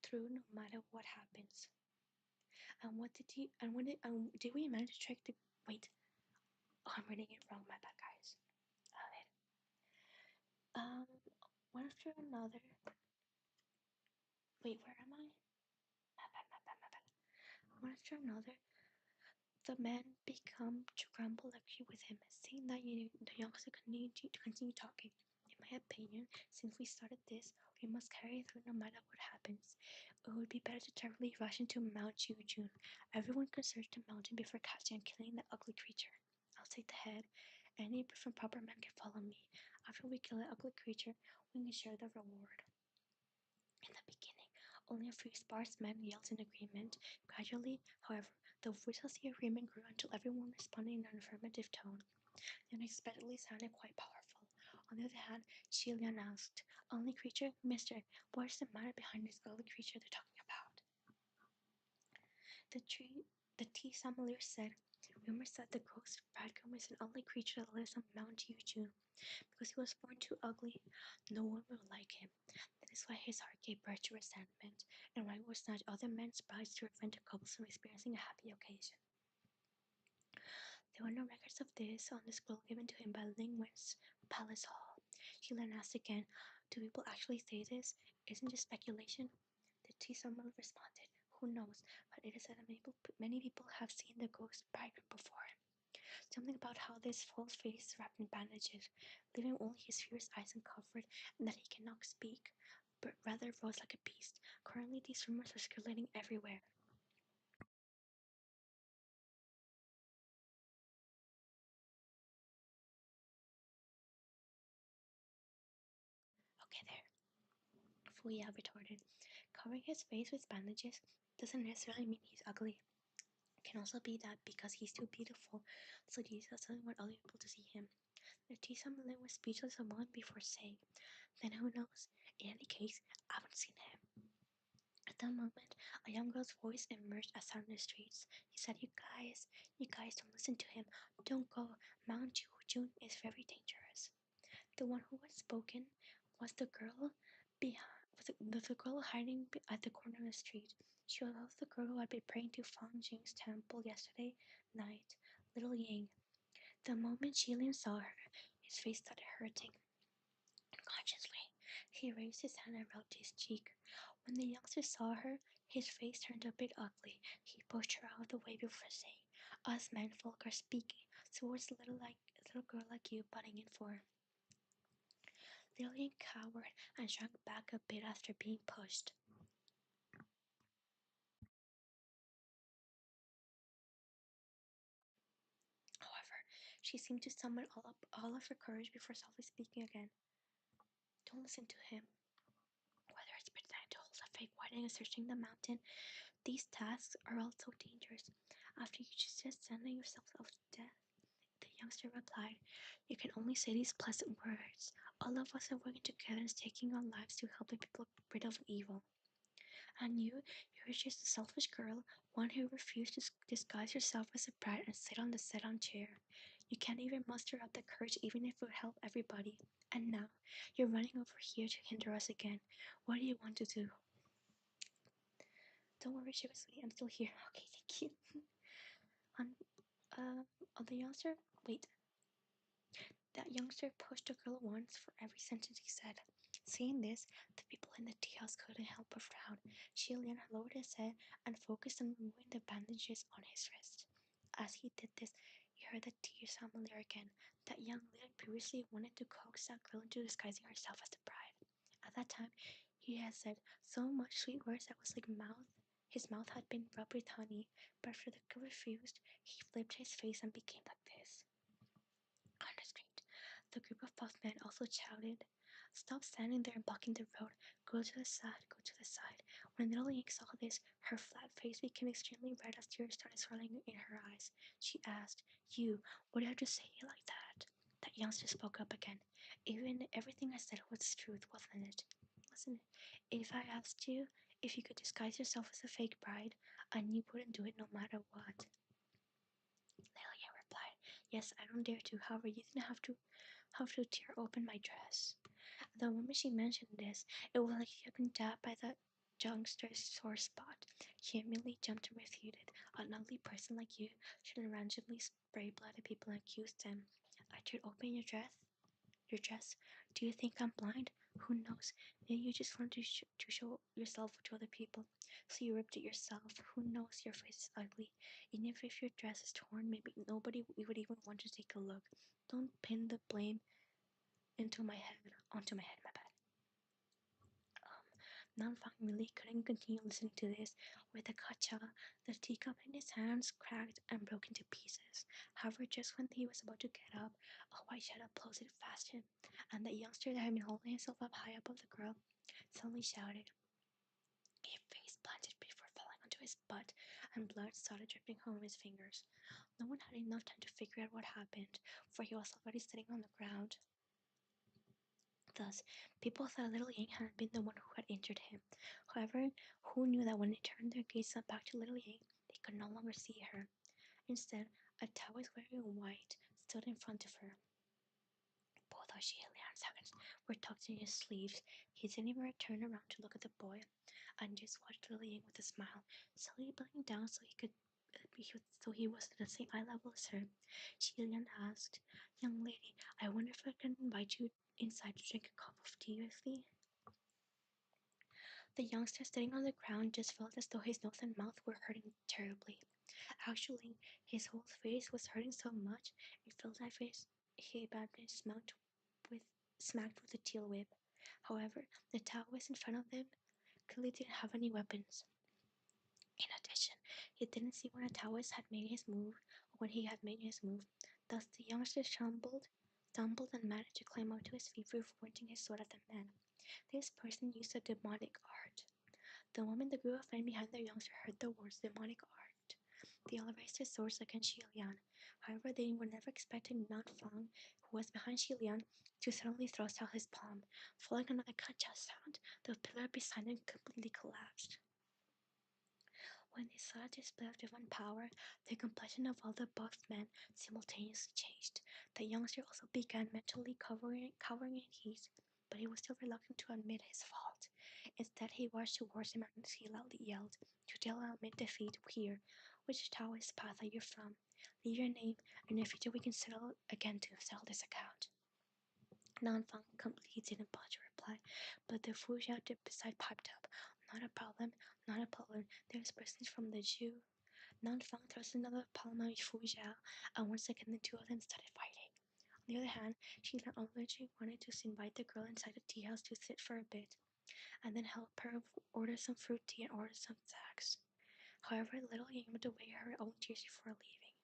through no matter what happens. And what did he? And when did we manage to trick the? Wait, oh, I'm reading it wrong. My bad, guys. Alright. One after another. Wait, where am I? My bad. One after another, the men become to grumble agree with him, saying that the youngster continue talking. In my opinion, since we started this, we must carry through no matter what happens. It would be better to terribly rush into Mount Jujun. Everyone can search the mountain before catching and killing that ugly creature. I'll take the head. Any from proper men can follow me. After we kill the ugly creature, we can share the reward." In the beginning, only a few sparse men yelled in agreement. Gradually, however, the voice of the agreement grew until everyone responded in an affirmative tone. The unexpectedly sounded quite powerful. On the other hand, Shilian asked, "Only creature, mister, what is the matter behind this ugly creature they're talking about?" The tea sommelier said, "Rumors that the ghost bridegroom is an ugly creature that lives on Mount Yujun. Because he was born too ugly, no one will like him. That is why his heart gave birth to resentment, and why he would snatch other men's brides to prevent the couples from experiencing a happy occasion." There were no records of this on the scroll given to him by Ling Wen's palace hall. Shilan asked again, "Do people actually say this? Isn't it speculation?" The tea sommelier responded, "Who knows, but it is said that many people have seen the ghost bridegroom before. Something about how this false face is wrapped in bandages, leaving only his fierce eyes uncovered, and that he cannot speak, but rather roars like a beast. Currently, these rumors are circulating everywhere." Okay, there, Fuya retorted. "Covering his face with bandages doesn't necessarily mean he's ugly. It can also be that because he's too beautiful, so Jesus doesn't want other people to see him." The tea sommelier was speechless a moment before saying, "Then who knows? In any case, I haven't seen him." At that moment, a young girl's voice emerged as sound in the streets. He said, you guys don't listen to him. Don't go. Mount Jun is very dangerous. The one who had spoken was the girl the girl hiding at the corner of the street. She was also the girl who had been praying to Fang Jing's temple yesterday night, Little Ying. The moment Jilin saw her, his face started hurting. Unconsciously, he raised his hand and rubbed his cheek. When the youngster saw her, his face turned a bit ugly. He pushed her out of the way before saying, "Us menfolk are speaking, so what's a little girl like you butting in for?" Lillian cowered and shrank back a bit after being pushed. However, she seemed to summon all of her courage before softly speaking again. "Don't listen to him. Whether it's pretending to hold a fake wedding or searching the mountain, these tasks are all so dangerous. After you just sending yourself to death." The youngster replied, "You can only say these pleasant words. All of us are working together and taking our lives to help the people rid of evil. And you're just a selfish girl, one who refused to disguise yourself as a bride and sit on the sit-on chair. You can't even muster up the courage even if it would help everybody. And now, you're running over here to hinder us again. What do you want to do?" "Don't worry, Shivasui, I'm still here." "Okay, thank you." On, the youngster, wait, That youngster pushed the girl once for every sentence he said. Seeing this, the people in the tea house couldn't help but frown. Shilian lowered his head and focused on removing the bandages on his wrist. As he did this, he heard the tears familiar again. That young lady previously wanted to coax that girl into disguising herself as the bride. At that time, he had said so much sweet words that was like mouth. His mouth had been rubbed with honey, but after the girl refused, he flipped his face and became like this. On the street, the group of buff men also shouted, "Stop standing there and blocking the road. Go to the side, go to the side." When little Ying saw this, her flat face became extremely red as tears started swelling in her eyes. She asked, "You, what do you have to say like that?" That youngster spoke up again. "Even everything I said was the truth, wasn't it? Wasn't it? If I asked you if you could disguise yourself as a fake bride, and you wouldn't do it no matter what." Lilia replied, "Yes, I don't dare to. However, you didn't have to tear open my dress." The moment she mentioned this, it was like she had been jabbed by the youngster's sore spot. She immediately jumped and refuted. "An ugly person like you shouldn't randomly spray blood at people and accuse them. I teared open your dress. Your dress. Do you think I'm blind? Who knows? Maybe you just wanted to show yourself to other people, so you ripped it yourself. Who knows? Your face is ugly. Even if your dress is torn, maybe nobody would even want to take a look. Don't pin the blame onto my head, my bad." Nanfang really couldn't continue listening to this. With the kacha, the teacup in his hands cracked and broke into pieces. However, just when he was about to get up, a white shadow closed it past him, and the youngster that had been holding himself up high above the girl suddenly shouted. He face planted before falling onto his butt, and blood started dripping from his fingers. No one had enough time to figure out what happened, for he was already sitting on the ground. Thus, people thought little Ying had been the one who had injured him. However, who knew that when they turned their gaze back to little Ying, they could no longer see her. Instead, a Taoist wearing white stood in front of her. Both of Lian's hands were tucked in his sleeves. He didn't even turn around to look at the boy, and just watched little Ying with a smile, slowly bending down so he was at the same eye level as her. Lian asked, "Young lady, I wonder if I can invite you inside to drink a cup of tea with me?" The youngster sitting on the ground just felt as though his nose and mouth were hurting terribly. Actually, his whole face was hurting so much it felt like he had been smacked with a steel whip. However, the Taoist in front of them clearly didn't have any weapons. In addition, he didn't see when a Taoist had made his move or when he had made his move. Thus, the youngster stumbled, and managed to climb up to his feet before pointing his sword at the man. This person used a demonic art. The moment the group of men behind the youngster heard the words demonic art, they all raised their swords against Xilian. However, they were never expecting Nanfang, who was behind Xilian, to suddenly thrust out his palm. Following another kacha sound, the pillar beside him completely collapsed. When they saw a display of divine power, the complexion of all the buff men simultaneously changed. The youngster also began mentally cowering in heat, but he was still reluctant to admit his fault. Instead, he rushed towards him and he loudly yelled, "To tell admit defeat here. Which Taoist path are you from? Leave your name, and in the future we can settle this account." Nanfang completely didn't bother to reply, but the Fujiao beside piped up, "Not a problem, not a problem. There's presents from the Jew." Nanfang thrust another palm at Fujiao, and once again the two of them started fighting. On the other hand, Sheila allegedly wanted to invite the girl inside the tea house to sit for a bit, and then help her order some fruit tea and order some snacks. However, little Ying moved away her own tears before leaving.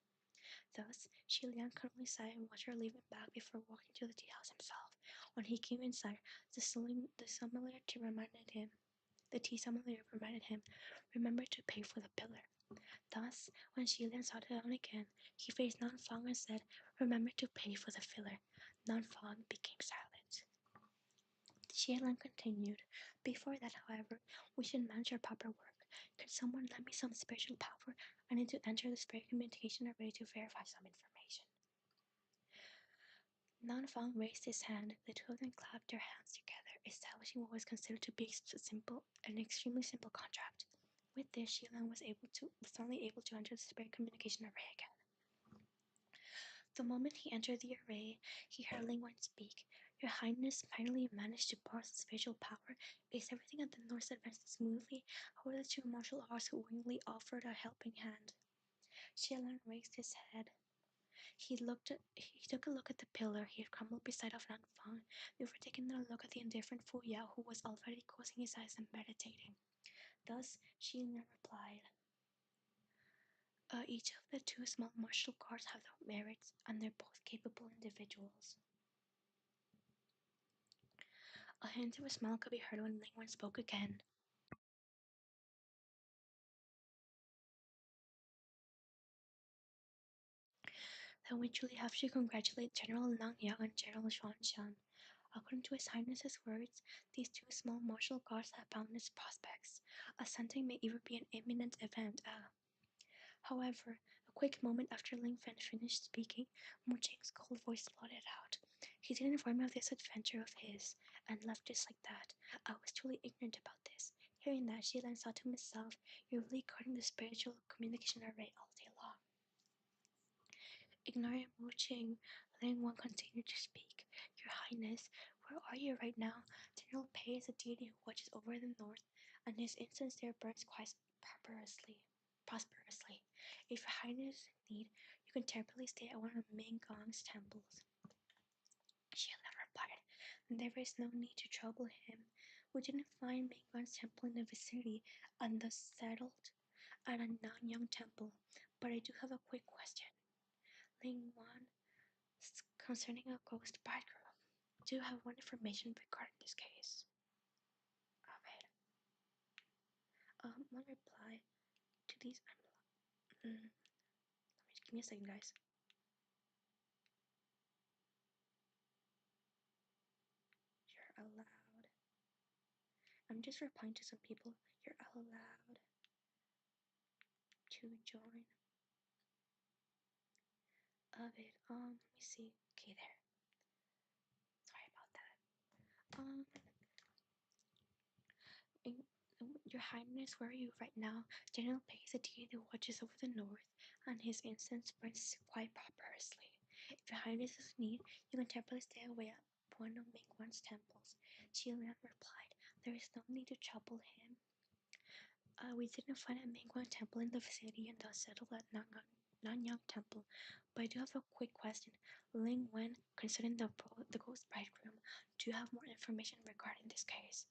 Thus, Shi Liang could only sigh and watch her leaving back before walking to the tea house himself. When he came inside, the tea sommelier reminded him, "Remember to pay for the pillar." Thus, when Shi Liang sat down again, he faced Nanfang and said, "Remember to pay for the filler." Nanfang became silent. Xie Lan continued, "Before that, however, we should manage our proper work. Can someone lend me some spiritual power? I need to enter the spirit communication array to verify some information." Nanfang raised his hand. The two of them clapped their hands together, establishing what was considered to be an extremely simple contract. With this, Xilan was suddenly able to enter the spirit communication array again. The moment he entered the array, he heard Ling Wen speak. "Your Highness finally managed to borrow some spiritual power. Is everything at the North advancing smoothly? How are the two martial arts who willingly offered a helping hand?" Xialan raised his head. He took a look at the pillar he had crumbled beside of Nanfang before taking a look at the indifferent Fu Yao, who was already closing his eyes and meditating. Thus, Xialan replied, "Each of the two small martial guards have their merits, and they're both capable individuals." A hint of a smile could be heard when Ling Wen spoke again. "Then we truly have to congratulate General Nang Yao and General Xuan Xian. According to His Highness's words, these two small martial guards have boundless prospects. Ascending may even be an imminent event. However, a quick moment after Ling Fen finished speaking, Mu Ching's cold voice floated out. "He did inform me of this adventure of his, and left just like that. I was truly ignorant about this." Hearing that, Xi Lan thought to himself, "You're really guarding the spiritual communication array all day long." Ignoring Mu Qing, Ling Wen continued to speak. "Your Highness, where are you right now? General Pei is a deity who watches over the north, and his incense there burns quite prosperously. If your Highness is in need, you can temporarily stay at one of Ming Gong's temples." Xiaolan replied, "There is no need to trouble him. We didn't find Ming Gong's temple in the vicinity, and thus settled at a Nanyang temple. But I do have a quick question. Ling Wan, concerning a ghost bridegroom. Do you have more information regarding this case?" Alright. My reply to these. Give me a second, guys. You're allowed. I'm just replying to some people. You're allowed to join of it. Let me see. Okay, there. Sorry about that. Your Highness, where are you right now? General Pei is a deity who watches over the north, and his incense burns quite prosperously. If your Highness is in need, you can temporarily stay away at one of Mingguan's temples." Qilan replied, "There is no need to trouble him. We didn't find a Mingguan temple in the vicinity and thus settled at Nanyang Temple. But I do have a quick question. Ling Wen, concerning the ghost bridegroom, do you have more information regarding this case?"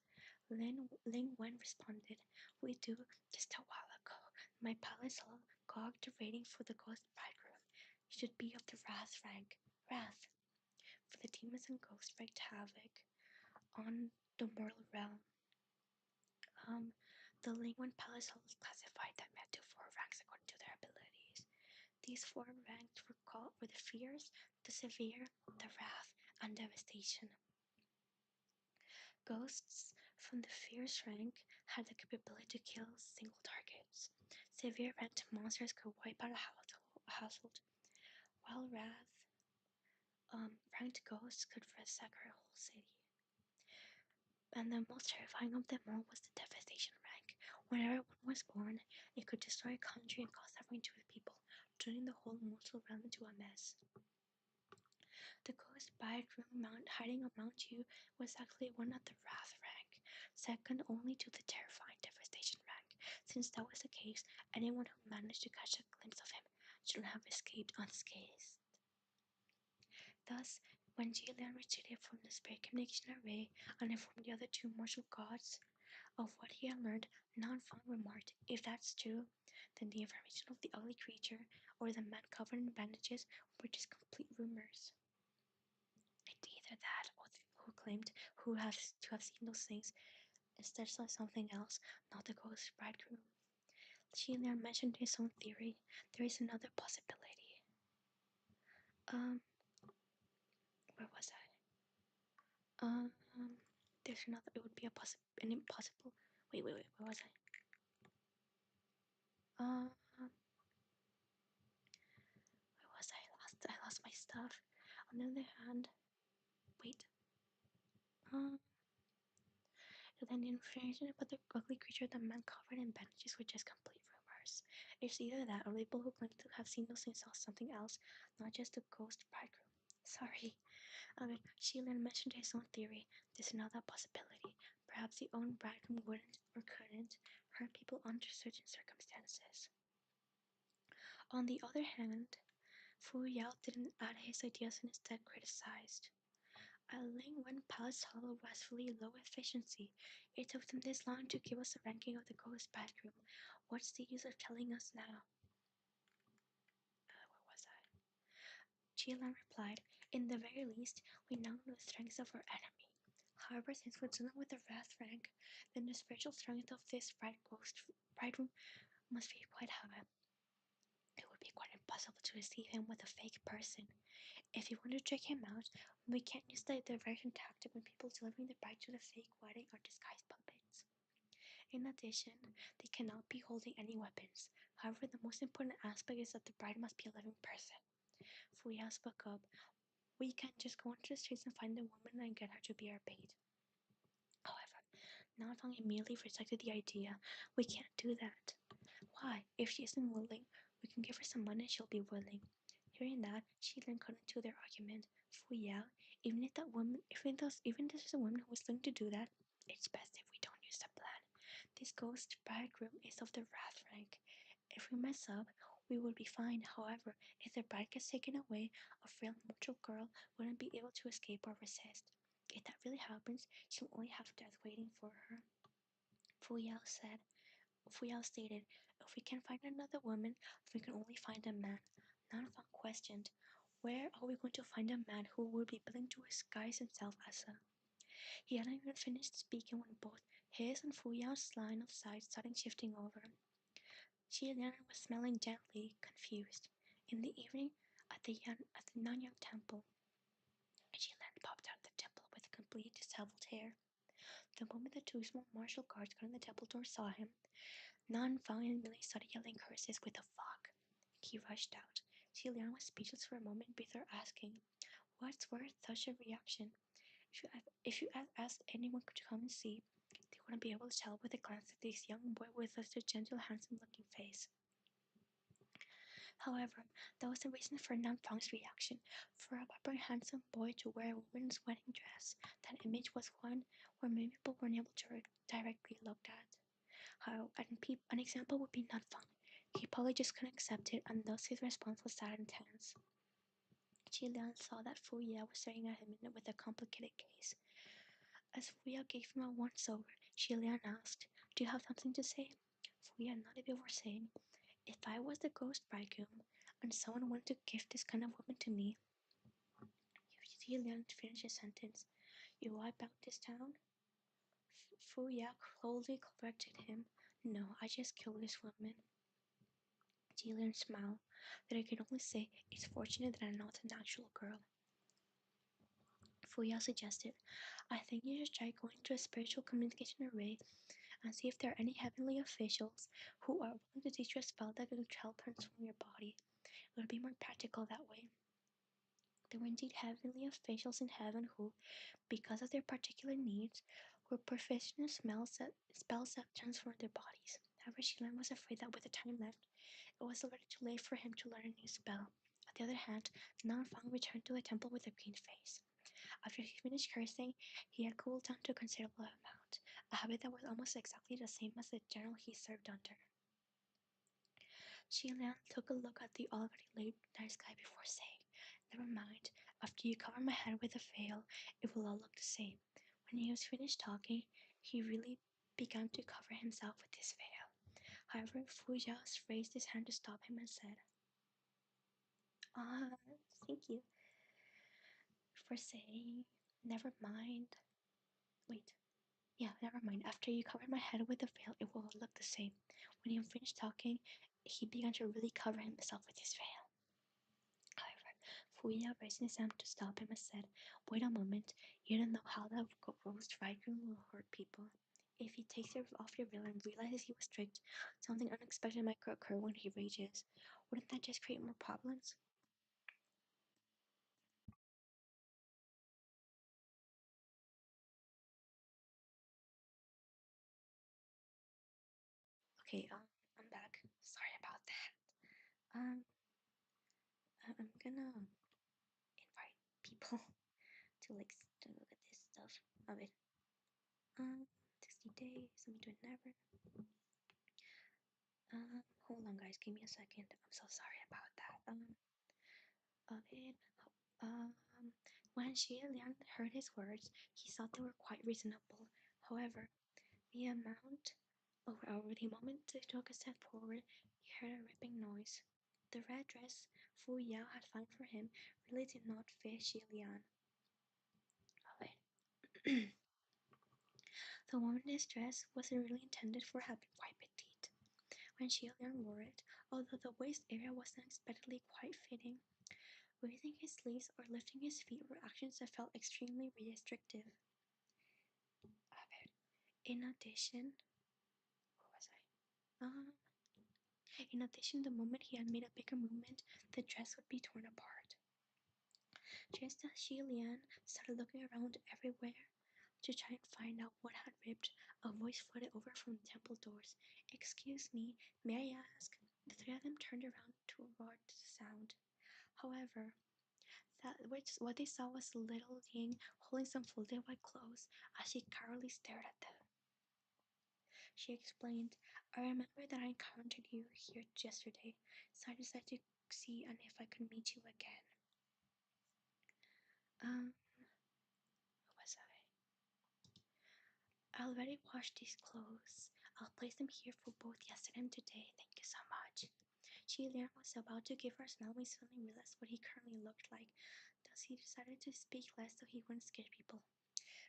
Ling Wen responded, "We do. Just a while ago, my palace logged the rating for the ghost bridegroom. He should be of the Wrath rank. Wrath. For the demons and ghosts wreaked havoc on the mortal realm. The Lingwen Palace holds classified them into 4 ranks according to their abilities. These 4 ranks were the fierce, the severe, the wrath, and devastation. Ghosts from the fierce rank had the capability to kill single targets. Severe ranked monsters could wipe out a household, while ranked ghosts could ransack a whole city. And the most terrifying of them all was the devastation rank. Whenever one was born, it could destroy a country and cause suffering to the people, turning the whole mortal realm into a mess. The ghost bridegroom hiding among you was actually one of the wrath rank, second only to the terrifying devastation rank. Since that was the case, anyone who managed to catch a glimpse of him should have escaped unscathed. Thus, when Jillian retreated from the spirit communication array and informed the other two mortal gods of what he had learned, Nanfang remarked, "If that's true, then the information of the ugly creature or the man covered in bandages were just complete rumors." It's either that or who claimed to have seen those things instead saw something else, not the ghost bridegroom. Jillian mentioned his own theory. There is another possibility. Where was I? There's another. It would be an impossible. Wait. Where was I? Where was I? I lost my stuff. On the other hand, wait. Then the information about the ugly creature, the man covered in bandages, were just complete rumors. It's either that or people who claim to have seen those things saw something else, not just the ghost bridegroom. Sorry. Sheelan mentioned his own theory. There's another possibility. Perhaps the own bridegroom wouldn't or couldn't hurt people under certain circumstances. On the other hand, Fu Yao didn't add his ideas and instead criticized. A Ling Wen Palace Hollow was really low efficiency. It took them this long to give us a ranking of the ghost bathroom. What's the use of telling us now? Where was I? Jilan replied, "In the very least, we now know the strengths of our enemy. However, since we're dealing with the wrath rank, then the spiritual strength of this ghost bridegroom must be quite high. It would be quite impossible to deceive him with a fake person. If you want to trick him out, we can't use the diversion tactic when people delivering the bride to the fake wedding are disguised puppets. In addition, they cannot be holding any weapons. However, the most important aspect is that the bride must be a living person." Fu Yao spoke up. "We can't just go into the streets and find the woman and get her to be our bait." However, Nantong immediately rejected the idea. "We can't do that." "Why? If she isn't willing, we can give her some money and she'll be willing." Hearing that, she then cut into their argument. "Fu Yao, even if this is a woman who is willing to do that, it's best if we don't use the plan. This ghost bridegroom is of the wrath rank. If we mess up, we would be fine. However, if the bride gets taken away, a frail mortal girl wouldn't be able to escape or resist. If that really happens, she'll only have death waiting for her." Fu Yao stated, "If we can find another woman, we can only find a man." Nanfang questioned, "Where are we going to find a man who would be willing to disguise himself as a—" He hadn't even finished speaking when both his and Fu Yao's line of sight started shifting over. Xi Lian was smelling gently, confused. In the evening, at the Nanyang temple, Xi Lian popped out of the temple with complete disheveled hair. The moment the two small martial guards guarding the temple door saw him, Nanfang immediately started yelling curses. "With the fuck?" He rushed out. Xi Lian was speechless for a moment before asking, "What's worth such a reaction? If you asked anyone to come and see, they wouldn't be able to tell with a glance at this young boy with such a gentle, handsome-looking face." However, that was the reason for Nanfang's reaction. For a proper handsome boy to wear a woman's wedding dress, that image was one where many people weren't able to directly look at. An example would be Nanfang. He probably just couldn't accept it, and thus his response was sad and tense. Qi Lian saw that Fu Yao was staring at him with a complicated gaze. As Fu Yao gave him a once-over, Qi Lian asked, "Do you have something to say?" Fu Yao nodded before saying, "If I was the ghost bridegroom, and someone wanted to give this kind of woman to me—" Qi Lian finished his sentence. "You wipe out this town?" Fu Yao coldly corrected him. "No, I just killed this woman." Qi Lian smiled. "That I can only say, it's fortunate that I'm not an actual girl." Fu Yao suggested, "I think you should try going to a spiritual communication array and see if there are any heavenly officials who are willing to teach you a spell that could help transform your body. It would be more practical that way. There were indeed heavenly officials in heaven who, because of their particular needs, were proficient in spells that transformed their bodies. However, Shilan was afraid that with the time left, it was already too late for him to learn a new spell. On the other hand, Nanfang returned to the temple with a green face. After he finished cursing, he had cooled down to a considerable amount, a habit that was almost exactly the same as the general he served under. Shilan took a look at the already late night sky before saying, "Never mind, after you cover my head with a veil, it will all look the same." When he was finished talking, he really began to cover himself with his veil. However, Fu Yao raised his hand to stop him and said, "Ah, thank you for saying, never mind. Wait, yeah, never mind. After you cover my head with a veil, it will all look the same." When he finished talking, he began to really cover himself with his veil. However, Fuya raised his hand to stop him and said, "Wait a moment, you don't know how the roast bridegroom will hurt people. If he takes off your veil and realizes he was tricked, something unexpected might occur when he rages. Wouldn't that just create more problems?" Okay, I'm back. Sorry about that. I'm gonna invite people to to look at this stuff of it. 60 days. Let me do it never. Hold on, guys. Give me a second. I'm so sorry about that. Of it. Um, when Xie Liang heard his words, he thought they were quite reasonable. However, the moment he took a step forward, he heard a ripping noise. The red dress Fu Yao had found for him really did not fit Xie Liang. Oh, wait. The woman's dress wasn't really intended for having quite petite. When Xie Liang wore it, although the waist area was unexpectedly quite fitting, raising his sleeves or lifting his feet were actions that felt extremely restrictive. In addition, where was I? In addition, the moment he had made a bigger movement, the dress would be torn apart. Just as Xi Lian started looking around everywhere to try and find out what had ripped, a voice floated over from the temple doors. "Excuse me, may I ask?" The three of them turned around toward the sound. However, what they saw was little Ying holding some folded white clothes as she cowardly stared at them. She explained, "I remember that I encountered you here yesterday, so I decided to see and if I could meet you again." Who was I already washed these clothes. I'll place them here for both yesterday and today. Thank you so much." Xi Lian was about to give her a smile when he suddenly realized what he currently looked like. Thus, he decided to speak less so he wouldn't scare people.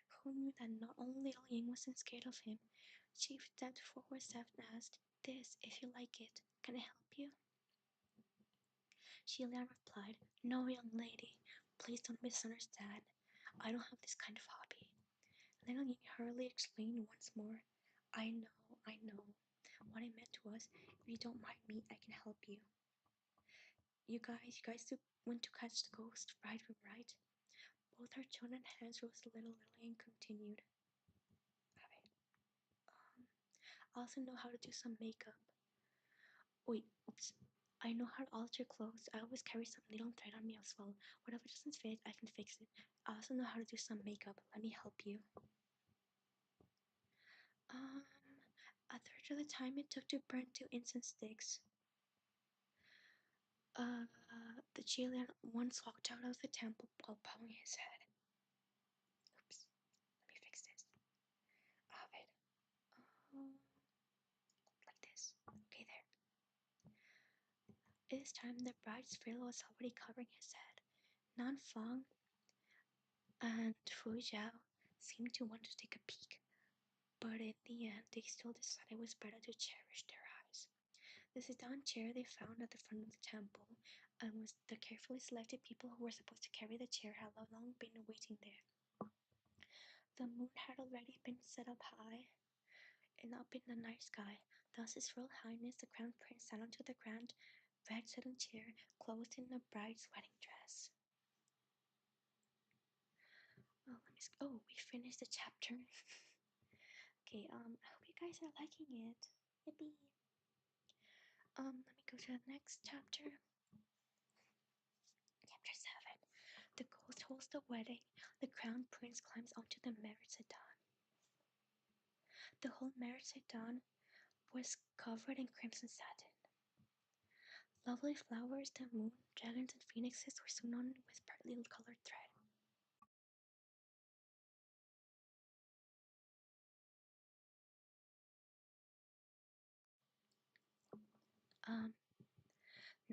Who knew that not only little Ying wasn't scared of him? She stepped forward and asked, "This, if you like it. Can I help you?" Xi Lian replied, "No, young lady. Please don't misunderstand. I don't have this kind of hobby." Little Ying hurriedly explained once more, I know. What I meant was, if you don't mind me, I can help you." You guys went to catch the ghost bridegroom, right?" Both her children's hands rose a little and continued. "I also know how to do some makeup. Wait, oops. I know how to alter clothes. I always carry some needle and thread on me as well. Whatever doesn't fit, I can fix it. I also know how to do some makeup. Let me help you." Um, a third of the time it took to burn 2 incense sticks. The Chilean once walked out of the temple while bowing his head. Oops, let me fix this. Wait. Like this. Okay, there. This time the bride's veil was already covering his head. Nan Fang and Fu Zhao seemed to want to take a peek, but in the end they still decided it was better to cherish their eyes. The sit-down chair they found at the front of the temple, and was the carefully selected people who were supposed to carry the chair had long been waiting there. The moon had already been set up high, and up in the night sky. Thus His Royal Highness the Crown Prince sat onto the grand red satin chair, clothed in a bride's wedding dress. We finished the chapter. Okay, I hope you guys are liking it. Yippee! Let me go to the next chapter. Chapter 7. The ghost holds the wedding. The crown prince climbs onto the marriage sedan. The whole marriage sedan was covered in crimson satin. Lovely flowers, the moon, dragons, and phoenixes were sewn on with brightly colored thread.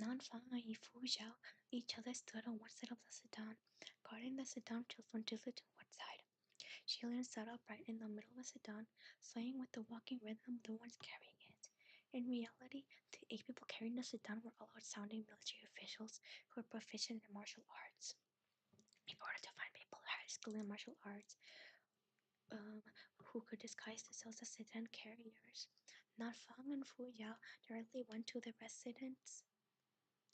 Nanfang and Yifu Zhao each other stood on one side of the sedan, guarding the sedan tilted to one side. Shilian sat upright in the middle of the sedan, swaying with the walking rhythm of the ones carrying it. In reality, the 8 people carrying the sedan were all outstanding military officials who were proficient in martial arts. In order to find people who had skill in martial arts, who could disguise themselves as sedan carriers, Nanfang and Fu Yao directly went to the residence.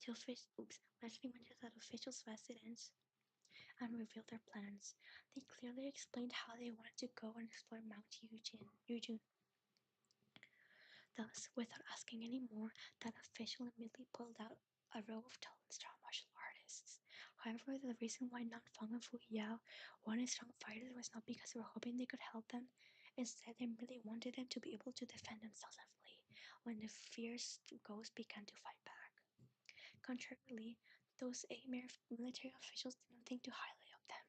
Actually went to that official's residence and revealed their plans. They clearly explained how they wanted to go and explore Mount Yujun. Thus, without asking any more, that official immediately pulled out a row of tall and strong martial artists. However, the reason why Nanfang and Fu Yao wanted strong fighters was not because they were hoping they could help them. Instead, they really wanted them to be able to defend themselves and flee when the fierce ghosts began to fight back. Contrarily, those 8 military officials didn't think too highly of them.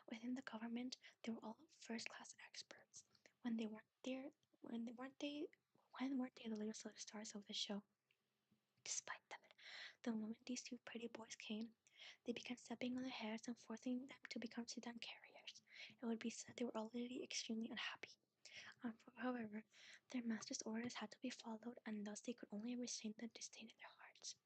Within the government, they were all first-class experts. When weren't they the little stars of the show? Despite that, the moment these 2 pretty boys came, they began stepping on their heads and forcing them to become sedan carriers. It would be said they were already extremely unhappy. However, their master's orders had to be followed, and thus they could only restrain the disdain in their hearts.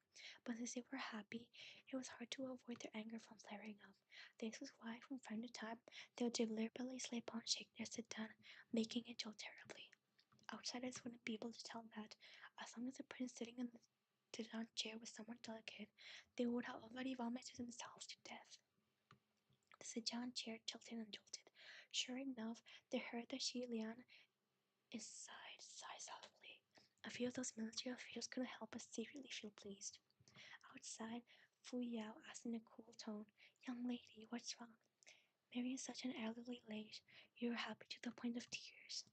But since they were happy, it was hard to avoid their anger from flaring up. This was why, from time to time, they would deliberately slip on, shake their sedan, making it jolt terribly. Outsiders wouldn't be able to tell that, as long as the prince sitting in the sedan chair was somewhat delicate, they would have already vomited themselves to death. The sedan chair tilted and jolted. Sure enough, they heard the Shilian sigh softly. A few of those military officials couldn't help but secretly feel pleased. Outside, Fu Yao asked in a cool tone, "Young lady, what's wrong? Marrying such an elderly lady, you're happy to the point of tears."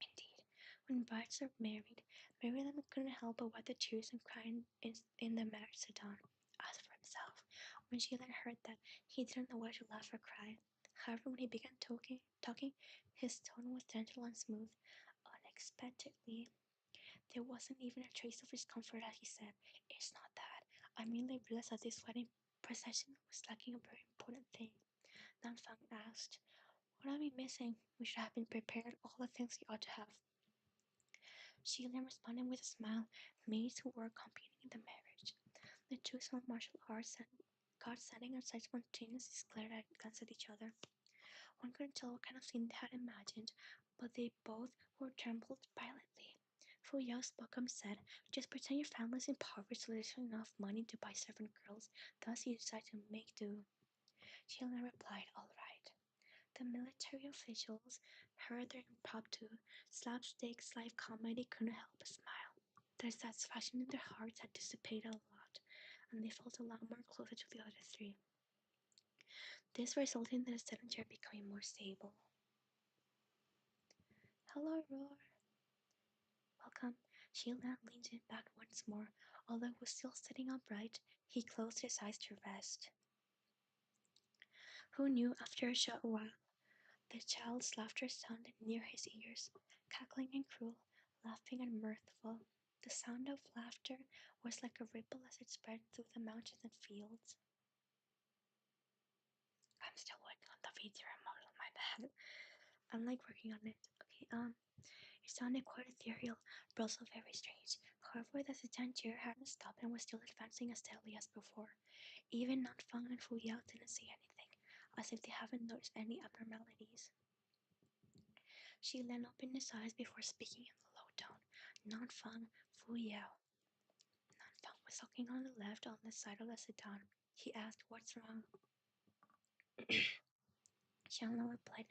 Indeed, when brides are married, many of them couldn't help but wipe the tears and cry in the marriage sedan. As for himself, when Shilan heard that, he didn't know whether to laugh or cry. However, when he began talking, his tone was gentle and smooth. Unexpectedly, there wasn't even a trace of discomfort as he said, "It's not that. I merely realized that this wedding procession was lacking a very important thing." Nanfang asked, "What are we missing? We should have been prepared all the things we ought to have." Shilian responded with a smile. Maids who were accompanying the marriage. The two small martial arts and gods standing outside spontaneously glanced at each other. One couldn't tell what kind of scene they had imagined, but they both were trembled violently. Fu Yao spoke up and said, "Just pretend your family is impoverished so there's enough money to buy servant girls. Thus you decide to make do." Shilian replied, "All right." The military officials heard their impromptu, slapstick, live comedy couldn't help but smile. Their satisfaction in their hearts had dissipated a lot, and they felt a lot more closer to the other 3. This resulted in the sedan chair becoming more stable. "Hello, Roar." "Welcome." Shilian leaned in back once more. Although he was still sitting upright, he closed his eyes to rest. Who knew, after a short while, the child's laughter sounded near his ears, cackling and cruel, laughing and mirthful. The sound of laughter was like a ripple as it spread through the mountains and fields. I'm still working on the VTUBER model, my bad. I'm like working on it. Okay, it sounded quite ethereal, but also very strange. However, the sedan chair hadn't stopped and was still advancing as steadily as before. Even Nanfang and Fu Yao didn't say anything, as if they haven't noticed any abnormalities. Xi Lian opened his eyes before speaking in a low tone. Nanfang, Fu Yao. Nanfang was walking on the left on the side of the sedan. He asked, "What's wrong?" Xianglong replied,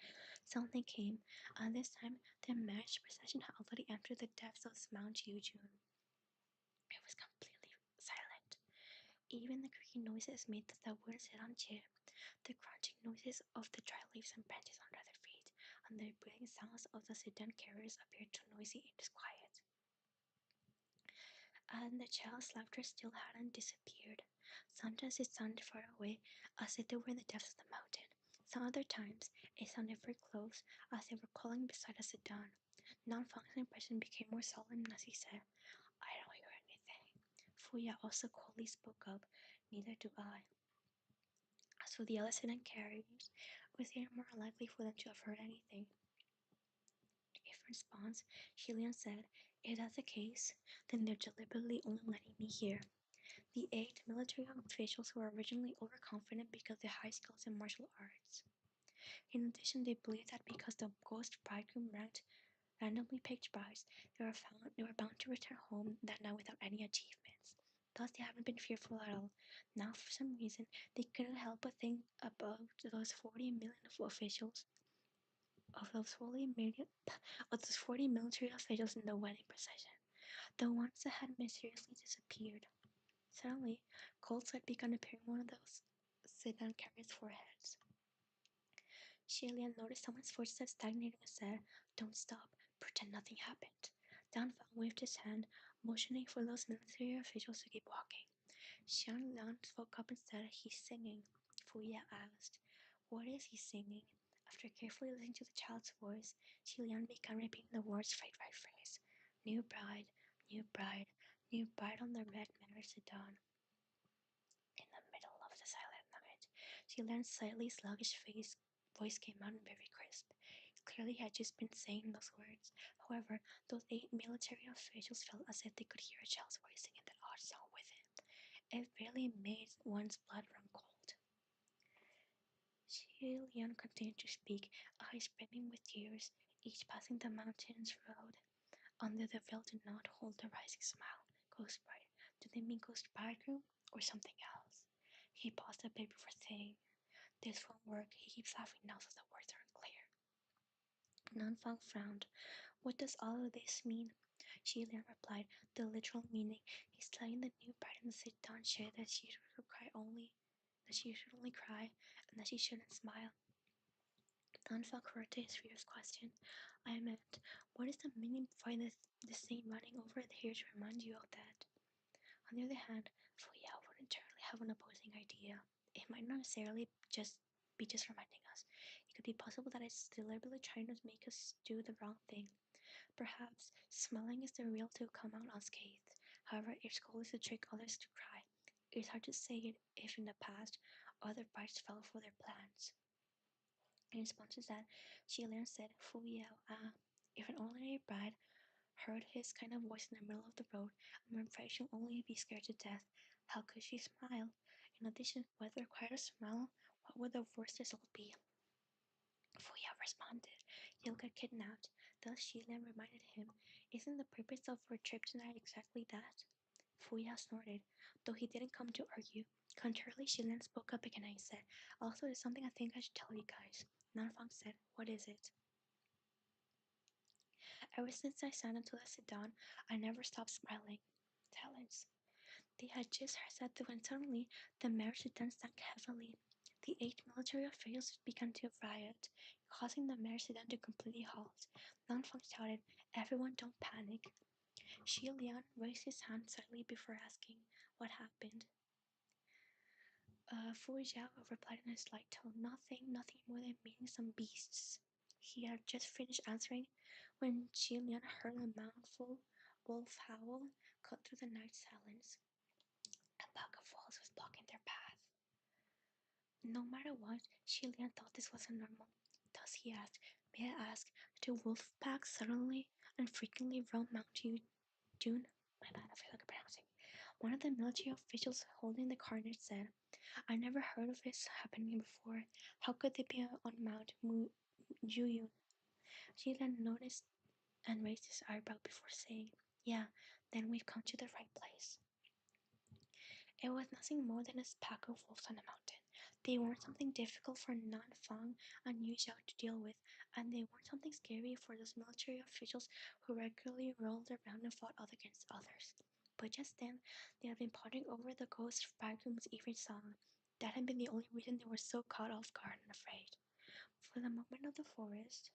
"Something came, and this time the marriage procession had already entered the depths of Mount Yujun." It was completely silent. Even the creaking noises made by the wooden sedan chair, the crunching noises of the dry leaves and branches under their feet, and the breathing sounds of the sedan carriers appeared too noisy and disquiet. And the child's laughter still hadn't disappeared. Sometimes it sounded far away, as if they were in the depths of the mountain. Some other times, it sounded very close, as they were calling beside a sedan. Nanfang's impression became more solemn as he said, "I don't hear anything." Fuya also coldly spoke up, "Neither do I." As for the other sedan carriers, it was even more unlikely for them to have heard anything. In response, Helion said, "If that's the case, then they're deliberately only letting me hear." The 8 military officials were originally overconfident because of their high skills in martial arts. In addition, they believed that because the ghost bridegroom ranked randomly picked brides, they were bound to return home that night without any achievements. Thus, they haven't been fearful at all. Now, for some reason, they couldn't help but think about those 40 million officials, of those 40 million, of those 40 military officials in the wedding procession, the ones that had mysteriously disappeared. Suddenly, cold sweat began appearing on one of those sedan carriers' foreheads. Shilian noticed someone's footsteps stagnating and said, "Don't stop, pretend nothing happened." Danfang waved his hand, motioning for those military officials to keep walking. Xiang Liang spoke up and said, "He's singing." Fu Ye asked, "What is he singing?" After carefully listening to the child's voice, Xilian began repeating the words phrase by phrase. New bride, new bride, new bride on the red marriage sedan. In the middle of the silent night, Xilian's slightly sluggish voice came out very crisp. Clearly, he had just been saying those words. However, those 8 military officials felt as if they could hear a child's voice singing that odd song with him. It really made one's blood run cold. Xi Lian continued to speak, eyes brimming with tears, each passing the mountain's road. Under the veil did not hold the rising smile. Ghost bride. Do they mean ghost bridegroom or something else? He paused a bit before saying, "This won't work." He keeps laughing now so the words aren't clear. Nanfang frowned. "What does all of this mean?" Xi Lian replied, "The literal meaning is telling the new bride in the sit-down chair that she should only cry, and that she shouldn't smile." Nanfang corrected his previous question. "I meant, what is the meaning behind this scene running over here to remind you of that?" On the other hand, Fu Yao would entirely have an opposing idea. It might not necessarily be just reminding us. It could be possible that it's deliberately trying to make us do the wrong thing. Perhaps smiling is the real to come out unscathed. However, its goal is to trick others to cry. It's hard to say it if in the past other brides fell for their plans. In response to that, Xilian said, "Fu Yao, if an ordinary bride heard his kind of voice in the middle of the road, I'm afraid she'll only be scared to death. How could she smile? In addition, whether required a smile, what would the worst result be?" Fu Yao responded, "You'll get kidnapped." Thus Xilian reminded him, "Isn't the purpose of our trip tonight exactly that?" Fu Yao snorted, though he didn't come to argue. Contrarily, Xilian spoke up again and said, "Also, there's something I think I should tell you guys." Nanfang said, "What is it?" "Ever since I sat into the sedan, I never stopped smiling." Silence. They had just said that when suddenly the marriage sedan sank heavily. The 8 military officials began to riot, causing the marriage sedan to completely halt. Nanfang shouted, "Everyone don't panic." Xi Lian raised his hand slightly before asking, "What happened?" Fu Zhao replied in a slight tone, nothing more than meeting some beasts." He had just finished answering when Xi Lian heard a mournful wolf howl cut through the night silence. A pack of wolves was blocking their path. No matter what, Xi Lian thought this wasn't normal. Thus he asked, "May I ask, do wolf packs suddenly and frequently roam Mount June?" My bad, I feel like I'm pronouncing. One of the military officials holding the carnage said, "I never heard of this happening before. How could they be on Mount Juyun?" She then noticed and raised his eyebrow before saying, "Yeah, then we've come to the right place." It was nothing more than a pack of wolves on a mountain. They weren't something difficult for Nanfang and Yu Xiao to deal with, and they weren't something scary for those military officials who regularly rolled around and fought against others. But just then, they had been pondering over the ghost bridegroom's eerie song. That had been the only reason they were so caught off guard and afraid. For the moment of the forest,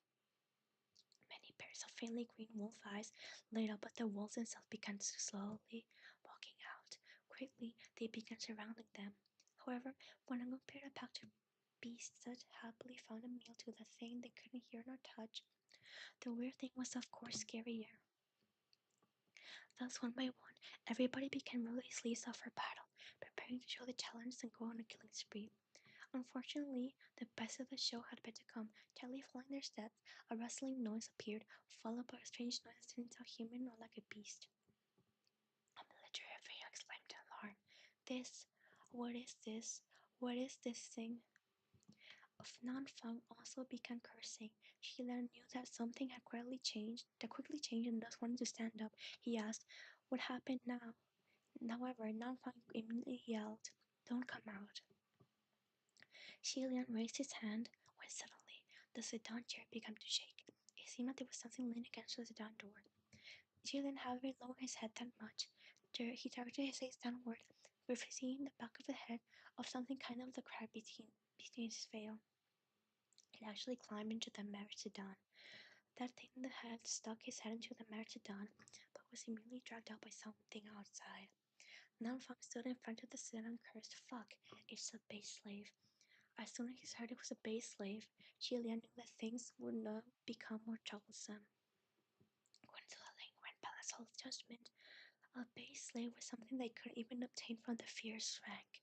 many pairs of faintly green wolf eyes lit up, but the wolves themselves began slowly walking out. Quickly, they began surrounding them. However, when a compared pack to beasts that happily found a meal to the thing they couldn't hear nor touch, the weird thing was of course scarier. Thus, one by one, everybody began rolling sleeves off for battle, preparing to show the talents and go on a killing spree. Unfortunately, the best of the show had begun to come. Gently following their steps, a rustling noise appeared, followed by a strange noise that didn't sound human or like a beast. A military official exclaimed in alarm. "This, what is this? What is this thing?" Nanfang also began cursing. She then knew that something had quickly changed, and thus wanted to stand up. He asked, "What happened now?" However, Nanfang immediately yelled, "Don't come out." Xilian raised his hand when suddenly the sedan chair began to shake. It seemed that there was something leaning against the sedan door. Xilian, however, lowered his head that much. He directed his gaze downward, seeing the back of the head of something kind of the crab between his veil. It actually climbed into the marriage sedan. That thing that had stuck his head into the marriage sedan, but was immediately dragged out by something outside. Nanfang stood in front of the sedan and cursed, "Fuck, it's a base slave." As soon as he heard it was a base slave, Xilian knew that things would not become more troublesome. Coincidentally, when Palace's judgment, a base slave was something they couldn't even obtain from the fierce rank.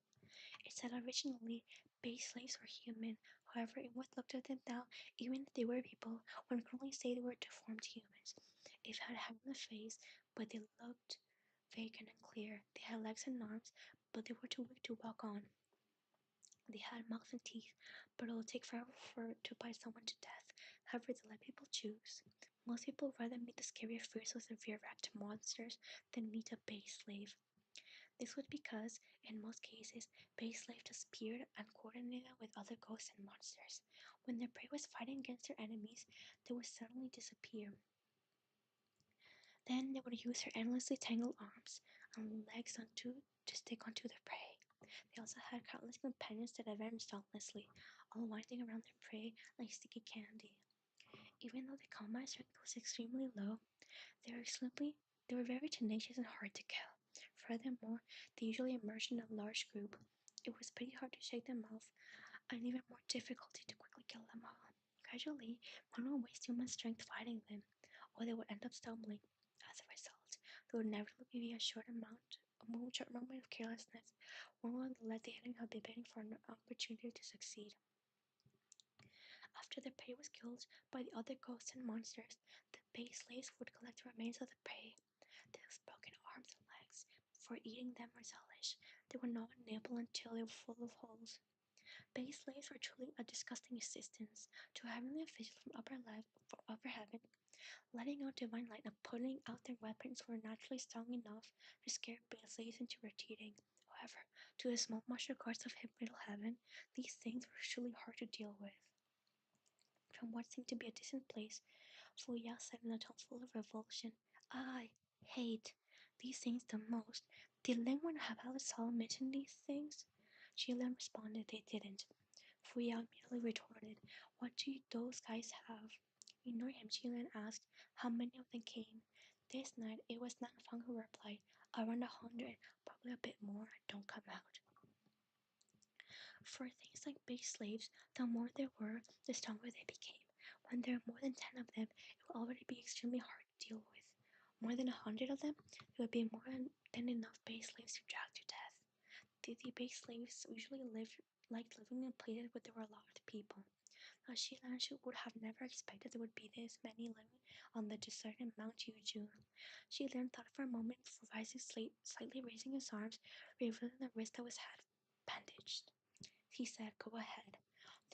It said originally base slaves were human, however, it was looked at them now, even if they were people, one could only say they were deformed humans. If they had hair on the face, but they looked vacant and clear. They had legs and arms, but they were too weak to walk on. They had mouths and teeth, but it will take forever to bite someone to death. However, they let people choose. Most people would rather meet the scary fears of severe rat monsters than meet a base slave. This was because, in most cases, base slaves disappeared and coordinated with other ghosts and monsters. When their prey was fighting against their enemies, they would suddenly disappear. Then they would use their endlessly tangled arms and legs to stick onto their prey. They also had countless companions that avenged dauntlessly, all winding around their prey like sticky candy. Even though the combat strength was extremely low, they were very tenacious and hard to kill. Furthermore, they usually emerged in a large group. It was pretty hard to shake them off, and even more difficulty to quickly kill them all. Gradually, one would waste too much strength fighting them, or they would end up stumbling. As a result, there would inevitably be a short moment of carelessness. One would let the enemy have been waiting for an opportunity to succeed. After the prey was killed by the other ghosts and monsters, the base slaves would collect the remains of the prey, those broken arms and legs. For eating them was hellish. They were not nibble until they were full of holes. Base slaves were truly a disgusting existence. To heavenly officials from upper heaven, letting out divine light and putting out their weapons were naturally strong enough to scare base slaves into retreating. However, to the small martial guards of middle heaven, these things were truly hard to deal with. From what seemed to be a distant place, Fu Yao said in a tone full of revulsion, "I hate these things the most. Did Ling Wen have Alice Hall mention these things?" Shilan responded they didn't. Fu Yao immediately retorted, "What do those guys have?" Ignoring him, Shilan asked how many of them came. This night, it was Nanfang who replied, "Around 100, probably a bit more, don't come out." For things like base slaves, the more there were, the stronger they became. When there were more than 10 of them, it would already be extremely hard to deal with. More than 100 of them, it would be more than enough base slaves to drag to death. The base slaves usually liked living in places where there were a lot of people. Now, Shilan would have never expected there would be this many living on the deserted Mount Yuju. Shilan thought for a moment before slightly raising his arms, revealing the wrist that was half bandaged. He said, "Go ahead."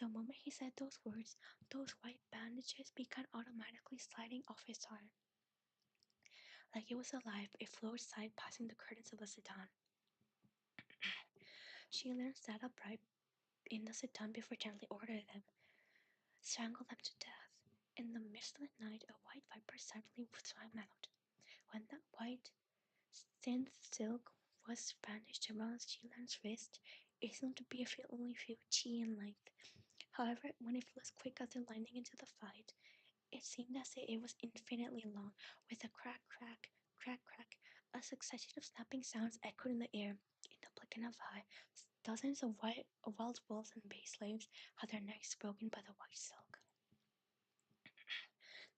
The moment he said those words, those white bandages began automatically sliding off his arm. Like it was alive, it flew aside, passing the curtains of the sedan. Sheila sat upright in the sedan before gently ordering them, strangle them to death. In the midst of the night, a white viper suddenly swam out. When that white, thin silk was bandaged around Sheila's wrist, it seemed to be only a few chi in length. However, when it flew as quick as the lightning into the fight, it seemed as if it was infinitely long, with a crack, crack, crack, crack. A succession of snapping sounds echoed in the air. In the blink of an eye, dozens of wild wolves and bay slaves had their necks broken by the white silk.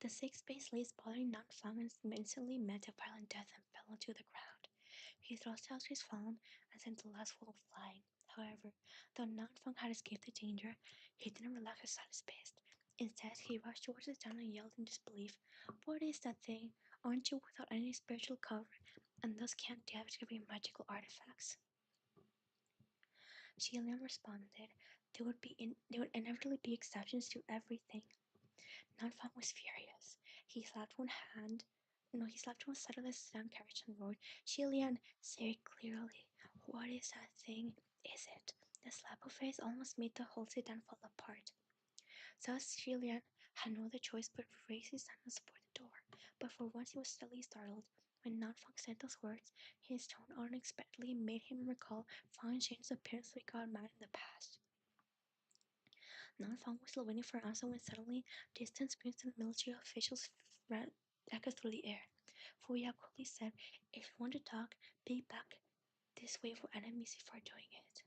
The 6 bay slaves bothering Nanfang instantly met a violent death and fell to the ground. He thrust out his palm and sent the last wolf flying. However, though Nanfang had escaped the danger, he didn't relax his at his best. Instead, he rushed towards the town and yelled in disbelief, "What is that thing? Aren't you without any spiritual cover, and thus can't damage every magical artifacts?" Shilian responded, there would inevitably be exceptions to everything. Nanfang was furious. He slapped one side of the sedan carriage and roared, "Shilian, say it clearly. What is that thing? Is it?" The slap of face almost made the whole sedan fall apart. Thus Shilian had no other choice but to raise his hand and support the door. But for once he was slightly startled. When Nanfang said those words, his tone unexpectedly made him recall Fang Shen's appearance we got mad in the past. Nanfang was still waiting for an answer when suddenly distant screams of military officials echoed through the air. Fu Yao quickly said, "If you want to talk, be back this way for enemies before doing it."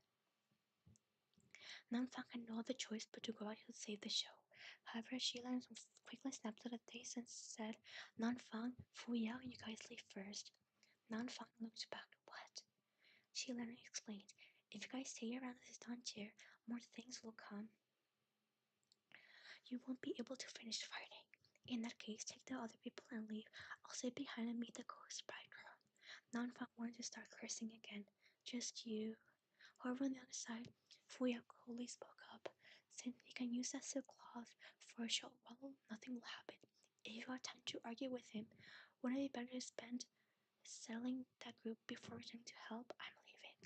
Nanfang had no other choice but to go out to save the show. However, Shilan quickly snapped at the face and said, "Nanfang, Fu Yao, you guys leave first." Nanfang looked back. "What?" Shilan explained, "If you guys stay around this dawn chair, more things will come. You won't be able to finish fighting. In that case, take the other people and leave. I'll stay behind and meet the ghost bridegroom." Nanfang wanted to start cursing again. "Just you." However, on the other side, Fu Yao coolly spoke up. "Since we can use that silk cloth for a short while, nothing will happen. If you have time to argue with him, wouldn't it be better to spend settling that group before returning to help? I'm leaving."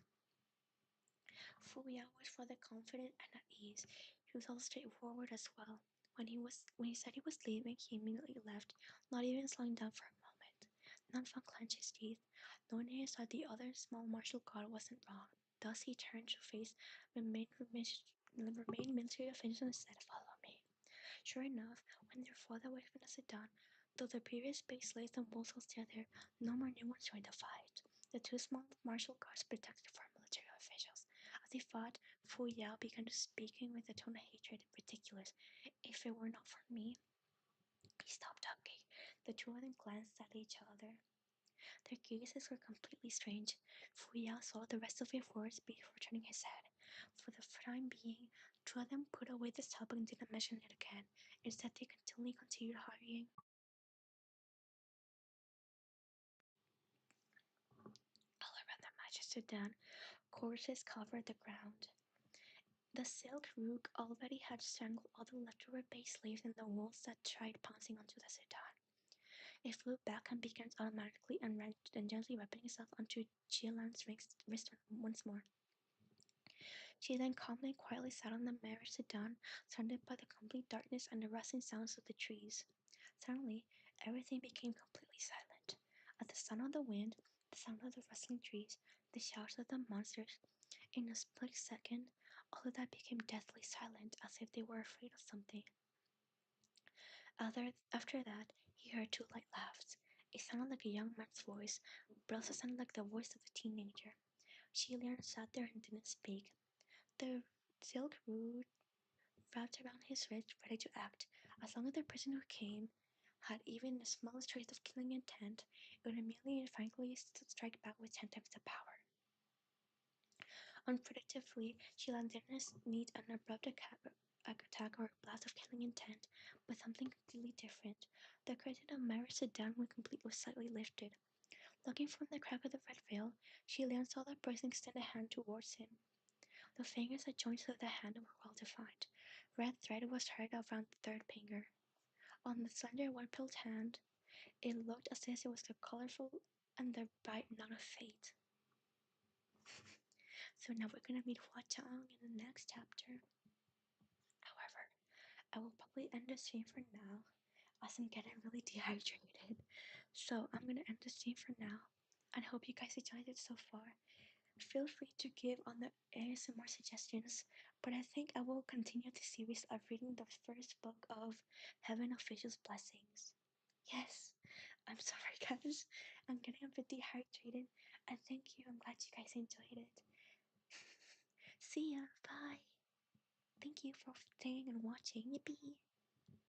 Fu Yao was rather confident and at ease. He was also straightforward as well. When he said he was leaving, he immediately left, not even slowing down for a moment. Nanfang clenched his teeth, knowing he saw the other small martial guard wasn't wrong. Thus he turned to face the main military officials and said, "Follow me." Sure enough, when they were farther away from the sedan, though the previous base slaves and wolves were still there, no more new ones joined the fight. The 2 small martial guards protected the 4 military officials. As they fought, Fu Yao began to speaking with a tone of hatred. "Ridiculous. If it were not for me." He stopped talking. The 2 of them glanced at each other. Their gazes were completely strange. Fu Yao swallowed the rest of his words before turning his head. For the time being, 2 of them put away the topic and didn't mention it again. Instead, they continued hurrying. All around the matches stood down. Corpses covered the ground. The silk rug already had strangled all the leftover base slaves and the wolves that tried pouncing onto the sedan. It flew back and began automatically and gently wrapping itself onto Jilan's wrist once more. She then calmly and quietly sat on the marriage sedan, surrounded by the complete darkness and the rustling sounds of the trees. Suddenly, everything became completely silent. At the sound of the wind, the sound of the rustling trees, the shouts of the monsters, in a split second, all of that became deathly silent, as if they were afraid of something. After that, he heard 2 light laughs. It sounded like a young man's voice, but also sounded like the voice of a teenager. Shilian sat there and didn't speak. The silk rug wrapped around his wrist, ready to act. As long as the person who came had even the smallest trace of killing intent, it would immediately and frankly strike back with 10 times the power. Unpredictably, Shilan didn't need an abrupt attack or a blast of killing intent, but something completely different. The curtain of marriage sedan was slightly lifted. Looking from the crack of the red veil, Shilan saw the person extend a hand towards him. The fingers that joined to the hand were well defined. Red thread was tied around the third finger. On the slender one-pilled hand, it looked as if it was the colorful and the bright knot of fate. So now we're gonna meet Hua Chang in the next chapter. However, I will probably end the stream for now, as I'm getting really dehydrated. So I'm gonna end the stream for now, and hope you guys enjoyed it so far. Feel free to give on the ASMR suggestions, but I think I will continue the series of reading the first book of Heaven Official's Blessings. Yes, I'm sorry guys, I'm getting a bit dehydrated, and thank you, I'm glad you guys enjoyed it. See ya, bye. Thank you for staying and watching, yippee.